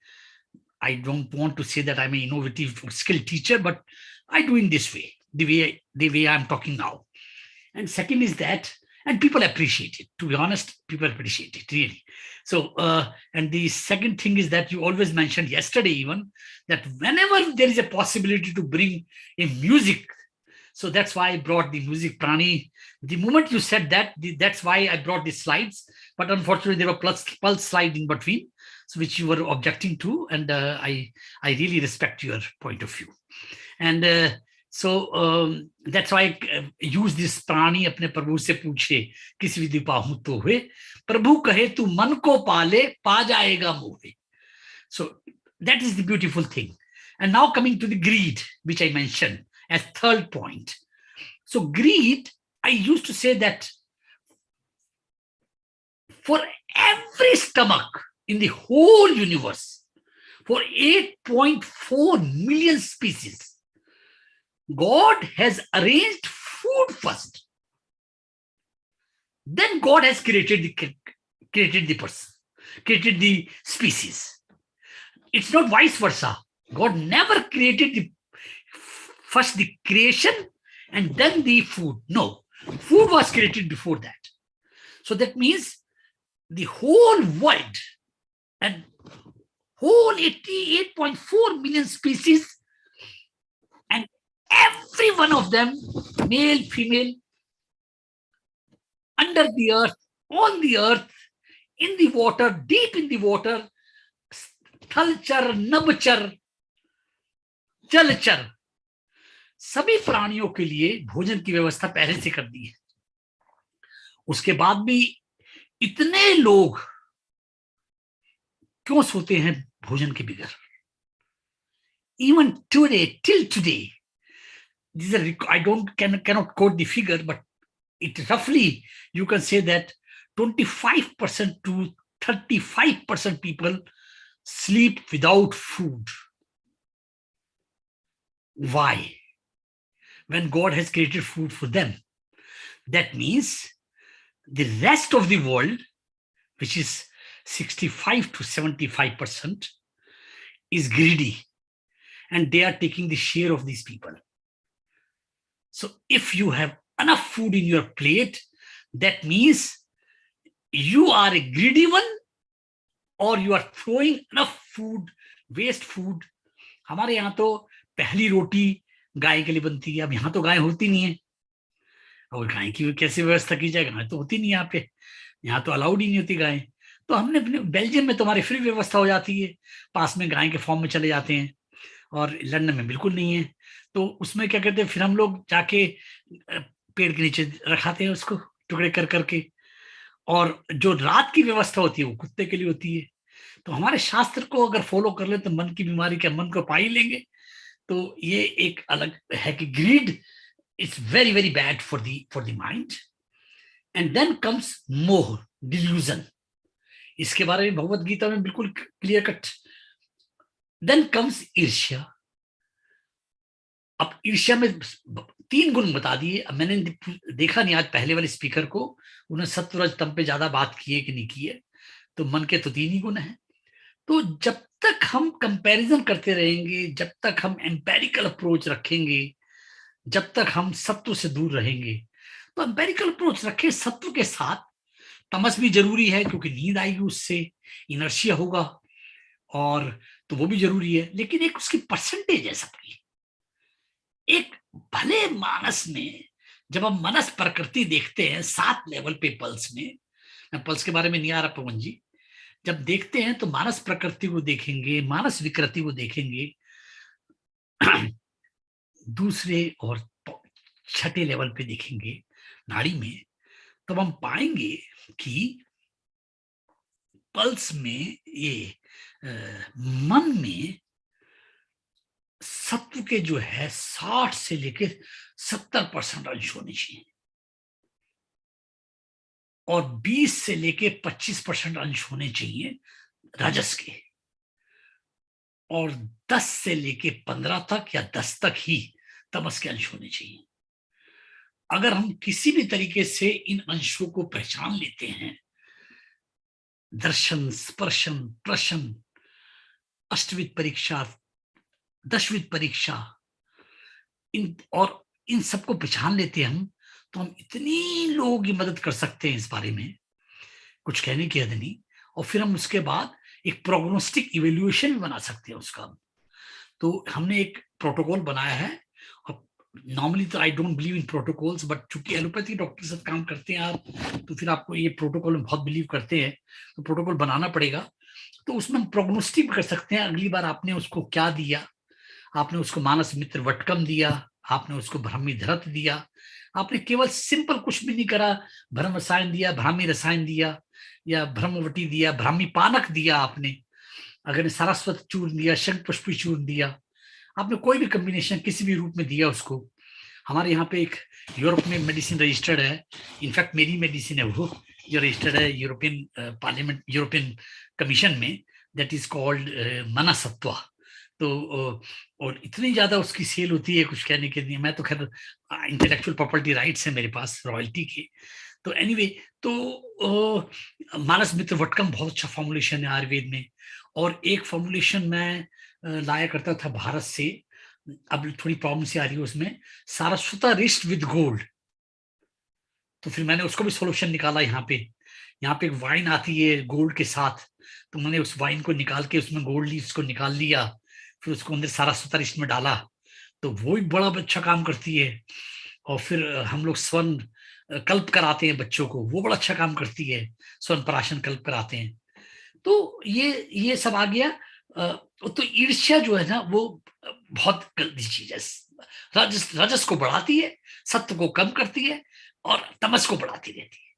I don't want to say that I'm an innovative or skilled teacher, but I do in this way, the way I'm talking now. And second is that, and people appreciate it. To be honest, people appreciate it, really. So, and the second thing is that you always mentioned yesterday even, that whenever there is a possibility to bring a music, so that's why I brought the music, Prani. The moment you said that, that's why I brought the slides. But unfortunately, there were pulse slides in between, so which you were objecting to, and I really respect your point of view. And so that's why I use this प्राणी अपने प्रभु से पूछे किसी विधि पाहूं तो हुए प्रभु कहे तू मन को पाले पा जाएगा मोहे. So that is the beautiful thing. And now coming to the greed, which I mentioned as third point. So greed, I used to say that for every stomach in the whole universe, for 8.4 million species, God has arranged food first. Then God has created the person, created the species. It's not vice versa. God never created first the creation and then the food. No, food was created before that. So that means the whole world and whole 88.4 million species, and every one of them, male, female, under the earth, on the earth, in the water, deep in the water, thalchar, nabchar, जलचर, सभी प्राणियों के लिए भोजन की व्यवस्था पहले से कर दी है. उसके बाद भी इतने लोग क्यों सोते हैं भोजन के बगैर? Even today, till today, these are, I cannot quote the figure, but it roughly you can say that 25% to 35% people sleep without food. Why? When God has created food for them. That means the rest of the world, which is 65 to 75%, is greedy, and they are taking the share of these people. So if you have enough food in your plate, that means you are a greedy one, or you are throwing enough food, waste food. हमारे यहाँ तो पहली रोटी गाय के लिए बनती है. अब यहाँ तो गाय होती नहीं है, और गाय की कैसे व्यवस्था की जाए? गाय तो होती नहीं यहाँ पे, यहाँ तो अलाउड ही नहीं होती गाय. तो हमने अपने बेल्जियम में तुम्हारी फ्री व्यवस्था हो जाती है, पास में गाय के फॉर्म में चले जाते हैं, और लंदन में बिल्कुल नहीं है. तो उसमें क्या कहते हैं, फिर हम लोग जाके पेड़ के नीचे रखाते हैं उसको टुकड़े कर करके, और जो रात की व्यवस्था होती है वो कुत्ते के लिए होती है. तो हमारे शास्त्र को अगर फॉलो कर ले तो मन की बीमारी क्या मन को पा ही लेंगे. तो ये एक अलग है कि greed is very very bad for the mind. And then comes मोह, डिल्यूजन. इसके बारे में भगवत गीता में बिल्कुल क्लियर कट. देन कम्स ईर्ष्या. अब ईर्ष्या में 3 गुण बता दिए. अब मैंने देखा नहीं आज पहले वाले स्पीकर को, उन्होंने सत्वरज तम पे ज्यादा बात की है कि नहीं की है. तो मन के तो 3 ही गुण हैं. तो जब तक हम कंपैरिजन करते रहेंगे, जब तक हम एम्पेरिकल अप्रोच रखेंगे, जब तक हम सत्व से दूर रहेंगे, तो एम्पेरिकल अप्रोच रखें सत्व के साथ. तमस भी जरूरी है क्योंकि नींद आएगी, उससे इनर्शिया होगा, और तो वो भी जरूरी है. लेकिन एक उसकी परसेंटेज है सबकी. एक भले मानस में जब हम मनस प्रकृति देखते हैं 7 लेवल पे पल्स में, मैं पल्स के बारे में नहीं आ रहा पवन जी, जब देखते हैं तो मानस प्रकृति को देखेंगे, मानस विकृति को देखेंगे, दूसरे और 6ठे लेवल पे देखेंगे नाड़ी में, तब हम पाएंगे कि पल्स में ये मन में सत्व के जो है 60 से लेकर 70% अंश होने चाहिए और 20 से लेके 25% अंश होने चाहिए रजस के और 10 से लेके 15 तक या 10 तक ही तमस के अंश होने चाहिए। अगर हम किसी भी तरीके से इन अंशों को पहचान लेते हैं, दर्शन, स्पर्शन, प्रशन, अष्टविध परीक्षा, दशविध परीक्षा, इन सबको पहचान लेते हैं हम, तो हम इतनी लोगों की मदद कर सकते हैं इस बारे में, कुछ कहने की हद नहीं। और फिर हम उसके बाद एक प्रोग्नोस्टिक इवेल्युएशन भी बना सकते हैं उसका। तो हमने एक प्रोटोकॉल बनाया है। और नॉर्मली तो I don't believe in protocols, but चूंकि एलोपैथी डॉक्टर के साथ काम करते हैं आप, तो फिर आपको ये प्रोटोकॉल में बहुत बिलीव करते हैं, तो प्रोटोकॉल बनाना पड़ेगा। तो उसमें हम प्रोग्नोस्टिक कर सकते हैं, अगली बार आपने उसको क्या दिया, आपने उसको मानस मित्र वटकम दिया, आपने उसको ब्राह्मी धरत दिया, आपने केवल सिंपल कुछ भी नहीं करा, भ्रम रसायन दिया, ब्राह्मी रसायन दिया, या ब्रह्मवटी दिया, ब्राह्मी पानक दिया, आपने अगर सारस्वत चूर्ण दिया, शंख पुष्पी चूर्ण दिया, आपने कोई भी कॉम्बिनेशन किसी भी रूप में दिया उसको। हमारे यहाँ पे एक यूरोप में मेडिसिन रजिस्टर्ड है, इनफैक्ट मेरी मेडिसिन है वो, जो रजिस्टर्ड है यूरोपियन पार्लियामेंट, यूरोपियन कमीशन में, दैट इज कॉल्ड मनसत्वा। तो और इतनी ज्यादा उसकी सेल होती है, कुछ कहने के लिए। मैं तो खैर इंटेलेक्चुअल प्रॉपर्टी राइट्स है मेरे पास रॉयल्टी के। तो एनीवे, तो मानस मित्र वटकम बहुत अच्छा फॉर्मुलेशन है आयुर्वेद में। और एक फॉर्मुलेशन मैं लाया करता था भारत से, अब थोड़ी प्रॉब्लम से आ रही है उसमें, सारस्वता रिस्ट विद गोल्ड। तो फिर मैंने उसको भी सोल्यूशन निकाला। यहाँ पे एक वाइन आती है गोल्ड के साथ, तो मैंने उस वाइन को निकाल के उसमें गोल्ड लीव्स को निकाल लिया, फिर उसको अंदर सारस्वता रिस्ट में डाला, तो वो भी बड़ा अच्छा काम करती है। और फिर हम लोग स्वर्ण कल्प कराते हैं बच्चों को, वो बड़ा अच्छा काम करती है, स्वर्ण पराशन कल्प कराते हैं। तो ये सब आ गया। तो ईर्ष्या जो है ना, वो बहुत गंदी चीज है। रजस को बढ़ाती है, सत्व को कम करती है और तमस को बढ़ाती रहती है।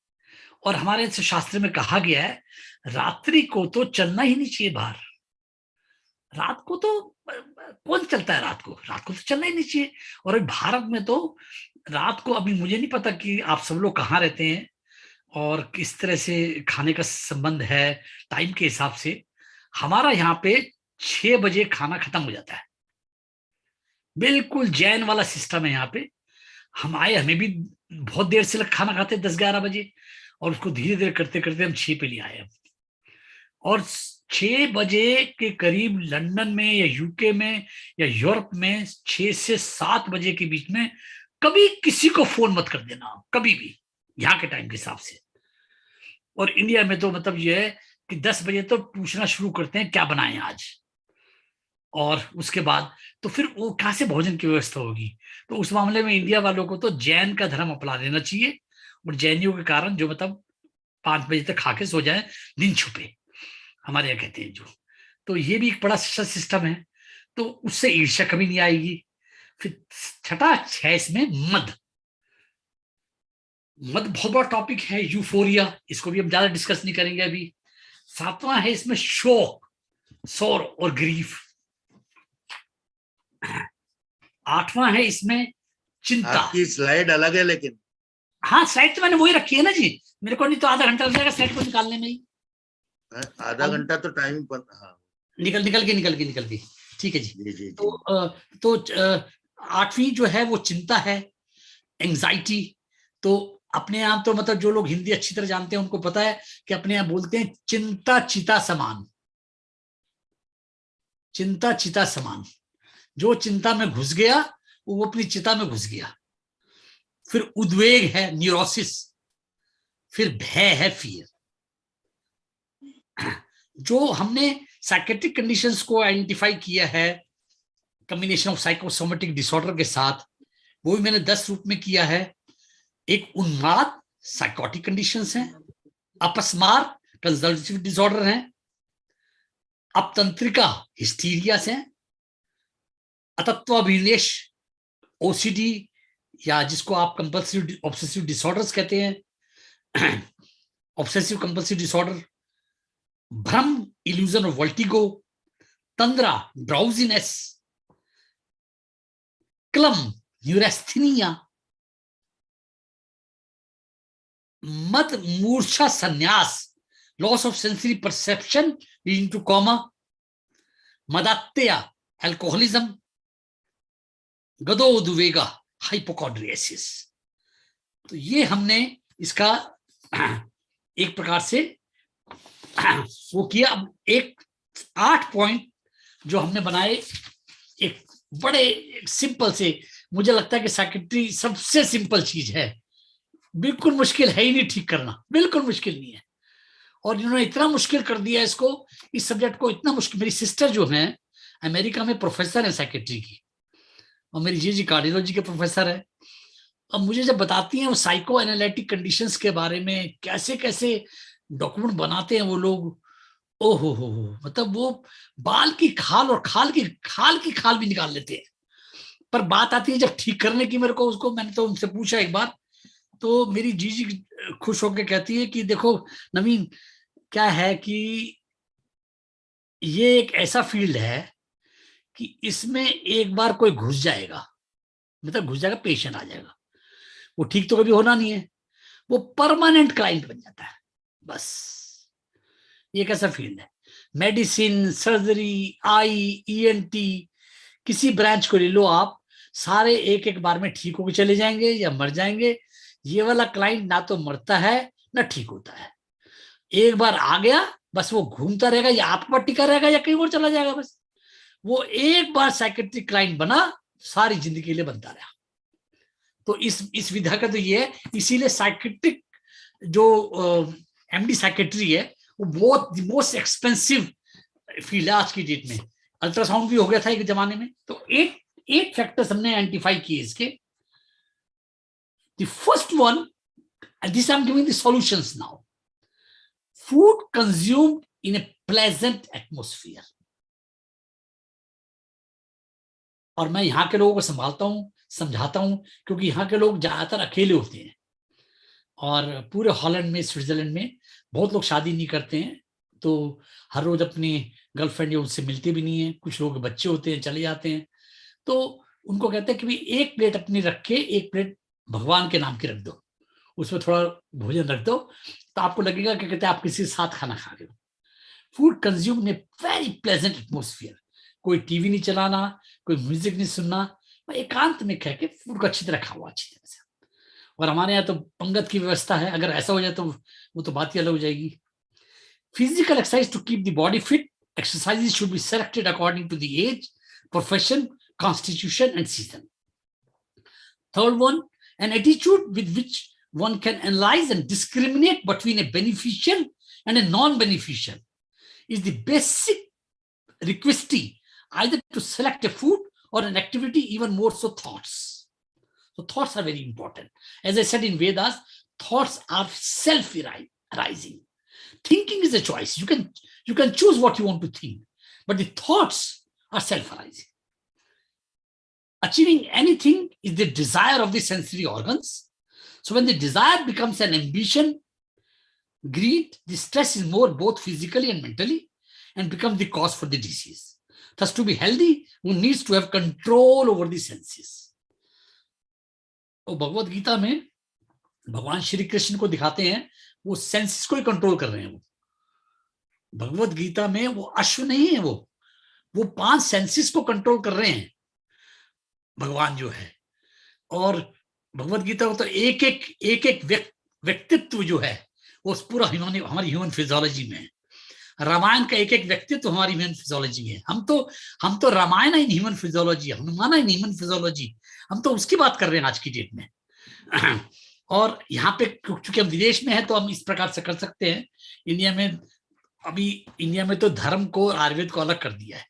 और हमारे शास्त्र में कहा गया है, रात्रि को तो चलना ही नहीं चाहिए बाहर। रात को तो कौन चलता है, रात को तो चलना ही नहीं चाहिए। और भारत में तो रात को, अभी मुझे नहीं पता कि आप सब लोग कहाँ रहते हैं और किस तरह से खाने का संबंध है टाइम के हिसाब से। हमारा यहाँ पे 6 बजे खाना खत्म हो जाता है, बिल्कुल जैन वाला सिस्टम है यहाँ पे। हमें भी बहुत देर से लग खाना खाते 10-11 बजे, और उसको धीरे धीरे करते करते हम 6 पे ले आए। और 6 बजे के करीब लंदन में या यूके में या यूरोप में 6 से 7 बजे के बीच में कभी किसी को फोन मत कर देना, कभी भी, यहाँ के टाइम के हिसाब से। और इंडिया में तो मतलब ये है कि 10 बजे तो पूछना शुरू करते हैं क्या बनाएं आज, और उसके बाद तो फिर वो कहाँ से भोजन की व्यवस्था होगी। तो उस मामले में इंडिया वालों को तो जैन का धर्म अपना लेना चाहिए, और जैनियों के कारण जो मतलब 5 बजे तक खा के सो जाए, दिन छुपे, हमारे यहाँ कहते हैं जो। तो ये भी एक बड़ा अच्छा सिस्टम है, तो उससे ईर्ष्या कभी नहीं आएगी। फिर छठा है इसमें मद बहुत बड़ा टॉपिक है, यूफोरिया, इसको भी हम ज्यादा डिस्कस नहीं करेंगे अभी। 7वां है इसमें शोक, सौर और ग्रीफ। 8वां है इसमें चिंता। आपकी स्लाइड अलग है लेकिन। हाँ, स्लाइड तो मैंने वही रखी है ना जी, मेरे को नहीं तो आधा घंटा लग जाएगा स्लाइड को निकालने में ही। आधा घंटा तो टाइम पर। हाँ, निकल के ठीक है जी। जी। तो 8वीं जो है वो चिंता है, एंजाइटी। तो अपने आप तो मतलब जो लोग हिंदी अच्छी तरह जानते हैं उनको पता है कि अपने आप बोलते हैं चिंता चिता समान। चिंता चिता समान, जो चिंता में घुस गया वो अपनी चिता में घुस गया। फिर उद्वेग है, न्यूरोसिस। फिर भय है, फियर। जो हमने साइकेट्रिक कंडीशंस को आइडेंटिफाई किया है कॉम्बिनेशन ऑफ साइकोसोमेटिक डिसऑर्डर के साथ, वो भी मैंने 10 रूप में किया है। एक उन्माद साइकोटिक कंडीशंस हैं, अपस्मार कंसल्टेटिव डिसऑर्डर हैं, अपतंत्रिका हिस्टीरियास हैं, अतत्वाभिनिवेश ओसीडी या जिसको आप कंपल्सिव ऑब्सेसिव डिसऑर्डर्स कहते हैं, ऑब्सेसिव कंपल्सिव डिसऑर्डर, भ्रम इल्यूजन ऑफ वर्टिगो, तंद्रा drowsiness, clum, neurasthenia, mad mursha sannyas, loss of sensory perception leading to coma, madatya, alcoholism, gado duvega, hypochondriasis. तो ये हमने इसका एक प्रकार से वो किया. अब एक 8 पॉइंट जो हमने बनाए, एक बड़े सिंपल से, मुझे लगता है कि साइकेट्री सबसे सिंपल चीज है, बिल्कुल मुश्किल है ही नहीं ठीक करना, बिल्कुल मुश्किल नहीं है. और इन्होंने इतना मुश्किल कर दिया इसको, इस सब्जेक्ट को इतना मुश्किल. मेरी सिस्टर जो है अमेरिका में प्रोफेसर है साइकेट्री की, और मेरी जी कार्डियोलॉजी के प्रोफेसर है. अब मुझे जब बताती हैं वो साइको एनालिटिक कंडीशंस के बारे में, कैसे कैसे डॉक्यूमेंट बनाते हैं वो लोग, ओहो हो, मतलब वो बाल की खाल और खाल की खाल भी निकाल लेते हैं. पर बात आती है जब ठीक करने की, मेरे को उसको, मैंने तो उनसे पूछा एक बार, तो मेरी जीजी खुश होकर कहती है कि देखो नवीन, क्या है कि ये एक ऐसा फील्ड है कि इसमें एक बार कोई घुस जाएगा, मतलब घुस जाएगा, पेशेंट आ जाएगा, वो ठीक तो कभी होना नहीं है, वो परमानेंट क्लाइंट बन जाता है बस. ये कैसा फील्ड है. मेडिसिन, सर्जरी, आई, ENT, किसी ब्रांच को ले लो आप, सारे एक एक बार में ठीक होकर चले जाएंगे या मर जाएंगे. ये वाला क्लाइंट ना तो मरता है ना ठीक होता है. एक बार आ गया बस वो घूमता रहेगा, या आपके पास टिका रहेगा या कहीं और चला जाएगा. बस वो एक बार साइकेट्रिक क्लाइंट बना, सारी जिंदगी के लिए बनता रहा. तो इस विधा का तो ये है. इसीलिए साइकेट्रिक जो MD साइकेट्री है वो बहुत मोस्ट एक्सपेंसिव फील्ड है आज की डेट में. अल्ट्रासाउंड भी हो गया था एक जमाने में. तो एट फैक्टर्स हमने आइडेंटिफाई किए इसके. The first one, and this I'm giving the solutions now. Food consumed in a pleasant atmosphere. और मैं यहाँ के लोगों को संभालता हूँ, समझाता हूँ, क्योंकि यहाँ के लोग ज्यादातर अकेले होते हैं. और पूरे हॉलैंड में, स्विट्जरलैंड में बहुत लोग शादी नहीं करते हैं, तो हर रोज अपनी गर्लफ्रेंड या उनसे मिलते भी नहीं है. कुछ लोग बच्चे होते हैं, चले जाते हैं, तो उनको कहते हैं कि भाई एक प्लेट अपनी रख के, एक प्लेट भगवान के नाम की रख दो, उसमें थोड़ा भोजन रख दो, तो आपको लगेगा कि कहते हैं आप किसी के साथ खाना खा रहे हो. Food consume in a very pleasant atmosphere. कोई टीवी नहीं चलाना, कोई म्यूजिक नहीं सुनना, एकांत में कह के फूड को अच्छी तरह खाओ, अच्छी तरह से. और हमारे यहाँ तो पंगत की व्यवस्था है, अगर ऐसा हो जाए तो वो तो बात ही अलग हो जाएगी. Physical exercise to keep the body fit. Exercises should be selected according to the age, profession, constitution and season. Third one, an attitude with which one can analyze and discriminate between a beneficial and a non-beneficial is the basic requisite, either to select a food or an activity, even more so thoughts. So thoughts are very important. As I said in Vedas, thoughts are self-arising. Thinking is a choice. You can choose what you want to think, but the thoughts are self-arising. Achieving anything is the desire of the sensory organs. So when the desire becomes an ambition, greed, the stress is more both physically and mentally, and becomes the cause for the disease. Thus, to be healthy, one needs to have control over the senses. तो भगवत गीता में भगवान श्री कृष्ण को दिखाते हैं वो senses को ही control कर रहे हैं. वो भगवत गीता में वो अश्व नहीं है, वो 5 सेंसेस को कंट्रोल कर रहे हैं भगवान जो है. और भगवत गीता को तो एक एक व्यक्तित्व जो है वो पूरा हमारी ह्यूमन फिजियोलॉजी में है. रामायण का एक एक व्यक्तित्व हमारी ह्यूमन फिजियोलॉजी में है. हम तो Ramayana in human physiology, Hanuman in human physiology, हम तो उसकी बात कर रहे हैं आज की डेट में. और यहाँ पे क्योंकि हम विदेश में है तो हम इस प्रकार से कर सकते हैं. इंडिया में तो धर्म को, आयुर्वेद को अलग कर दिया है.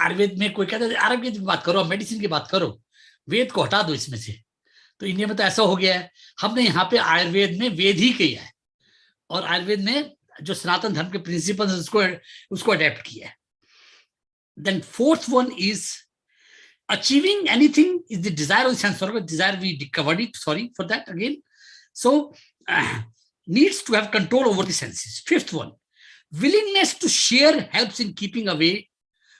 आयुर्वेद में कोई कहता है आयुर्वेद की बात करो, मेडिसिन की बात करो, वेद को हटा दो इसमें से. तो इंडिया में तो ऐसा हो गया है. हमने यहाँ पे आयुर्वेद में वेद ही किया है, और आयुर्वेद में जो सनातन धर्म के प्रिंसिपल्स उसको अडेप्ट किया है. Then fourth one is achieving anything is the desire of the sense organ. Desire, we covered it, sorry for that again. So needs to have control over the senses. Fifth one, willingness to share helps in keeping away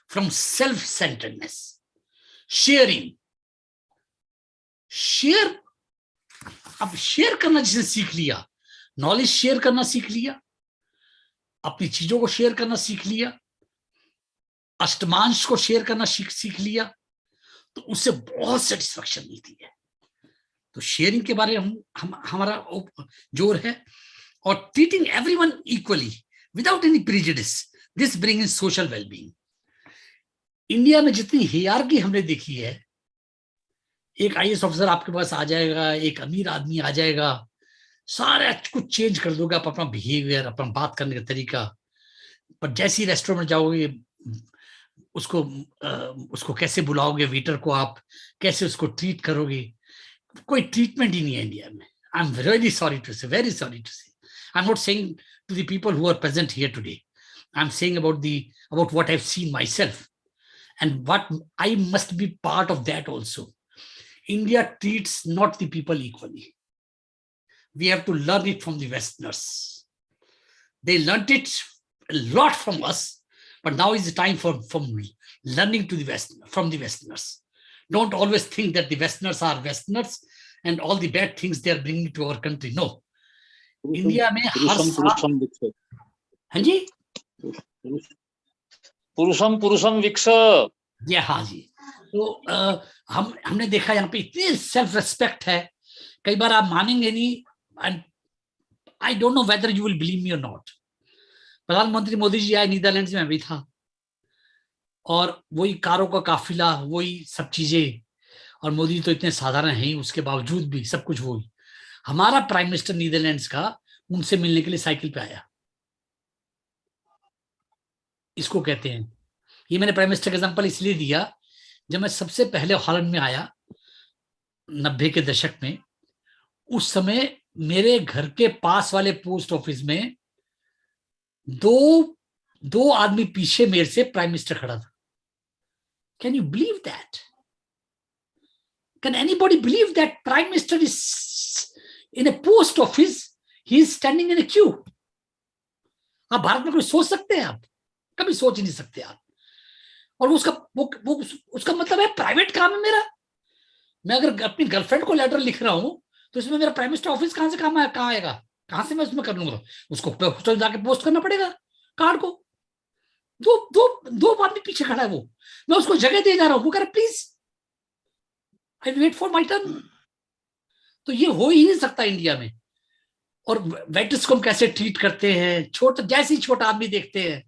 from self-centeredness. Sharing, share, अब share करना जिसने सीख लिया, knowledge share करना सीख लिया, अपनी चीजों को शेयर करना सीख लिया, अष्टमांश को शेयर करना सीख लिया, तो उससे बहुत सेटिस्फेक्शन मिलती है। तो शेयरिंग के बारे में हमारा जोर है, और treating everyone equally without any prejudice, this bring in social wellbeing. India में जितनी हियरार्की हमने देखी है, एक IAS ऑफिसर आपके पास आ जाएगा, एक अमीर आदमी आ जाएगा, सारा कुछ चेंज कर दोगे आप, अपना बिहेवियर, अपना बात करने का तरीका। पर जैसे ही रेस्टोरेंट में जाओगे, उसको कैसे बुलाओगे, वेटर को आप कैसे उसको ट्रीट करोगे, कोई ट्रीटमेंट ही नहीं है इंडिया में। I am really sorry to say, very sorry to say. I am not saying to the people who are present here today, I am saying about what I have seen myself and what I must be part of that also. India treats not the people equally. We have to learn it from the Westerners. They learnt it a lot from us, but now is the time from learning to from the Westerners. Don't always think that the Westerners are Westerners and all the bad things they are bringing to our country. No. India में हर साल, हाँ जी, पुरुषम Vicks. जी हाँ जी। तो हमने देखा यहाँ पे इतनी सेल्फ रेस्पेक्ट है, कई बार आप मानेंगे नहीं, and I don't know whether you will believe me और नॉट। प्रधानमंत्री मोदी जी आए नीदरलैंड्स में, मैं भी था, और वही कारों का काफिला, वही सब चीजें, और मोदी तो इतने साधारण हैं ही, उसके बावजूद भी सब कुछ वही। हमारा प्राइम मिनिस्टर नीदरलैंड्स का उनसे मिलने के लिए साइकिल पे आया। इसको कहते हैं, ये मैंने प्राइम मिनिस्टर का एग्जांपल इसलिए दिया, जब मैं सबसे पहले हॉलैंड में आया 90 के दशक में, उस समय मेरे घर के पास वाले पोस्ट ऑफिस में दो आदमी पीछे मेरे से प्राइम मिनिस्टर खड़ा था। Can you believe that? Can anybody believe that prime minister is in A post office, he is standing in A Q? आप भारत में कोई सोच सकते हैं? आप कभी सोच ही नहीं सकते आप। और उसका मतलब है प्राइवेट काम है मेरा। मैं अगर अपनी गर्लफ्रेंड को लेटर लिख रहा हूं, तो इसमें मेरा प्राइम मिनिस्टर ऑफिस कहां आएगा, कहां से मैं उसमें कर लूंगा? उसको जाके पोस्ट करना पड़ेगा कार्ड को। दो आदमी पीछे खड़ा है, वो मैं उसको जगह दे जा रहा हूं, वो कह रहा please I wait for my turn. तो ये हो ही नहीं सकता इंडिया में। और वेटर्स को हम कैसे ट्रीट करते हैं, जैसे ही छोटा आदमी देखते हैं,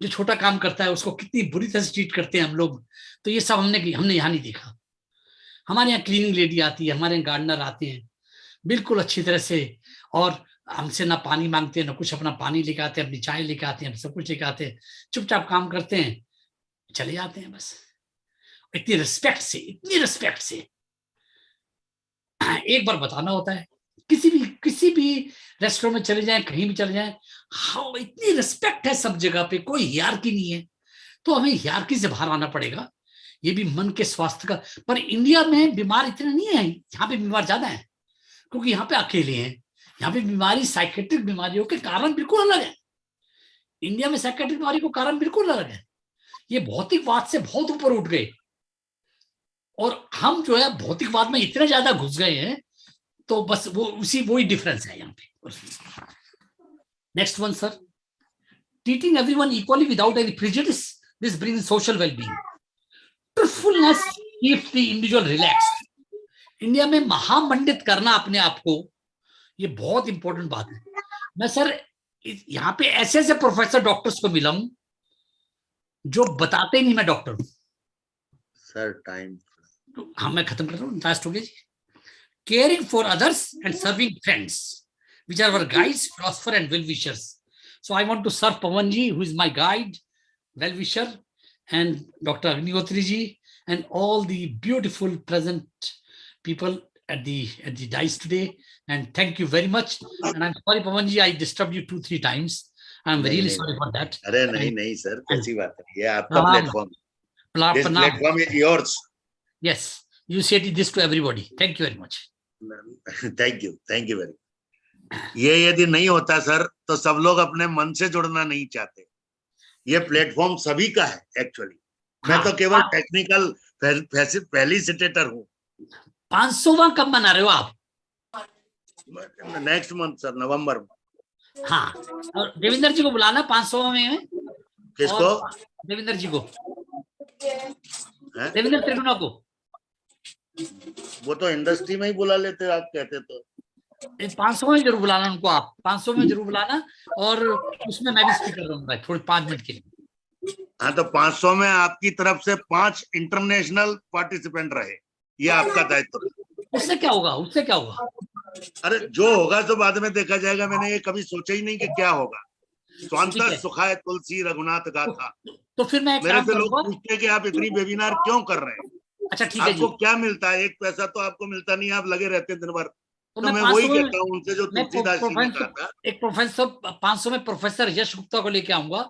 जो छोटा काम करता है, उसको कितनी बुरी तरह से ट्रीट करते हैं हम लोग। तो ये सब हमने यहाँ नहीं देखा। हमारे यहाँ क्लीनिंग लेडी आती है, हमारे यहाँ गार्डनर आते हैं बिल्कुल अच्छी तरह से, और हमसे ना पानी मांगते हैं ना कुछ, अपना पानी लेके आते हैं, अपनी चाय लेके आते हैं, सब कुछ लेके आते हैं, चुपचाप काम करते हैं, चले जाते हैं बस। इतनी रिस्पेक्ट से। एक बार बताना होता है, किसी भी रेस्टोरेंट में चले जाएं, कहीं भी चले जाएं, हाँ इतनी रिस्पेक्ट है सब जगह पे, कोई हियरार्की नहीं है। तो हमें हियरार्की से बाहर आना पड़ेगा, ये भी मन के स्वास्थ्य का। पर इंडिया में बीमार इतने नहीं है, यहाँ पे बीमार ज्यादा है, क्योंकि यहाँ पे अकेले हैं। यहाँ पे बीमारी, साइकेट्रिक बीमारियों के कारण बिल्कुल अलग है। इंडिया में साइकेट्रिक बीमारी को कारण बिल्कुल अलग है। ये भौतिकवाद से बहुत ऊपर उठ गए, और हम जो है भौतिकवाद में इतने ज्यादा घुस गए हैं, तो बस वही डिफरेंस है यहाँ पे। Next one sir, treating everyone equally without any prejudice, this brings social wellbeing. Truthfulness keeps the individual relaxed. India में महामंडित करना अपने आप को, ये बहुत इंपॉर्टेंट बात है। मैं सर यहाँ पे ऐसे प्रोफेसर डॉक्टर्स को मिला हूं जो बताते नहीं मैं डॉक्टर हूं। सर टाइम, हाँ मैं खत्म कर रहा हूँ, लास्ट हो गया जी। Caring for others and serving friends, which are our guides, philosopher and well-wishers. So I want to serve Pawanji, who is my guide, well-wisher, and Dr. Agnihotri ji, and all the beautiful present people at the dais today. And thank you very much. And I'm sorry, Pawanji, I disturbed you 2-3 times. I'm really sorry for that. अरे नहीं sir, कैसी बात है, ये आपका platform, this platform is yours. Yes, you said this to everybody. Thank you very much. Thank you very. ये यदि नहीं होता सर, तो सब लोग अपने मन से जुड़ना नहीं चाहते। ये प्लेटफॉर्म सभी का है एक्चुअली। मैं तो केवल टेक्निकल फैसिलिटेटर हूँ। 500वां कब मना रहे हो आप? नेक्स्ट मंथ सर, नवंबर में। हाँ, और देवेंद्र जी को बुलाना 500वां में। किसको? देवेंद्र जी को, है? देवेंद्र त्रिगुणा को। वो तो इंडस्ट्री में ही बुला लेते आप कहते तो। 500 में जरूर बुलाना उनको, आप 500 में जरूर बुलाना, और उसमें मैं भी स्पीकर रहूंगा थोड़े 5 मिनट के लिए। हाँ, तो 500 में आपकी तरफ से 5 इंटरनेशनल पार्टिसिपेंट रहे, ये आपका दायित्व है। उससे क्या होगा? उससे क्या होगा? अरे जो होगा तो बाद में देखा जाएगा। मैंने ये कभी सोचा ही नहीं कि क्या होगा। स्वांतः सुखाय तुलसी रघुनाथ गाथा। तो फिर मैं मेरे से लोग पूछते हैं कि आप इतनी वेबिनार क्यों कर रहे हैं? अच्छा ठीक है जी। आपको क्या मिलता है? 1 पैसा तो आपको मिलता नहीं, आप लगे रहते हैं दिन भर। तो मैं 500 वही में, कहता हूँ उनसे जो तुलसीदास जी ने कहा था। एक प्रोफेसर 500 में प्रोफेसर यश गुप्ता को लेके आऊंगा।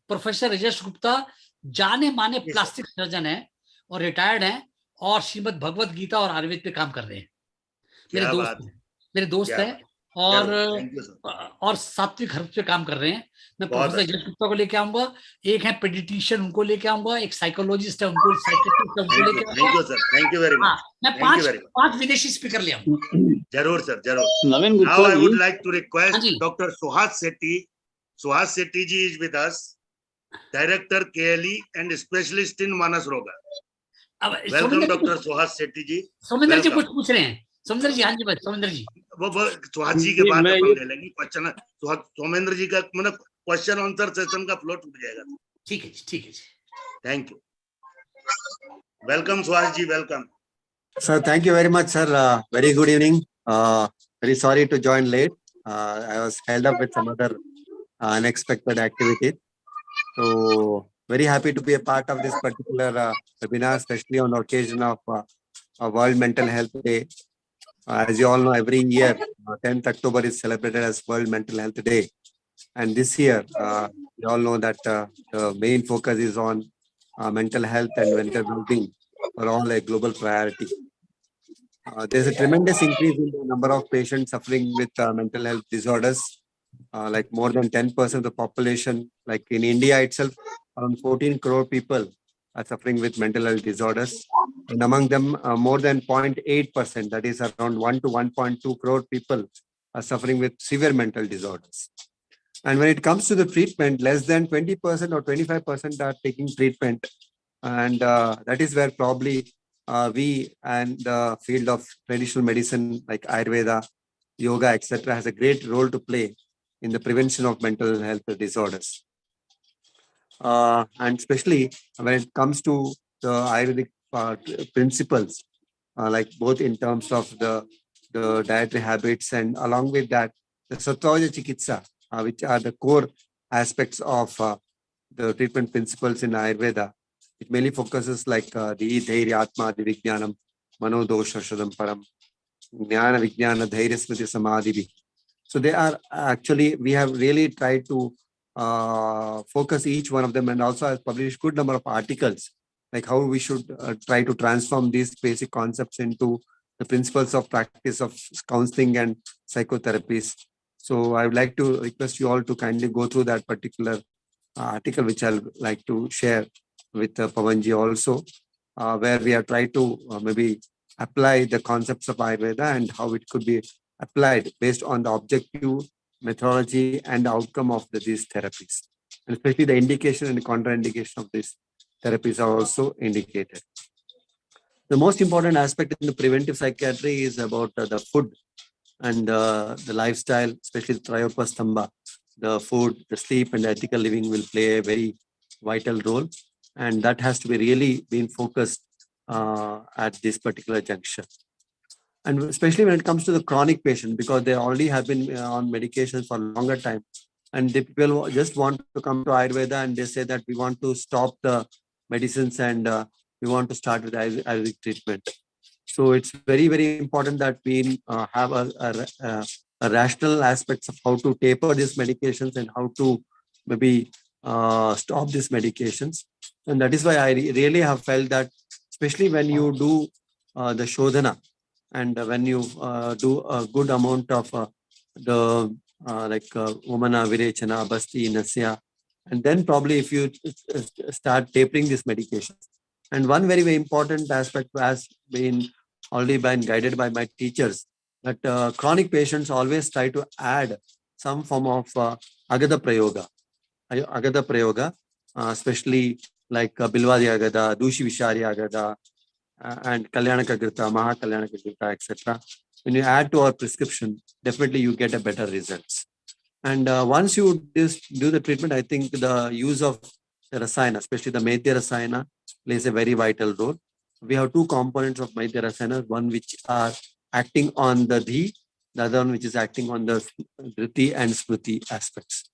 प्रोफेसर यश गुप्ता जाने माने प्लास्टिक सर्जन है और रिटायर्ड हैं, और श्रीमद् भगवत गीता और आयुर्वेद पे काम कर रहे हैं। मेरे दोस्त हैं और सात्विक हर्ब पे काम कर रहे हैं। मैं प्रोफेसर यश गुप्ता को लेके आऊंगा। एक है पेडिट्रिशियन, उनको लेके आऊंगा। एक साइकोलॉजिस्ट है, उनको साइकेट्रिस्ट है, उनको लेके आऊंगा। Thank you sir, thank you very much. मैं 5 विदेशी स्पीकर ले आऊंगा। जरूर सर, जरूर। Naveen Now Gupta I would ji. like to request Dr. Suhas Shetty. Suhas Shetty ji is with us, Director KLE and Specialist in Manas Roga. Welcome Dr. Suhas Shetty ji. Somendra जी कुछ पूछ रहे हैं। सोमेंद्र जी, हाँ जी बस सोमेंद्र जी। वो सुहास जी के बाद अपन ले लेंगे क्वेश्चन। सोमेंद्र जी का मतलब क्वेश्चन आंसर सेशन का फ्लो टूट जाएगा। ठीक है जी, ठीक है जी। Thank you. Welcome Suhas ji, welcome. Sir, thank you very much, sir. Very good evening. Very sorry to join late. I was held up with some other unexpected activity. So, very happy to be a part of this particular webinar, especially on the occasion of World Mental Health Day. As you all know, every year, 10th October is celebrated as World Mental Health Day. And this year, you all know that the main focus is on mental health and mental well-being for all a global priority. There's a tremendous increase in the number of patients suffering with mental health disorders. Like more than 10% of the population, like in India itself, around 14 crore people are suffering with mental health disorders. And among them, more than 0.8%, that is around 1 to 1.2 crore people are suffering with severe mental disorders. And when it comes to the treatment, less than 20% or 25% are taking treatment. And that is where probably we and the field of traditional medicine like Ayurveda, yoga, etc. has a great role to play in the prevention of mental health disorders. And especially when it comes to the Ayurvedic principles, like both in terms of the dietary habits and along with that, the Sattvaja Chikitsa, which are the core aspects of the treatment principles in Ayurveda. It mainly focuses like the Dhairya Atma Adi Vijnanam, Mano Dosha Shadam Param, Jnana Vijnana Dhairya Smriti Samadhi. So they are actually, we have really tried to focus each one of them, and also has published good number of articles like how we should try to transform these basic concepts into the principles of practice of counseling and psychotherapies. So I would like to request you all to kindly go through that particular article, which I'll like to share with Pavanji also, where we have tried to maybe apply the concepts of Ayurveda and how it could be applied based on the objective methodology and outcome of these therapies. And especially the indication and contraindication of these therapies are also indicated. The most important aspect in the preventive psychiatry is about the food and the lifestyle, especially the Trayopastamba. The food, the sleep, and the ethical living will play a very vital role. And that has to be really been focused at this particular juncture. And especially when it comes to the chronic patient, because they already have been on medication for a longer time. And the people just want to come to Ayurveda and they say that we want to stop the medicines and we want to start with Ayurvedic treatment. So it's very, very important that we have a rational aspects of how to taper these medications and how to maybe stop these medications. And that is why I really have felt that, especially when you do the Shodhana and when you do a good amount of the Vamana, Virechana, Basti, Nasya, and then probably if you start tapering these medications. And one very, very important aspect has been already been guided by my teachers that chronic patients always try to add some form of Agada Prayoga. Agada Prayoga, especially like Bilwadi Agada, Dushi Vishari Agada, and Kalyanaka Grita, Maha Kalyanaka Grita, etc. When you add to our prescription, definitely you get a better results. And once you do the treatment, I think the use of the Rasayana, especially the Maitya Rasayana, plays a very vital role. We have two components of Maitya Rasayana, one which are acting on the Dhi, the other one which is acting on the Dhriti and Smriti aspects.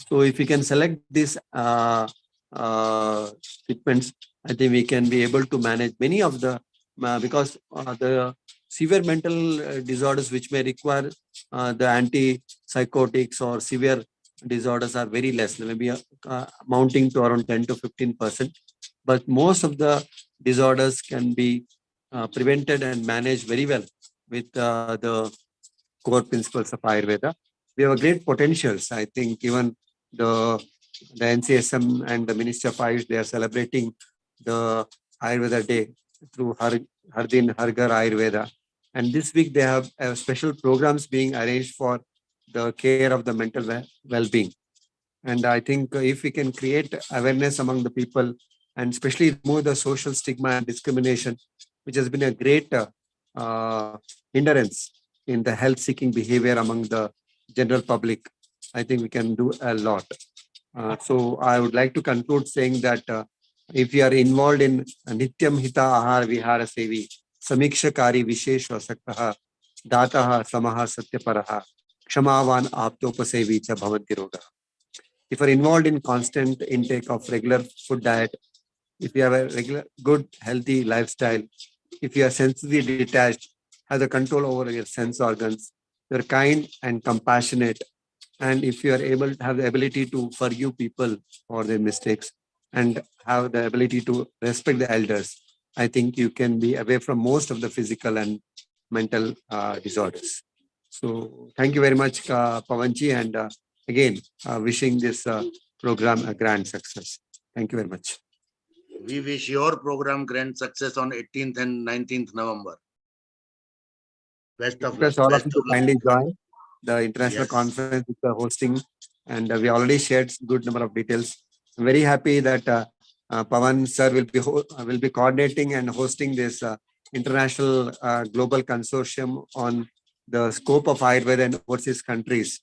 So if we can select these treatments, I think we can be able to manage many of the, because the severe mental disorders which may require the antipsychotics or severe disorders are very less, maybe amounting to around 10 to 15%. But most of the disorders can be prevented and managed very well with the core principles of Ayurveda. We have a great potentials. I think even the NCSM and the Ministry of Ayush, they are celebrating the Ayurveda Day through Har Din Har Ghar Ayurveda. And this week they have special programs being arranged for the care of the mental well-being. And I think if we can create awareness among the people and especially remove the social stigma and discrimination, which has been a great hindrance in the health-seeking behavior among the general public, I think we can do a lot. So I would like to conclude saying that if you are involved in Nityam Hita Ahar Vihara Sevi, Samikshakari Vishesh Vasaktaha, Dataha Samaha Satyaparaha, Kshamavan Aptopasevi Cha Bhavanti Roga. If you are involved in constant intake of regular food diet, if you have a regular, good, healthy lifestyle, if you are sensitively detached, have the control over your sense organs, you are kind and compassionate, and if you are able to have the ability to forgive people for their mistakes and have the ability to respect the elders, I think you can be away from most of the physical and mental disorders. So thank you very much, Pavanji, and again, wishing this program a grand success. Thank you very much. We wish your program grand success on 18th and 19th November. Best of luck. All of you to kindly join the international conference with the hosting, and we already shared a good number of details. I'm very happy that Pavan sir will be coordinating and hosting this international global consortium on the scope of Ayurveda in overseas countries.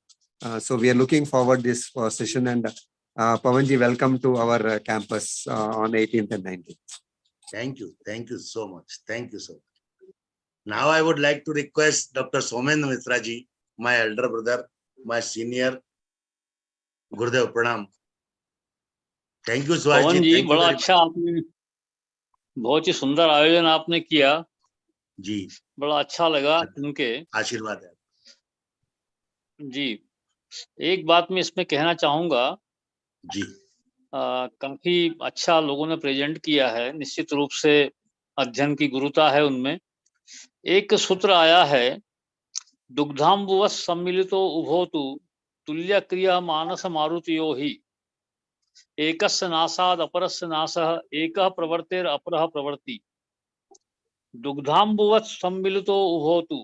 So we are looking forward this session, and Pavanji, welcome to our campus on 18th and 19th. Thank you. Thank you so much. Thank you so much. Now I would like to request Dr. Somendra Mitra ji, my elder brother, my senior. Gurudev Pranam. Thank you, Suhas Pawan ji. जी, बड़ा अच्छा आपने, बहुत ही सुंदर आयोजन आपने किया जी, बड़ा अच्छा लगा उनके आशीर्वाद है जी। एक बात मैं इसमें कहना चाहूंगा जी, काफी अच्छा लोगों ने प्रेजेंट किया है, निश्चित रूप से अध्ययन की गुरुता है उनमें। एक सूत्र आया है, दुग्धाम्बुवत् सम्मिलितो उभोतु तुल्य क्रिया मानस मारुतयो हि एकस्य नासाद अपरस्य नासः एकः प्रवर्तेर अपरः प्रवर्ति। दुग्धाम्बुवत् सम्मिलितो उभोतु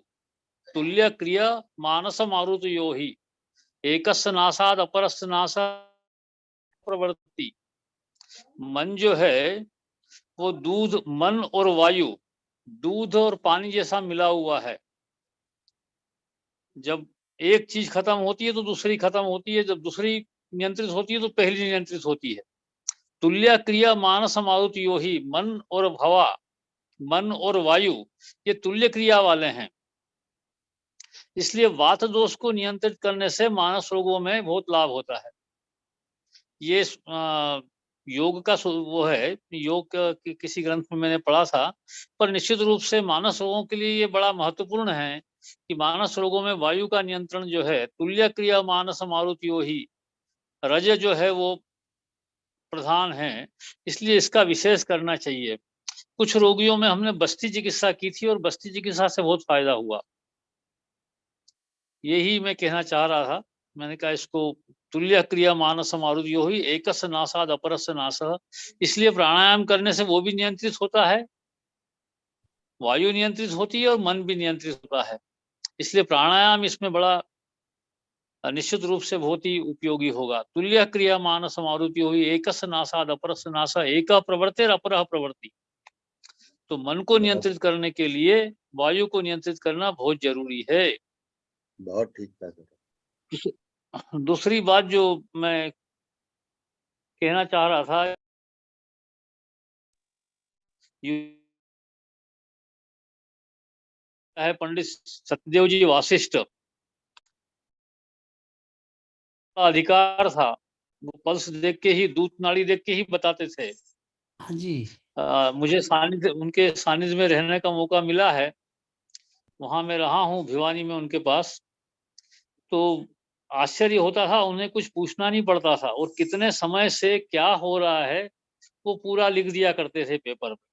तुल्य क्रिया मानस मारुतयो हि एकस्य नासाद अपरस्य नासः प्रवर्ति। मन जो है वो दूध, मन और वायु दूध और पानी जैसा मिला हुआ है। जब एक चीज खत्म होती है तो दूसरी खत्म होती है, जब दूसरी नियंत्रित होती है तो पहली नियंत्रित होती है। तुल्य क्रिया मानस मारुतयो हि, मन और हवा, मन और वायु ये तुल्य क्रिया वाले हैं। इसलिए वात दोष को नियंत्रित करने से मानस रोगों में बहुत लाभ होता है। ये योग का वो है, योग किसी ग्रंथ में मैंने पढ़ा था, पर निश्चित रूप से मानस रोगों के लिए ये बड़ा महत्वपूर्ण है कि मानस रोगों में वायु का नियंत्रण जो है, तुल्य क्रिया मानस मारुतयो हि, रज जो है वो प्रधान है, इसलिए इसका विशेष करना चाहिए। कुछ रोगियों में हमने बस्ती चिकित्सा की थी और बस्ती चिकित्सा से बहुत फायदा हुआ। यही मैं कहना चाह रहा था। मैंने कहा इसको तुल्य क्रिया मानस मारुतयो हि एकस्य नासाद अपरस्य नासः, इसलिए प्राणायाम करने से वो भी नियंत्रित होता है वायु नियंत्रित होती है और मन भी नियंत्रित होता है। इसलिए प्राणायाम इसमें बड़ा निश्चित रूप से बहुत ही उपयोगी होगा। तुल्य क्रिया मानस मारुति हुई एकस नासाद अपरस नासा एका प्रवर्तेर अपरः प्रवृत्ति। तो मन को नियंत्रित करने के लिए वायु को नियंत्रित करना बहुत जरूरी है। बहुत ठीक था सर। दूसरी बात जो मैं कहना चाह रहा था, है पंडित सत्यदेव जी वासिष्ठ का अधिकार था, वो पल्स देख के ही, दूध नाड़ी देख के ही बताते थे। हाँ जी। मुझे सानिध्य, उनके सानिध्य में रहने का मौका मिला है, वहां मैं रहा हूँ भिवानी में उनके पास। तो आश्चर्य होता था, उन्हें कुछ पूछना नहीं पड़ता था और कितने समय से क्या हो रहा है वो पूरा लिख दिया करते थे पेपर पे।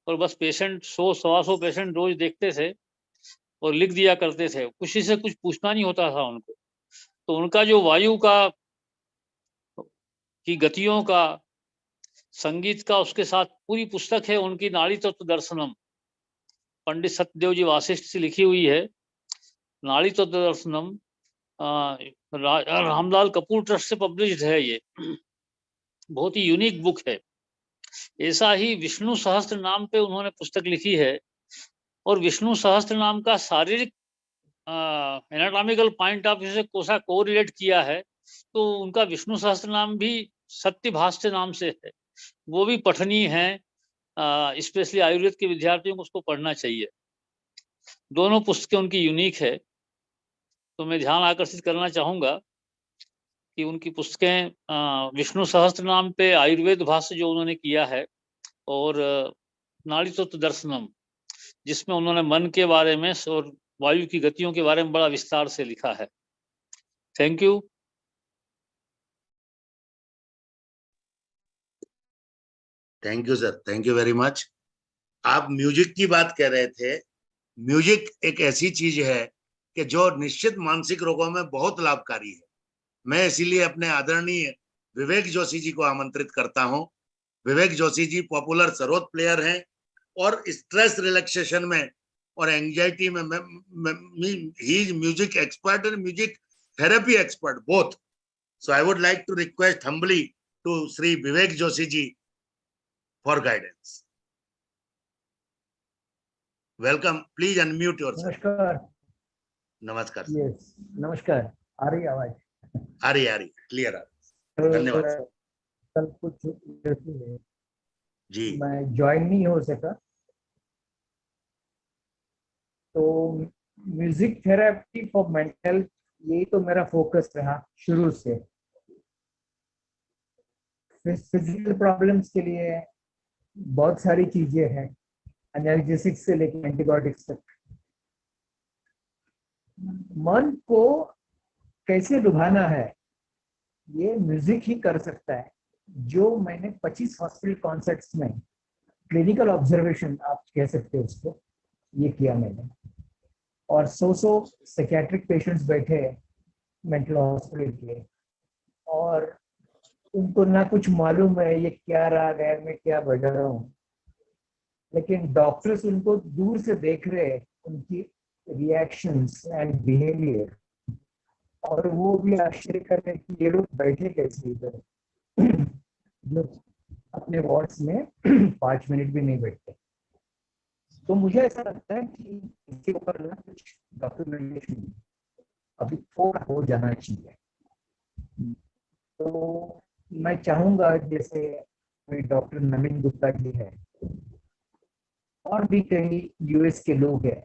और बस पेशेंट 100-125 पेशेंट रोज देखते थे और लिख दिया करते थे, किसी से कुछ पूछना नहीं होता था उनको। तो उनका जो वायु का की गतियों का, संगीत का, उसके साथ पूरी पुस्तक है उनकी नाड़ी तत्व दर्शनम, पंडित सत्यदेव जी वासिष्ठ से लिखी हुई है नाड़ी तत्व दर्शनम। रामलाल कपूर ट्रस्ट से पब्लिश्ड है ये, बहुत ही यूनिक बुक है। ऐसा ही विष्णु सहस्त्र नाम पे उन्होंने पुस्तक लिखी है और विष्णु सहस्त्र नाम का शारीरिक एनाटॉमिकल पॉइंट ऑफ व्यू से कोसा कोरिलेट किया है। तो उनका विष्णु सहस्त्र नाम भी सत्य भाष्य नाम से है, वो भी पठनीय है। स्पेशली आयुर्वेद के विद्यार्थियों को उसको पढ़ना चाहिए। दोनों पुस्तकें उनकी यूनिक है। तो मैं ध्यान आकर्षित करना चाहूंगा कि उनकी पुस्तकें विष्णु सहस्त्र नाम पे आयुर्वेद भाष्य जो उन्होंने किया है, और नाड़ी तत्व दर्शनम जिसमें उन्होंने मन के बारे में और वायु की गतियों के बारे में बड़ा विस्तार से लिखा है। Thank you. Thank you sir, thank you very much. आप म्यूजिक की बात कर रहे थे। म्यूजिक एक ऐसी चीज है कि जो निश्चित मानसिक रोगों में बहुत लाभकारी है। मैं इसीलिए अपने आदरणीय विवेक जोशी जी को आमंत्रित करता हूं। विवेक जोशी जी पॉपुलर सरोद प्लेयर हैं और स्ट्रेस रिलैक्सेशन में और एंजाइटी में he is music expert and music therapy expert both. So I would like to request humbly to Shri Vivek Joshi ji for guidance. Welcome, please unmute yourself. नमस्कार। नमस्कार। यस, नमस्कार। आ रही आवाज? आ रही क्लियर आ रही। धन्यवाद कल कुछ है जी, मैं ज्वाइन नहीं हो सका, तो म्यूजिक थेरेपी फॉर मेंटल, यही तो मेरा फोकस रहा शुरू से। फिजिकल प्रॉब्लम्स के लिए बहुत सारी चीजें हैं, एनाल्जेसिक्स से लेकर एंटीबायोटिक्स तक। मन को कैसे लुभाना है ये म्यूजिक ही कर सकता है। जो मैंने 25 हॉस्पिटल कॉन्सर्ट्स में क्लिनिकल ऑब्जर्वेशन आप कह सकते हो उसको, ये किया मैंने। और 100 साइकियाट्रिक पेशेंट्स बैठे मेंटल हॉस्पिटल के, और उनको ना कुछ मालूम है ये क्या राग है, मैं क्या बजा रहा हूँ, लेकिन डॉक्टर्स उनको दूर से देख रहे हैं, उनकी रिएक्शंस एंड बिहेवियर, और वो भी आश्चर्य कर रहे कि ये लोग बैठे कैसे इधर, जो अपने वार्ड्स में 5 मिनट भी नहीं बैठते। तो मुझे ऐसा लगता है कि इसके ऊपर ना कुछ डॉक्यूमेंटेशन अभी थोड़ा हो जाना चाहिए। तो मैं चाहूंगा जैसे डॉक्टर नवीन गुप्ता जी है, और भी कई यूएस के लोग हैं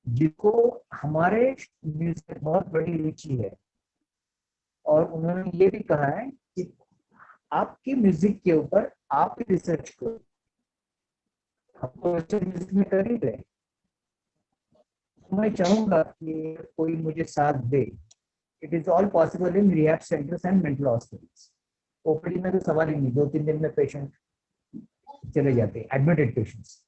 जिनको हमारे म्यूजिक में बहुत बड़ी रुचि है, और उन्होंने ये भी कहा है कि आपके म्यूजिक के ऊपर आप रिसर्च करो। आपको म्यूजिक में कर ही रहे, मैं चाहूंगा कि कोई मुझे साथ दे। It is all possible in rehab centres and mental hospitals. OPD में तो सवाल ही नहीं, 2-3 दिन में पेशेंट चले जाते हैं, एडमिटेड पेशेंट्स।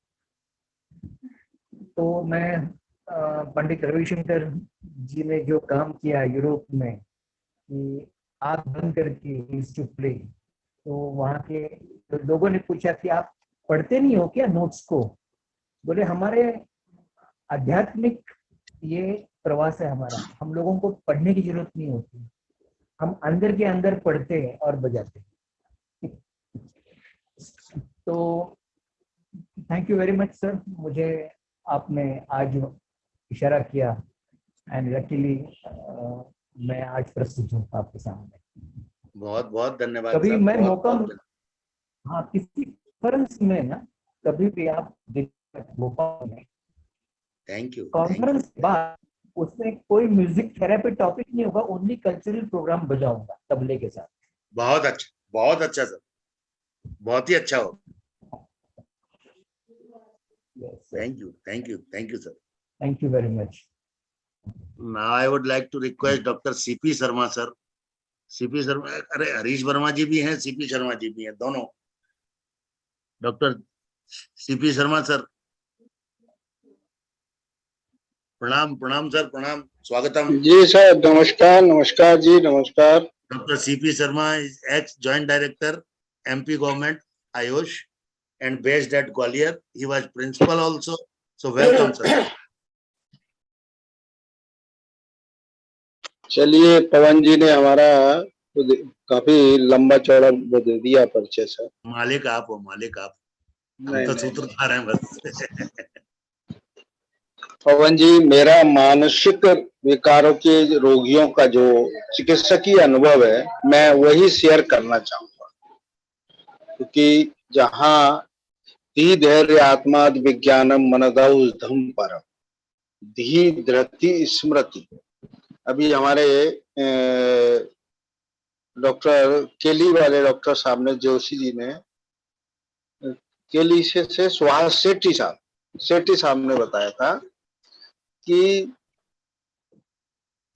तो मैं पंडित रविशंकर जी ने जो काम किया यूरोप में कि आँख बंद करके प्ले, तो वहाँ के लोगों ने पूछा कि आप पढ़ते नहीं हो क्या नोट्स को? बोले हमारे आध्यात्मिक ये प्रवास है हमारा, हम लोगों को पढ़ने की जरूरत नहीं होती, हम अंदर के अंदर पढ़ते हैं और बजाते हैं। तो thank you very much sir, मुझे आपने आज इशारा किया एंड लकीली मैं आज प्रस्तुत हूँ आपके सामने। बहुत बहुत धन्यवाद कभी सर, मैं बहुत मौका, बहुत हाँ किसी कॉन्फ्रेंस में ना, कभी भी आप भोपाल में थैंक यू। कॉन्फ्रेंस के बाद उसमें कोई म्यूजिक थेरेपी टॉपिक नहीं होगा, ओनली कल्चरल प्रोग्राम बजाऊंगा तबले के साथ। बहुत अच्छा सर, बहुत ही अच्छा हो। Thank you sir. Thank you very much. Now I would like to request Dr. CP Sharma sir. CP Sharma, अरे हरीश वर्मा जी भी हैं, CP शर्मा जी भी हैं, दोनों। डॉक्टर CP शर्मा सर, प्रणाम प्रणाम सर, प्रणाम, स्वागतम। जी सर, नमस्कार नमस्कार जी, नमस्कार। Dr. CP Sharma is ex-joint director, MP government, AYUSH, and based at Gwalior. He was principal also. So welcome sir. चलिए, पवन जी ने हमारा काफी लंबा चौड़ा दे दिया परिचय सर। मालिक आप हो, मालिक आप, हम तो सूत्रधार हैं बस। पवन जी, मेरा मानसिक विकारों के रोगियों का जो चिकित्सकीय अनुभव है, मैं वही शेयर करना चाहूंगा, क्योंकि जहाँ धी धैर्य आत्माद विज्ञानम मनदौषधम परम धी धृति स्मृति। अभी हमारे डॉक्टर केली वाले डॉक्टर साहब ने, जोशी जी ने, केली से सुहास शेट्टी साहब ने बताया था कि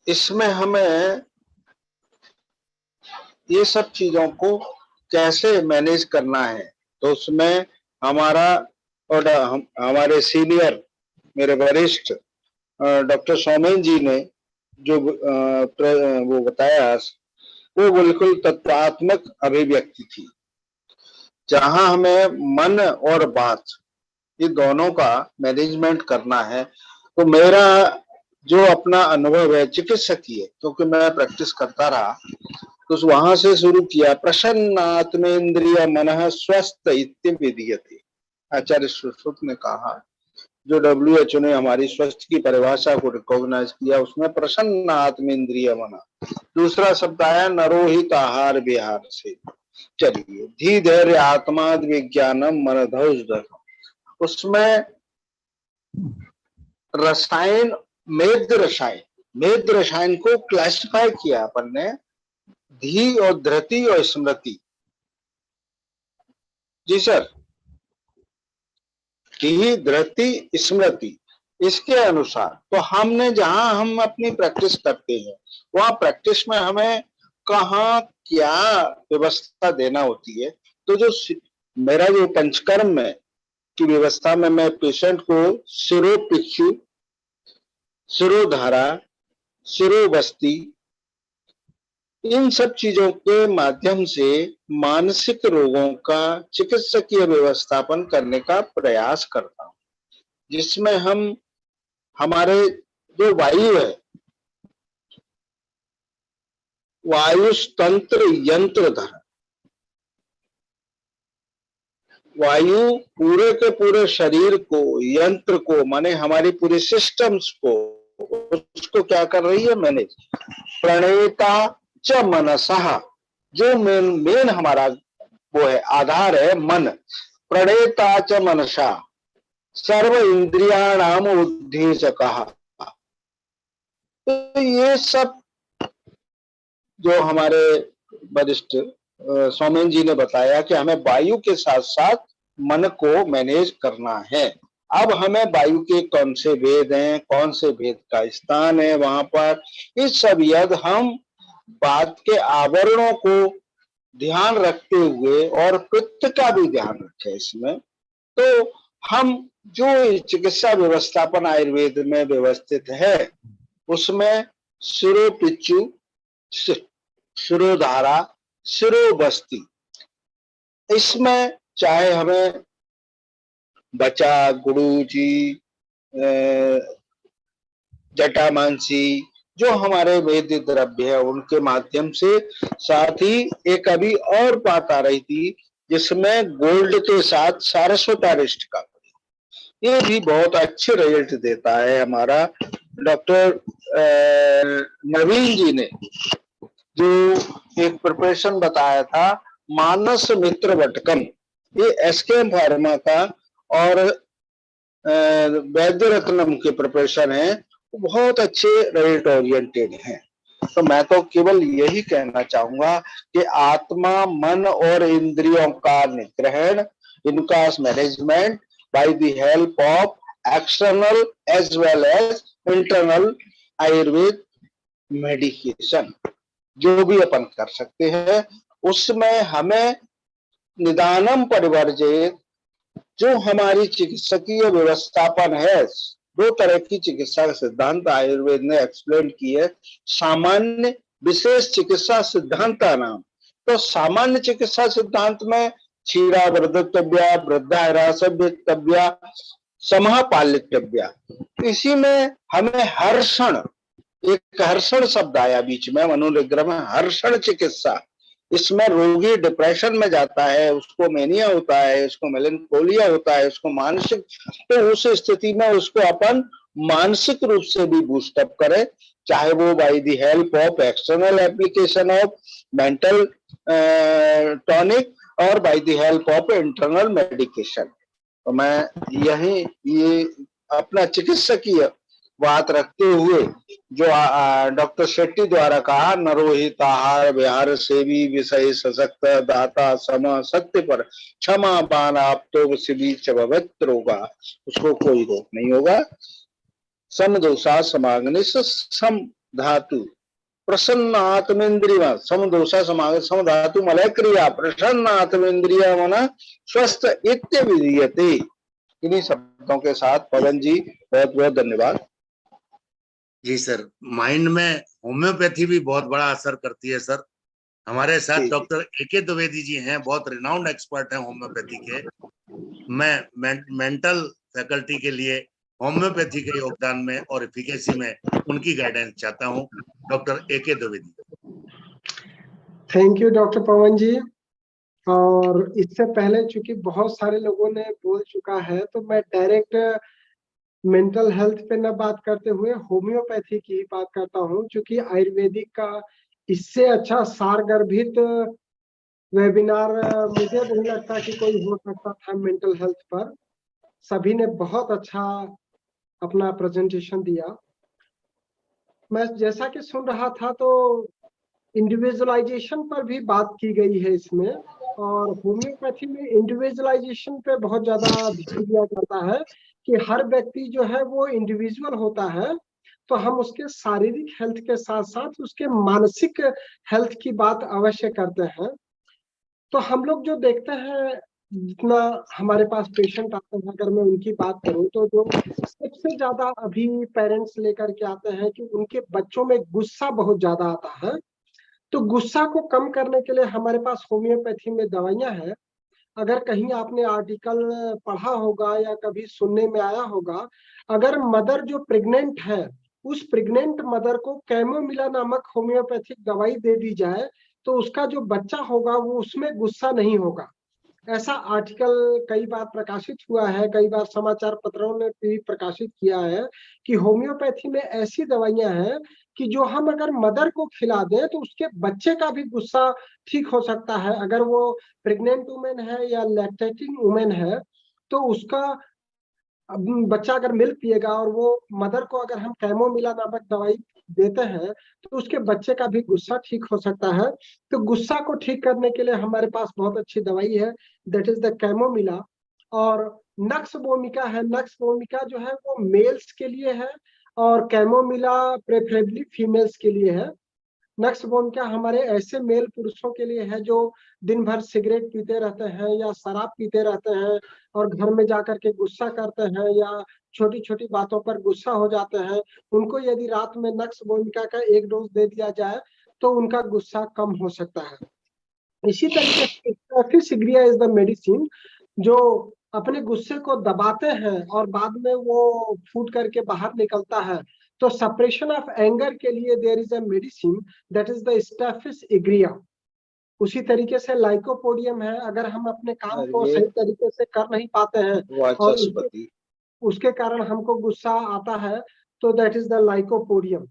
इसमें हमें ये सब चीजों को कैसे मैनेज करना है। तो उसमें हमारा और हमारे सीनियर, मेरे वरिष्ठ डॉक्टर सोमेन जी ने जो वो बताया, वो बिल्कुल तत्वात्मक अभिव्यक्ति थी, जहां हमें मन और बात ये दोनों का मैनेजमेंट करना है। तो मेरा जो अपना अनुभव है चिकित्सकीय, क्योंकि मैं प्रैक्टिस करता रहा, तो वहां से शुरू किया। प्रसन्न आत्मेन्द्रिय मनः स्वस्थ इति विधीयते, आचार्य सुश्रुत ने कहा, जो WHO ने हमारी स्वस्थ की परिभाषा को रिकॉग्नाइज किया, उसमें प्रसन्न आत्मेन्द्रिय मन। दूसरा शब्द आया नरोहित आहार विहार से। चलिए, धी धैर्य आत्माद विज्ञानम मनधौषधम, उसमें रसायन, मेद रसायन को क्लासिफाई किया अपन ने, धी और धृति और स्मृति। जी सर, धी धृति स्मृति, इसके अनुसार तो हमने, जहां हम अपनी प्रैक्टिस करते हैं, वहां प्रैक्टिस में हमें कहाँ क्या व्यवस्था देना होती है। तो जो मेरा जो पंचकर्म में की व्यवस्था में, मैं पेशेंट को शिरोपिच्छु, शिरोधारा, शिरोबस्ती, इन सब चीजों के माध्यम से मानसिक रोगों का चिकित्सकीय व्यवस्थापन करने का प्रयास करता हूं, जिसमें हम हमारे जो वायु है, वायुष तंत्र यंत्रधर, वायु पूरे के पूरे शरीर को, यंत्र को, माने हमारी पूरे सिस्टम्स को, उसको क्या कर रही है मैनेज। प्रणेता च मनसः, जो मेन हमारा वो है, आधार है मन। प्रणेता च मनसा सर्व इंद्रियाणाम उद्देशकः। तो ये सब जो हमारे वरिष्ठ सोमेन जी ने बताया कि हमें वायु के साथ साथ मन को मैनेज करना है। अब हमें वायु के कौन से भेद हैं, कौन से भेद का स्थान है वहां पर, इस सब यदि हम बात के आवरणों को ध्यान रखते हुए और पित्त का भी ध्यान रखें इसमें, तो हम जो चिकित्सा व्यवस्थापन आयुर्वेद में व्यवस्थित है, उसमें शिरोपिच्छु, शिरोधारा, शिरोबस्ती, इसमें चाहे हमें बचा, गुड़ूची, जटामांसी, जो हमारे वैद्य द्रव्य है उनके माध्यम से। साथ ही एक अभी और बात आ रही थी जिसमें गोल्ड के साथ सारस्वतारिष्ट का, ये भी बहुत अच्छे रिजल्ट देता है। हमारा डॉक्टर नवीन जी ने जो एक प्रिपरेशन बताया था मानस मित्र वटकम, ये एसकेएम फार्मा का और वैद्य रत्नम के प्रिपरेशन है, बहुत अच्छे रिजल्ट ओरिएंटेड हैं। तो मैं तो केवल यही कहना चाहूंगा कि आत्मा, मन और इंद्रियों का निग्रहण, इनका management by the help of external as well as internal Ayurvedic medication, जो भी अपन कर सकते हैं उसमें हमें निदानम परिवर्जित, जो हमारी चिकित्सकीय व्यवस्थापन है, दो तरह की चिकित्सा का सिद्धांत आयुर्वेद ने एक्सप्लेन की है, सामान्य विशेष चिकित्सा सिद्धांता नाम। तो सामान्य चिकित्सा सिद्धांत में क्षीरा वर्धकव्या, वृद्धाह्रासव्यव्या, समापालितव्या, इसी में हमें हर्षण, एक हर्षण शब्द आया बीच में मनोनिग्रह में, हर्षण चिकित्सा, इसमें रोगी डिप्रेशन में जाता है, उसको मेनिया होता है, उसको मेलनकोलिया होता है, उसको मानसिक, तो उस स्थिति में उसको अपन मानसिक रूप से भी बूस्टअप करें, चाहे वो by the help of external application of mental tonic और by the help of internal medication. तो मैं यही ये अपना चिकित्सकीय बात रखते हुए जो डॉक्टर शेट्टी द्वारा कहा, नरोहित आहार विहार सेवी विषय सशक्त दाता सम सत्य पर क्षमा पान आप तो बीच होगा, उसको कोई रोक नहीं होगा। सम दोषा समाग्निश सम धातु प्रसन्न आत्मेन्द्रिय, सम दोषा समाग सम धातु मलय क्रिया प्रसन्न आत्मेन्द्रिय मना स्वस्थ इत्य विधीयते। इन्हीं शब्दों के साथ पवन जी बहुत बहुत धन्यवाद। जी सर, माइंड में होम्योपैथी भी बहुत बड़ा असर करती है सर। हमारे साथ डॉक्टर एके द्विवेदी जी हैं, बहुत रिनाउंड एक्सपर्ट हैं होम्योपैथी के। मैं मेंटल फैकल्टी के लिए होम्योपैथी के योगदान में और एफिकेसी में उनकी गाइडेंस चाहता हूं, doctor A K Dwivedi. Thank you doctor Pavan ji. और इससे पहले चूंकि बहुत सारे लोगों ने बोल चुका है तो मैं डायरेक्ट मेंटल हेल्थ पे न बात करते हुए होम्योपैथी की ही बात करता हूँ, क्योंकि आयुर्वेदिक का इससे अच्छा सारगर्भित वेबिनार मुझे नहीं लगता कि कोई हो सकता था मेंटल हेल्थ पर। सभी ने बहुत अच्छा अपना प्रेजेंटेशन दिया। मैं जैसा कि सुन रहा था तो इंडिविजुअलाइजेशन पर भी बात की गई है इसमें, और होम्योपैथी में इंडिविजुअलाइजेशन पे बहुत ज्यादा ध्यान दिया जाता है कि हर व्यक्ति जो है वो इंडिविजुअल होता है, तो हम उसके शारीरिक हेल्थ के साथ साथ उसके मानसिक हेल्थ की बात अवश्य करते हैं। तो हम लोग जो देखते हैं, जितना हमारे पास पेशेंट आते हैं, अगर मैं उनकी बात करूं तो जो सबसे ज्यादा अभी पेरेंट्स लेकर के आते हैं कि उनके बच्चों में गुस्सा बहुत ज्यादा आता है। तो गुस्सा को कम करने के लिए हमारे पास होम्योपैथी में दवाइयां हैं। अगर कहीं आपने आर्टिकल पढ़ा होगा या कभी सुनने में आया होगा, अगर मदर जो प्रेग्नेंट है उस प्रेग्नेंट मदर को कैमोमिला नामक होम्योपैथिक दवाई दे दी जाए तो उसका जो बच्चा होगा वो उसमें गुस्सा नहीं होगा। ऐसा आर्टिकल कई बार प्रकाशित हुआ है, कई बार समाचार पत्रों ने भी प्रकाशित किया है कि होम्योपैथी में ऐसी दवाइयां हैं कि जो हम अगर मदर को खिला दें तो उसके बच्चे का भी गुस्सा ठीक हो सकता है। अगर वो प्रेग्नेंट वुमेन है या लैक्टेटिंग वुमेन है तो उसका बच्चा अगर मिल्क पिएगा और वो मदर को अगर हम कैमोमिला नामक दवाई देते हैं तो उसके बच्चे का भी गुस्सा ठीक हो सकता है। तो गुस्सा को ठीक करने के लिए हमारे पास बहुत अच्छी दवाई है, दैट इज द कैमोमिला। और नक्स वोमिका है, नक्स वोमिका जो है वो मेल्स के लिए है और कैमोमिला प्रेफरेबली फीमेल्स के लिए है। नक्स वोमिका हमारे ऐसे मेल पुरुषों के लिए है जो दिन भर सिगरेट पीते रहते हैं या शराब पीते रहते हैं और घर में जाकर के गुस्सा करते हैं या छोटी छोटी बातों पर गुस्सा हो जाते हैं। उनको यदि रात में नक्स वोमिका का 1 डोज दे दिया जाए तो उनका गुस्सा कम हो सकता है। इसी तरीके से सिग्रिया इज द मेडिसिन जो अपने गुस्से को दबाते हैं और बाद में वो फूट करके बाहर निकलता है, तो सप्रेशन ऑफ एंगर के लिए there is a medicine that is the staphysagria. उसी तरीके से लाइकोपोडियम है, अगर हम अपने काम को सही तरीके से कर नहीं पाते हैं और उसके कारण हमको गुस्सा आता है, तो दैट इज द लाइकोपोडियम।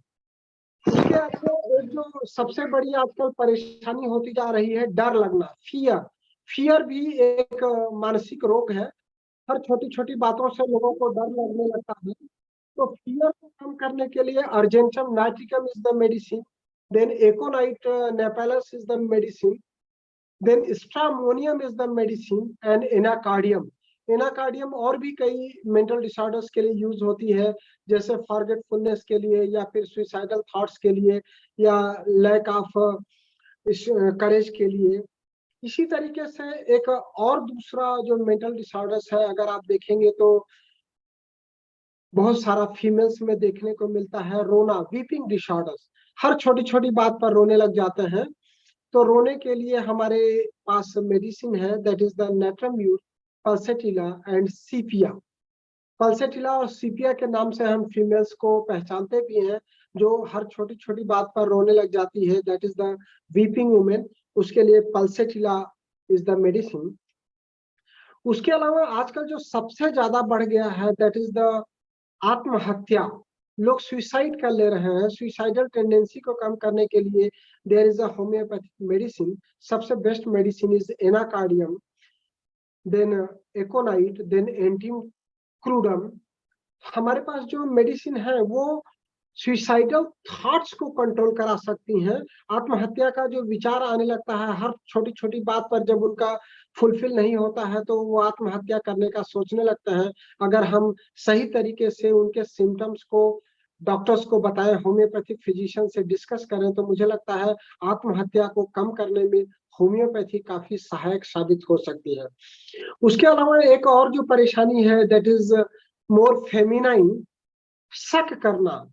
उसके आगे एक जो सबसे बड़ी आजकल परेशानी होती जा रही है, डर लगना, फियर। फियर भी एक मानसिक रोग है। हर छोटी छोटी बातों से लोगों को डर लगने लगता है। तो फियर को कम करने के लिए argentum nitricum is the medicine, then aconite napellus is the medicine, then stramonium is the medicine and anacardium. Anacardium और भी कई मेंटल डिसऑर्डर्स के लिए यूज होती है, जैसे फॉरगेटफुलनेस के लिए या फिर सुइसाइडल थॉट्स के लिए या लैक ऑफ करेज के लिए। इसी तरीके से एक और दूसरा जो मेंटल डिसऑर्डर्स है, अगर आप देखेंगे तो बहुत सारा फीमेल्स में देखने को मिलता है, रोना, वीपिंग डिसऑर्डर्स। हर छोटी छोटी बात पर रोने लग जाते हैं। तो रोने के लिए हमारे पास मेडिसिन है, that is the natrum mur, pulsatilla and sepia. Pulsatilla और सीपिया के नाम से हम फीमेल्स को पहचानते भी हैं, जो हर छोटी छोटी बात पर रोने लग जाती है, that is the weeping women. उसके लिए पल्सेटिला इज द मेडिसिन। उसके अलावा आजकल जो सबसे ज्यादा बढ़ गया है, दैट इज द आत्महत्या। लोग सुसाइड कर ले रहे हैं। सुसाइडल टेंडेंसी को कम करने के लिए there is a homeopathic medicine. सबसे best medicine is anacardium, then aconite, then antim crudum. हमारे पास जो मेडिसिन है वो सुसाइडल थॉट्स को कंट्रोल करा सकती हैं। आत्महत्या का जो विचार आने लगता है हर छोटी छोटी बात पर, जब उनका फुलफिल नहीं होता है तो वो आत्महत्या करने का सोचने लगते हैं। अगर हम सही तरीके से उनके सिम्टम्स को डॉक्टर्स को बताएं, होम्योपैथिक फिजिशियन से डिस्कस करें, तो मुझे लगता है आत्महत्या को कम करने में होम्योपैथी काफी सहायक साबित हो सकती है। उसके अलावा एक और जो परेशानी है, दैट इज मोर फेमिनाइन, शक करना।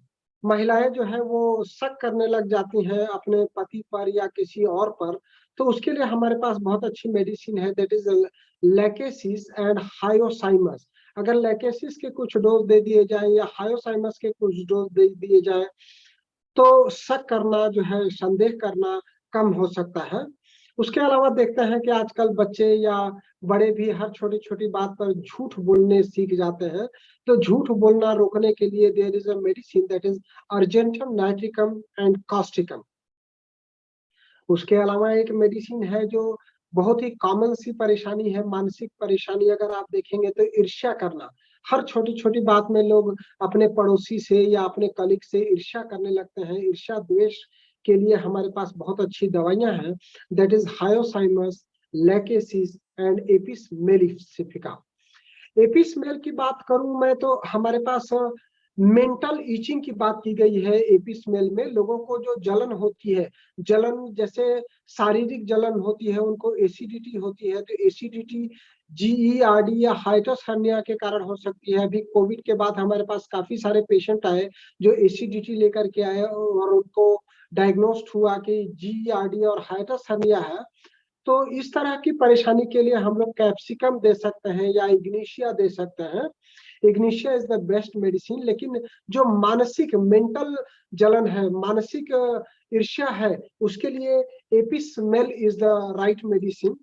महिलाएं जो है वो शक करने लग जाती हैं अपने पति पर या किसी और पर। तो उसके लिए हमारे पास बहुत अच्छी मेडिसिन है, that is lachesis and hyoscyamus. अगर लैकेसिस के कुछ डोज दे दिए जाए या हायोसाइमस के कुछ डोज दे दिए जाए, तो शक करना जो है, संदेह करना कम हो सकता है। उसके अलावा देखते हैं कि आजकल बच्चे या बड़े भी हर छोटी छोटी बात पर झूठ बोलने सीख जाते हैं। तो झूठ बोलना रोकने के लिए there is a medicine, that is argentum nitricum and causticum. उसके अलावा एक मेडिसिन है जो बहुत ही कॉमन सी परेशानी है, मानसिक परेशानी। अगर आप देखेंगे तो ईर्ष्या करना। हर छोटी छोटी बात में लोग अपने पड़ोसी से या अपने कलीग से ईर्ष्या करने लगते हैं। ईर्ष्या द्वेष के लिए हमारे पास बहुत अच्छी दवाइयां हैं, that is hyoscyamus, lachesis and apis mellifica. Apis mel की बात करूं मैं तो हमारे पास मेंटल ईचिंग की बात की गई है। एपिस मेल में लोगों को जो जलन होती है, जलन जैसे शारीरिक जलन होती है, उनको एसिडिटी होती है, तो एसिडिटी GERD या हाइटस हर्निया के कारण हो सकती है। अभी कोविड के बाद हमारे पास काफी सारे पेशेंट आए जो एसिडिटी लेकर के आए और उनको डायग्नोस्ड हुआ कि GERD और हाइटस हर्निया है। तो इस तरह की परेशानी के लिए हम लोग कैप्सिकम दे सकते हैं या इग्निशिया दे सकते हैं। Ignatia is the best medicine. लेकिन जो मानसिक मेंटल जलन है, मानसिक ईर्ष्या है, उसके लिए apis mel is the right medicine.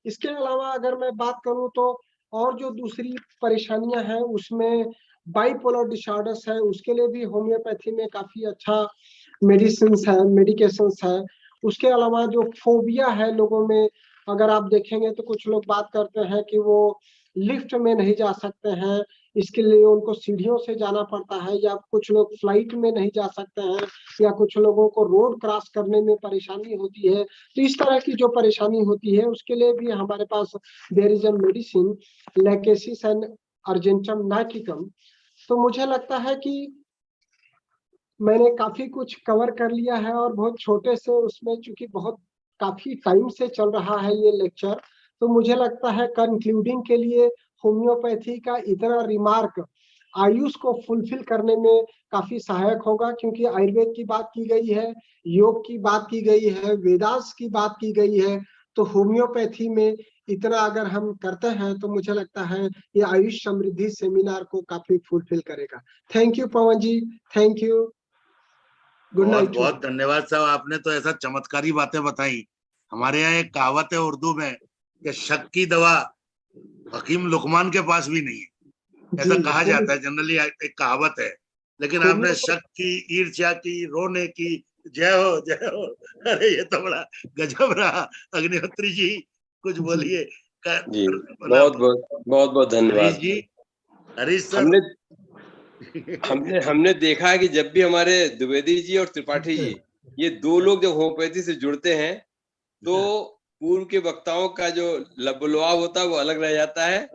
इसके अलावा अगर मैं बात करूं तो और जो दूसरी परेशानियां हैं उसमें बाइपोलर डिसऑर्डर्स है, उसके लिए भी होम्योपैथी में काफी अच्छा मेडिसिन है, मेडिकेशंस है। उसके अलावा जो फोबिया है लोगों में, अगर आप देखेंगे तो कुछ लोग बात करते हैं कि वो लिफ्ट में नहीं जा सकते हैं, इसके लिए उनको सीढ़ियों से जाना पड़ता है, या कुछ लोग फ्लाइट में नहीं जा सकते हैं, या कुछ लोगों को रोड क्रॉस करने में परेशानी होती है। तो इस तरह की जो परेशानी होती है उसके लिए भी हमारे पास there is a medicine, lachesis and argentum nitricum. तो मुझे लगता है कि मैंने काफी कुछ कवर कर लिया है और बहुत छोटे से उसमें, चूंकि बहुत काफी टाइम से चल रहा है ये लेक्चर, तो मुझे लगता है कंक्लूडिंग के लिए होम्योपैथी का इतना रिमार्क आयुष को फुलफिल करने में काफी सहायक होगा, क्योंकि आयुर्वेद की बात की गई है, योग की बात की गई है, वेदास की बात की गई है, तो होम्योपैथी में इतना अगर हम करते हैं तो मुझे लगता है ये आयुष समृद्धि सेमिनार को काफी फुलफिल करेगा। Thank you Pavan ji, thank you, good बहुत नाइट। बहुत धन्यवाद साहब, आपने तो ऐसा चमत्कारी बातें बताई। हमारे यहाँ एक कहावत है उर्दू में कि शक की दवा हकीम लुकमान के पास भी नहीं है, ऐसा कहा जाता है, जनरली एक कहावत है। लेकिन आपने शक की, ईर्ष्या की, रोने की, जय हो जय हो, अरे ये तो बड़ा गजब रहा। अग्निहोत्री जी कुछ बोलिए। जी बहुत बहुत धन्यवाद हरीश जी, हरीश सर। हमने देखा है कि जब भी हमारे द्विवेदी जी और त्रिपाठी जी, ये दो लोग जब होम्योपैथी से जुड़ते हैं तो पूर्व के वक्ताओं का जो लबलुआब होता है वो अलग रह जाता है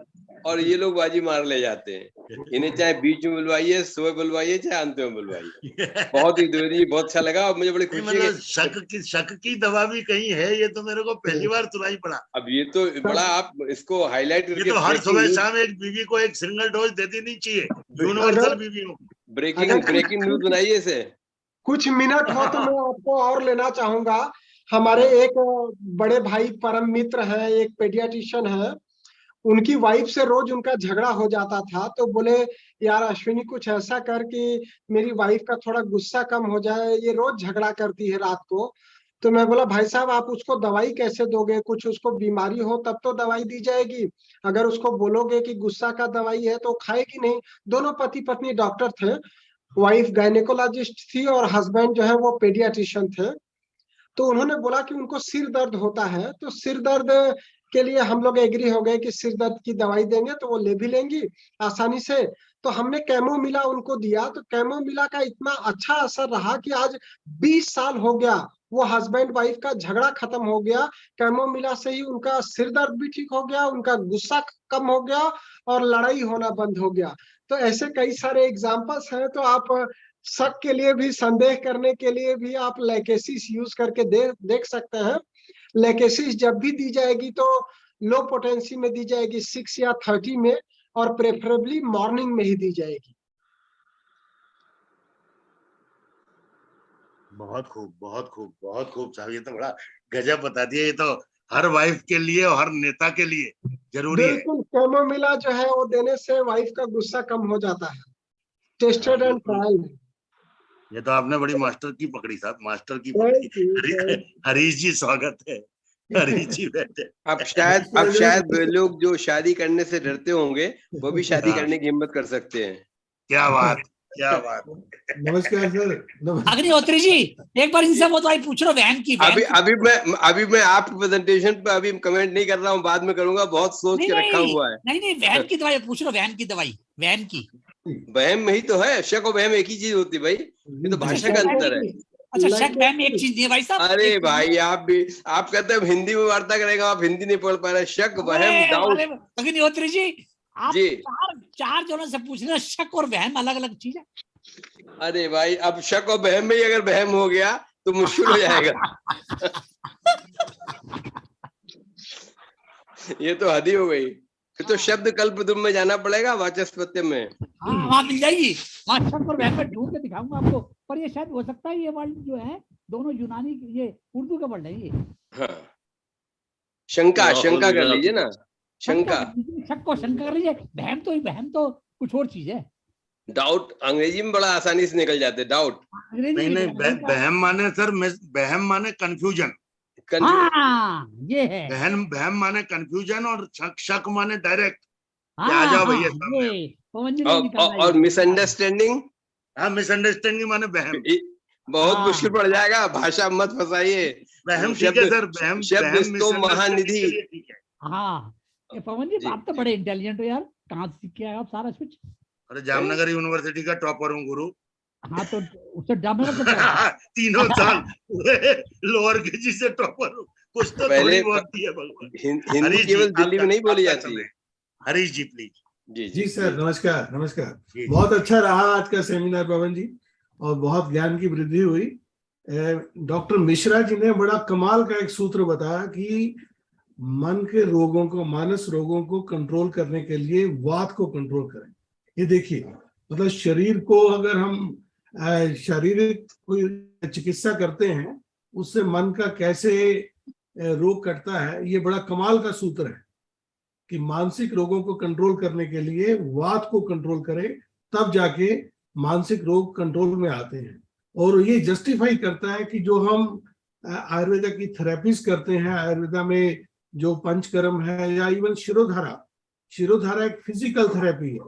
और ये लोग बाजी मार ले जाते हैं। इन्हें चाहे बीच में बुलवाइए, सुबह बुलवाइए, चाहे अंत में बुलवाइए। बहुत ही द्विवेदी, बहुत अच्छा लगा और मुझे बड़ी खुशी है। शक की दवा भी कहीं है, ये तो मेरे को पहली बार सुनाई पड़ा। अब ये तो बड़ा, आप इसको हाईलाइट करके, ये तो हर सुबह शाम एक बीवी को एक सिंगल डोज देती नहीं चाहिए, यूनिवर्सल बीवियों। ब्रेकिंग न्यूज बनाइए इसे। कुछ मिनट हो तो मैं आपको और लेना चाहूंगा। हमारे एक बड़े भाई परम मित्र है, एक पेडियाट्रिशियन है, उनकी वाइफ से रोज उनका झगड़ा हो जाता था। तो बोले यार अश्विनी कुछ ऐसा कर कि मेरी वाइफ का थोड़ा गुस्सा कम हो जाए, ये रोज झगड़ा करती है रात को। तो मैं बोला भाई साहब आप उसको दवाई कैसे दोगे, कुछ उसको बीमारी हो तब तो दवाई दी जाएगी, अगर उसको बोलोगे कि गुस्सा का दवाई है तो खाएगी नहीं। दोनों पति पत्नी डॉक्टर थे, वाइफ गायनेकोलॉजिस्ट थी और हस्बैंड जो है वो पेडियाट्रिशियन थे। तो उन्होंने बोला कि उनको सिर दर्द होता है, तो सिर दर्द के लिए हम लोग एग्री हो गए कि सिर दर्द की दवाई देंगे तो वो ले भी लेंगी आसानी से। तो हमने कैमोमिला उनको दिया, तो कैमोमिला का इतना अच्छा असर रहा कि आज 20 साल हो गया, वो हस्बैंड वाइफ का झगड़ा खत्म हो गया। कैमोमिला से ही उनका सिर दर्द भी ठीक हो गया, उनका गुस्सा कम हो गया और लड़ाई होना बंद हो गया। तो ऐसे कई सारे एग्जाम्पल्स हैं। तो आप शक के लिए भी, संदेह करने के लिए भी आप लैकेसिस यूज करके देख सकते हैं। लैकेसिस जब भी दी जाएगी तो लो पोटेंसी में दी जाएगी, 6 या 30 में, और प्रेफरेबली मॉर्निंग में ही दी जाएगी। बहुत खूब, बहुत खूब, बहुत खूब साहब, ये तो बड़ा गजब बता दिया। ये तो हर वाइफ के लिए और हर नेता के लिए जरूरी है। बिल्कुल, कैमोमिला जो है वो देने से वाइफ का गुस्सा कम हो जाता है, टेस्टेड एंड ट्रायल। ये तो आपने बड़ी मास्टर की पकड़ी साहब, मास्टर की पकड़ी। हरीश जी स्वागत है, हरीश जी बैठे। अब शायद लोग जो शादी करने से डरते होंगे वो भी शादी करने की हिम्मत कर सकते हैं। क्या बात, क्या बात। नमस्कार सर। अग्निहोत्री जी एक बार इनसे वो दवाई पूछ लो वैन की। अभी मैं आपके प्रेजेंटेशन पे अभी कमेंट नहीं कर रहा हूँ, बाद में करूंगा, बहुत सोच के रखा हुआ है। नहीं वैन की दवाई पूछ लो, वैन की दवाई, वैन की। वहम में ही तो है, शक और वहम एक ही चीज होती है भाई, ये तो भाषा का अंतर है। अच्छा शक वहम में एक चीज नहीं है भाई साहब। अरे भाई आप भी, आप कहते हैं हिंदी में वार्ता करेगा, आप हिंदी नहीं पढ़ पा रहे। शक वहम डाउट। अग्निहोत्री जी आप चार जनों से पूछ रहे, शक और वहम अलग अलग चीज है। अरे भाई अब शक और वहम में ही अगर वहम हो गया तो मुश्किल हो जाएगा। ये तो हद ही हो गई। तो शब्द कल्पद्रुम में जाना पड़ेगा, वाचस्पत्य में। हाँ वहां मिल जाएगी, वहां शक और वहम में ढूंढ के दिखाऊंगा आपको। पर ये शायद हो सकता है ये वर्ड जो है दोनों यूनानी, ये उर्दू का वर्ड है ये। हाँ शंका कर लीजिए ना, शंका। शक को शंका कर लीजिए, वहम तो कुछ और चीज है। डाउट अंग्रेजी में बड़ा आसानी से निकल जाते, डाउट। नहीं बहम माने सर, बहम माने कंफ्यूजन। ये है बहम माने कंफ्यूजन और शक माने डायरेक्ट आ जाओ भैया सामने। और मिसअंडरस्टैंडिंग, हाँ मिसअंडरस्टैंडिंग माने बहम। बहुत मुश्किल पड़ जाएगा, भाषा मत फंसाइए। बहम ठीक है सर, बहम शब्द तो महानिधि। हाँ पवन जी आप तो बड़े इंटेलिजेंट हो यार, कहाँ से सीख के आए आप सारा कुछ? अरे जामनगर यूनिवर्सिटी का टॉपर हूँ गुरु। हाँ तो उससे जामनगर 3 साल लोअर केजी से टॉपर हूँ, कुछ तो थोड़ी बहुत है भगवान। हिंदी केवल दिल्ली में नहीं बोली जाती है। हरीश जी प्लीज। जी सर नमस्कार। बहुत अच्छा रहा आज का सेमिनार पवन जी, और बहुत ज्ञान की वृद्धि हुई। डॉक्टर मिश्रा जी ने बड़ा कमाल का एक सूत्र बताया कि मन के रोगों को, मानस रोगों को कंट्रोल करने के लिए वात को कंट्रोल करें। ये देखिए, मतलब शरीर को अगर हम शारीरिक कोई चिकित्सा करते हैं, उससे मन का कैसे रोग कटता है, ये बड़ा कमाल का सूत्र है कि मानसिक रोगों को कंट्रोल करने के लिए वात को कंट्रोल करें, तब जाके मानसिक रोग कंट्रोल में आते हैं। और ये जस्टिफाई करता है कि जो हम आयुर्वेदा की थेरेपीज करते हैं, आयुर्वेदा में जो पंचकर्म है या इवन शिरोधारा एक फिजिकल थेरेपी है,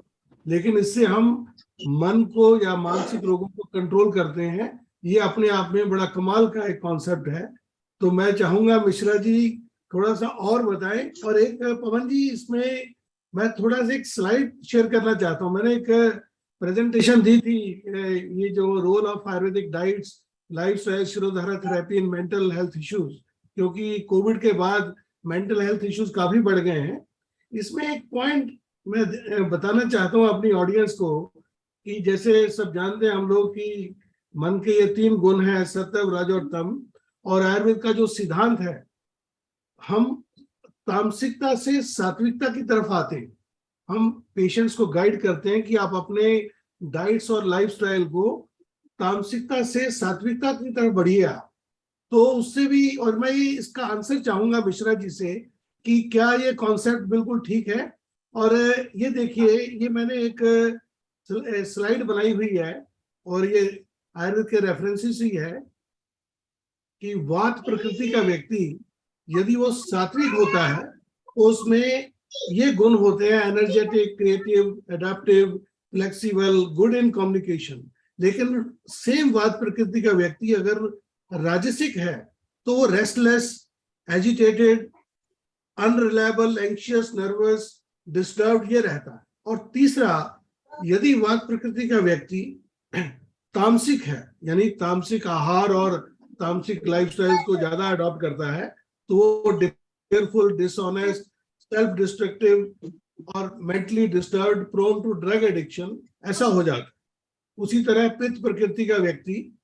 लेकिन इससे हम मन को या मानसिक रोगों को कंट्रोल करते हैं। ये अपने आप में बड़ा कमाल का एक कॉन्सेप्ट है। तो मैं चाहूंगा मिश्रा जी थोड़ा सा और बताएं। और एक पवन जी, इसमें मैं थोड़ा सा एक स्लाइड शेयर करना चाहता हूं। मैंने एक प्रेजेंटेशन दी थी, ये जो role of ayurvedic diets, lifestyle, shirodhara therapy in mental health issues, क्योंकि कोविड के बाद मेंटल हेल्थ इश्यूज काफी बढ़ गए हैं। इसमें एक पॉइंट मैं बताना चाहता हूं अपनी ऑडियंस को कि जैसे सब जानते हैं हम लोग कि मन के ये 3 गुण हैं, सत्व, रज और तम। और आयुर्वेद का जो सिद्धांत है, हम तामसिकता से सात्विकता की तरफ आते हैं। हम पेशेंट्स को गाइड करते हैं कि आप अपने डाइट्स और लाइफस्टाइल को तामसिकता से सात्विकता की तरफ बढ़िए आप। तो उससे भी, और मैं ये इसका आंसर चाहूंगा मिश्रा जी से कि क्या ये कॉन्सेप्ट बिल्कुल ठीक है। और ये देखिए, ये मैंने एक स्लाइड बनाई हुई है और ये आयुर्वेद के रेफरेंसेस ही है कि वात प्रकृति का व्यक्ति यदि वो सात्विक होता है तो उसमें ये गुण होते हैं, energetic, creative, adaptive, flexible, good in communication. लेकिन सेम वात प्रकृति का व्यक्ति अगर राजसिक है तो वो restless, agitated, unreliable, anxious, nervous, disturbed, ये रहता है। और तीसरा, यदि वात प्रकृति का व्यक्ति तामसिक है, यानी तामसिक आहार और तामसिक लाइफस्टाइल को ज्यादा अडॉप्ट करता है, तो वो केयरफुल, डिसऑनेस्ट, सेल्फ डिस्ट्रक्टिव और mentally disturbed, prone to drug addiction, ऐसा हो जाता है। उसी तरह पित्त प्रकृति का व्यक्ति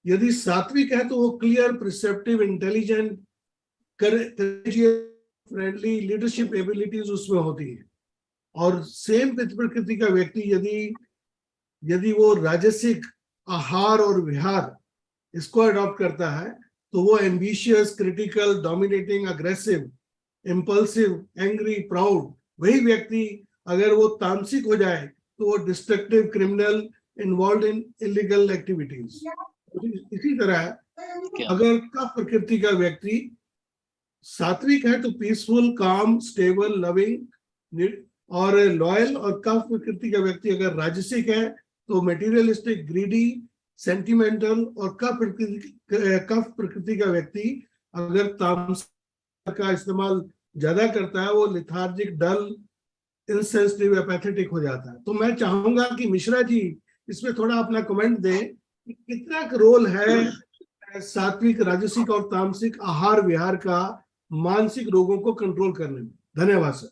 यदि सात्विक है तो वो clear, perceptive, intelligent, friendly, leadership abilities उसमें होती है। और सेम पित्त प्रकृति का व्यक्ति यदि वो राजसिक आहार और विहार इसको अडॉप्ट करता है तो वो ambitious, critical, dominating, aggressive, impulsive, angry, proud. वही व्यक्ति अगर वो तामसिक हो जाए तो वो destructive, criminal, involve in illegal activities. इसी तरह अगर कफ प्रकृति का व्यक्ति सात्विक है तो पीसफुल, काम, स्टेबल, लविंग और लॉयल। और कफ प्रकृति का व्यक्ति अगर राजसिक है तो मटेरियलिस्टिक, ग्रीडी, सेंटिमेंटल। और कफ प्रकृति का व्यक्ति अगर तामसिक का इस्तेमाल ज्यादा करता है वो लिथार्जिक, डल, इनसेंसिटिव, एपैथेटिक हो जाता है। तो मैं चाहूंगा कि मिश्रा जी इसमें थोड़ा अपना कमेंट दें कि कितना रोल है सात्विक, राजसिक और तामसिक आहार विहार का मानसिक रोगों को कंट्रोल करने में। धन्यवाद सर।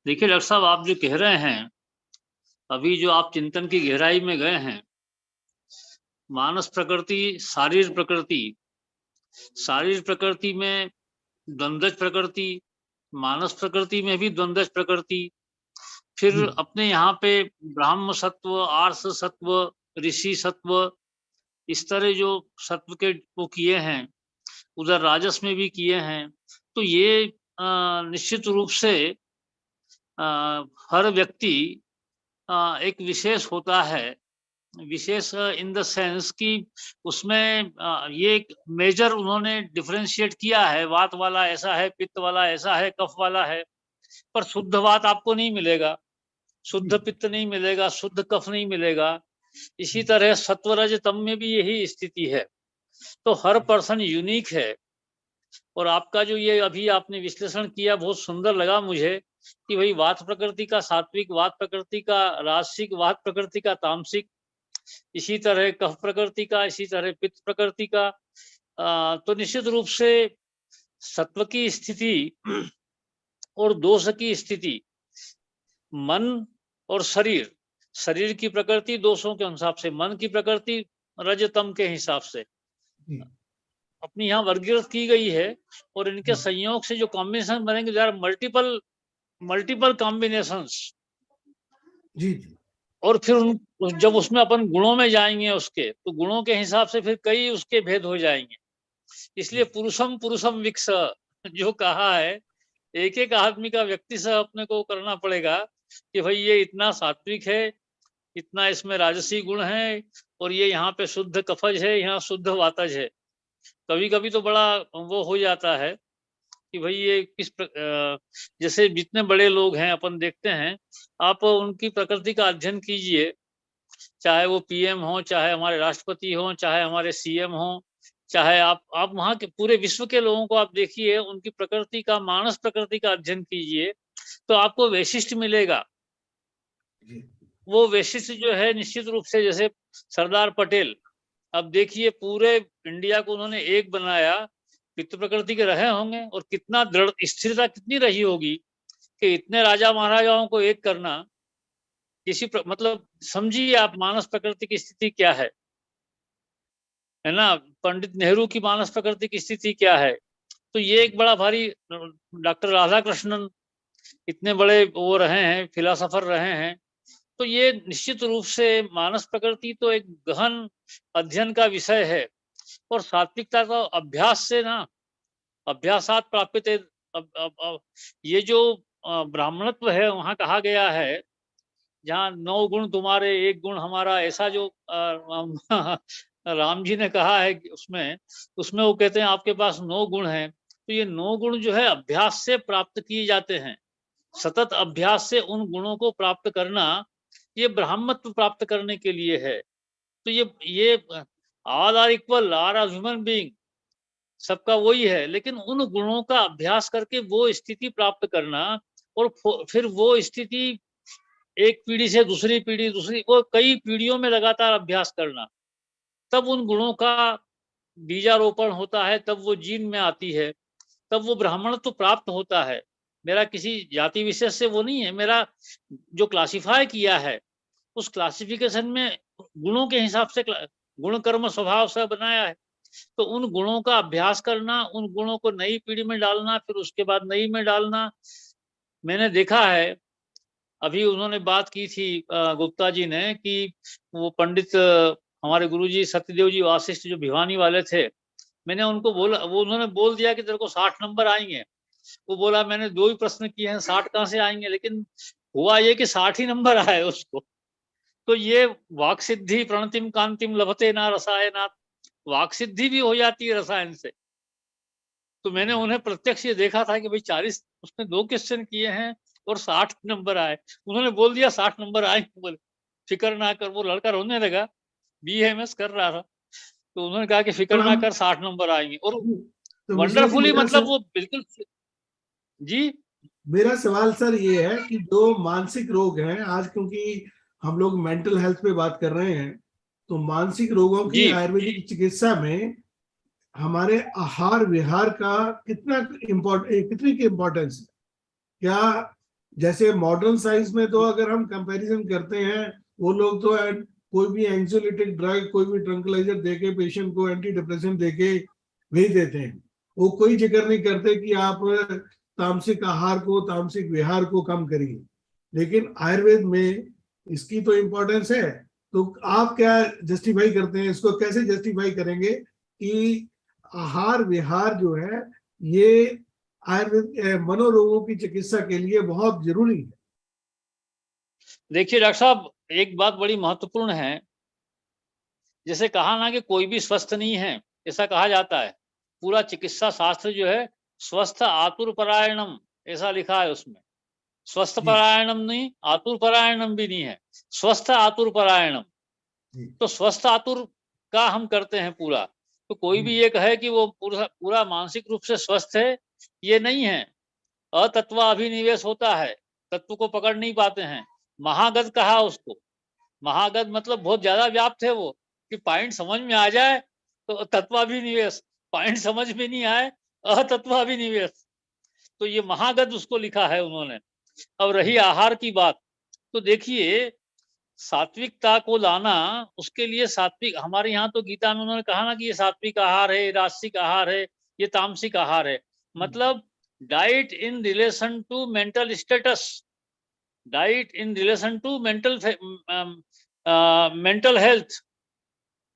देखिए डॉक्टर साहब, आप जो कह रहे हैं, अभी जो आप चिंतन की गहराई में गए हैं, मानस प्रकृति, शारीर प्रकृति, शारीर प्रकृति में द्वंद्वज प्रकृति, मानस प्रकृति में भी द्वंद्वज प्रकृति, फिर अपने यहाँ पे ब्राह्म सत्व, आर्ष सत्व, ऋषि सत्व, इस तरह जो सत्व के वो किए हैं, उधर राजस में भी किए हैं। तो ये निश्चित रूप से हर व्यक्ति एक विशेष होता है, विशेष इन द सेंस कि उसमें ये एक मेजर उन्होंने डिफरेंशिएट किया है, वात वाला ऐसा है, पित्त वाला ऐसा है, कफ वाला है। पर शुद्ध वात आपको नहीं मिलेगा, शुद्ध पित्त नहीं मिलेगा, शुद्ध कफ नहीं मिलेगा। इसी तरह सत्वरज तम में भी यही स्थिति है। तो हर पर्सन यूनिक है। और आपका जो ये अभी आपने विश्लेषण किया बहुत सुंदर लगा मुझे कि भाई वात प्रकृति का सात्विक, वात प्रकृति का राजसिक, वात प्रकृति का तामसिक, इसी तरह कफ प्रकृति का, इसी तरह पित्त प्रकृति का। तो निश्चित रूप से सत्व की स्थिति और दोष की स्थिति, मन और शरीर, शरीर की प्रकृति दोषों के हिसाब से, मन की प्रकृति रजतम के हिसाब से अपनी यहाँ वर्गीकृत की गई है। और इनके संयोग से जो कॉम्बिनेशन बनेंगे, देयर मल्टीपल कॉम्बिनेशंस। जी। और फिर जब उसमें अपन गुणों में जाएंगे उसके, तो गुणों के हिसाब से फिर कई उसके भेद हो जाएंगे। इसलिए पुरुषम पुरुषम विक्स जो कहा है, एक एक आदमी का व्यक्ति से अपने को करना पड़ेगा कि भाई ये इतना सात्विक है, इतना इसमें राजसी गुण है, और ये यहाँ पे शुद्ध कफज है, यहाँ शुद्ध वातज है। कभी कभी तो बड़ा वो हो जाता है कि भाई ये जैसे जितने बड़े लोग हैं अपन देखते हैं, आप उनकी प्रकृति का अध्ययन कीजिए, चाहे वो पीएम हो, चाहे हमारे राष्ट्रपति हो, चाहे हमारे सीएम हो, चाहे आप वहाँ के पूरे विश्व के लोगों को आप देखिए, उनकी प्रकृति का, मानस प्रकृति का अध्ययन कीजिए, तो आपको वैशिष्ट मिलेगा। वो वैशिष्ट जो है निश्चित रूप से, जैसे सरदार पटेल, अब देखिए पूरे इंडिया को उन्होंने एक बनाया, पितृ प्रकृति के रहे होंगे, और कितना दृढ़ स्थिरता कितनी रही होगी कि इतने राजा महाराजाओं को एक करना। मतलब समझिए आप मानस प्रकृति की स्थिति क्या है ना। पंडित नेहरू की मानस प्रकृति की स्थिति क्या है। तो ये एक बड़ा भारी, डॉक्टर राधाकृष्णन इतने बड़े वो रहे हैं, फिलोसोफर रहे हैं। तो ये निश्चित रूप से मानस प्रकृति तो एक गहन अध्ययन का विषय है, और सात्विकता का अभ्यास से ना, अभ्यासात प्राप्त है। ये जो ब्राह्मणत्व है, वहाँ कहा गया है, जहाँ 9 गुण तुम्हारे 1 गुण हमारा, ऐसा जो राम जी ने कहा है उसमें वो कहते हैं आपके पास 9 गुण हैं। तो ये 9 गुण जो है अभ्यास से प्राप्त किए जाते हैं। सतत अभ्यास से उन गुणों को प्राप्त करना, ये ब्राह्मत्व प्राप्त करने के लिए है। तो ये all are equal, are are human being, सबका वही है, लेकिन उन गुणों का अभ्यास करके वो स्थिति प्राप्त करना, और फिर वो स्थिति एक पीढ़ी से दूसरी पीढ़ी, वो कई पीढ़ियों में लगातार अभ्यास करना, तब उन गुणों का बीजारोपण होता है, तब वो जीन में आती है, तब वो ब्राह्मणत्व प्राप्त होता है। मेरा किसी जाति विशेष से वो नहीं है, मेरा जो क्लासिफाई किया है उस क्लासिफिकेशन में गुणों के हिसाब से गुण कर्म स्वभाव से बनाया है। तो उन गुणों का अभ्यास करना, उन गुणों को नई पीढ़ी में डालना, फिर उसके बाद नई में डालना। मैंने देखा है, अभी उन्होंने बात की थी गुप्ता जी ने, कि वो पंडित हमारे गुरुजी सत्यदेव जी वासिष्ठ जो भिवानी वाले थे, मैंने उनको बोला, वो उन्होंने बोल दिया कि तेरे को 60 नंबर आएंगे। वो बोला मैंने 2 ही प्रश्न किए हैं, 60 कहाँ से आएंगे। लेकिन हुआ ये कि 60 ही नंबर आए उसको। तो ये वाक सिद्धि प्रणतिम कांतिम लभते ना रसायनात्, वाक सिद्धि भी हो जाती है रसायन से। तो मैंने उन्हें प्रत्यक्ष ये देखा था कि भाई 40 उसने 2 क्वेश्चन किए हैं और 60 नंबर आए। उन्होंने बोल दिया 60 नंबर आएंगे। बोले फिक्र ना कर। वो लड़का रोने लगा, BMS कर रहा था, तो उन्होंने कहा कि फिक्र ना कर, 60 नंबर आएंगे। और वंडरफुली, मतलब वो बिल्कुल। जी, मेरा सवाल सर ये है कि जो मानसिक रोग हैं आज, क्योंकि हम लोग मेंटल हेल्थ पे बात कर रहे हैं, तो मानसिक रोगों की आयुर्वेदिक चिकित्सा में हमारे आहार विहार का कितनी की इम्पोर्टेंस है? क्या जैसे मॉडर्न साइंस में तो अगर हम कंपैरिजन करते हैं, वो लोग तो कोई भी एंग्जाइटिक ड्रग, कोई भी ट्रंकुलाइजर देके पेशेंट को, एंटी डिप्रेशन देके भेज देते हैं। वो कोई जिक्र नहीं करते कि आप तामसिक आहार को, तामसिक विहार को कम करिए। लेकिन आयुर्वेद में इसकी तो इम्पोर्टेंस है। तो आप क्या जस्टिफाई करते हैं इसको? कैसे जस्टिफाई करेंगे कि आहार विहार जो है ये आयुर्वेद मनोरोगों की चिकित्सा के लिए बहुत जरूरी है? देखिए डॉक्टर साहब, एक बात बड़ी महत्वपूर्ण है। जैसे कहा ना कि कोई भी स्वस्थ नहीं है, ऐसा कहा जाता है। पूरा चिकित्सा शास्त्र जो है स्वस्थ आतुर परायणम, ऐसा लिखा है उसमें। स्वस्थ परायणम नहीं, आतुर परायणम भी नहीं है, स्वस्थ आतुर परायणम। तो स्वस्थ आतुर का हम करते हैं पूरा। तो कोई भी ये कहे कि वो पूरा मानसिक रूप से स्वस्थ है, ये नहीं है। अतत्वाभिनिवेश होता है, तत्व को पकड़ नहीं पाते हैं। महागध कहा उसको। महागध मतलब बहुत ज्यादा व्याप्त है वो, कि पॉइंट समझ में आ जाए तो तत्वाभिनिवेश, पॉइंट समझ में नहीं आए अतत्वाभिनिवेश। तो ये महागध उसको लिखा है उन्होंने। अब रही आहार की बात, तो देखिए सात्विकता को लाना, उसके लिए सात्विक, हमारे यहाँ तो गीता में उन्होंने कहा ना कि ये सात्विक आहार है, राजसिक आहार है, ये तामसिक आहार है। मतलब diet in relation to mental status, diet in relation to mental mental health,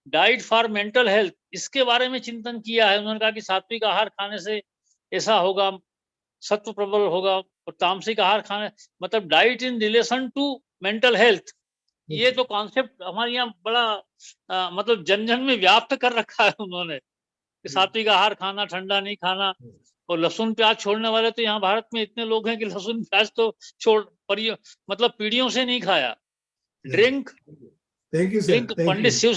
diet for mental health, इसके बारे में चिंतन किया है। उन्होंने कहा कि सात्विक आहार खाने से ऐसा होगा, सत्व प्रबल होगा, और तामसिक आहार खाने, मतलब diet in relation to mental health. ये तो कॉन्सेप्ट हमारे यहाँ बड़ा मतलब जन जन में व्याप्त कर रखा है उन्होंने, कि सात्विक आहार खाना, ठंडा नहीं खाना, और लहसुन प्याज छोड़ने वाले तो यहाँ भारत में इतने लोग हैं कि लहसुन प्याज तो छोड़ मतलब पीढ़ियों से नहीं खाया। ड्रिंक, पंडित शिव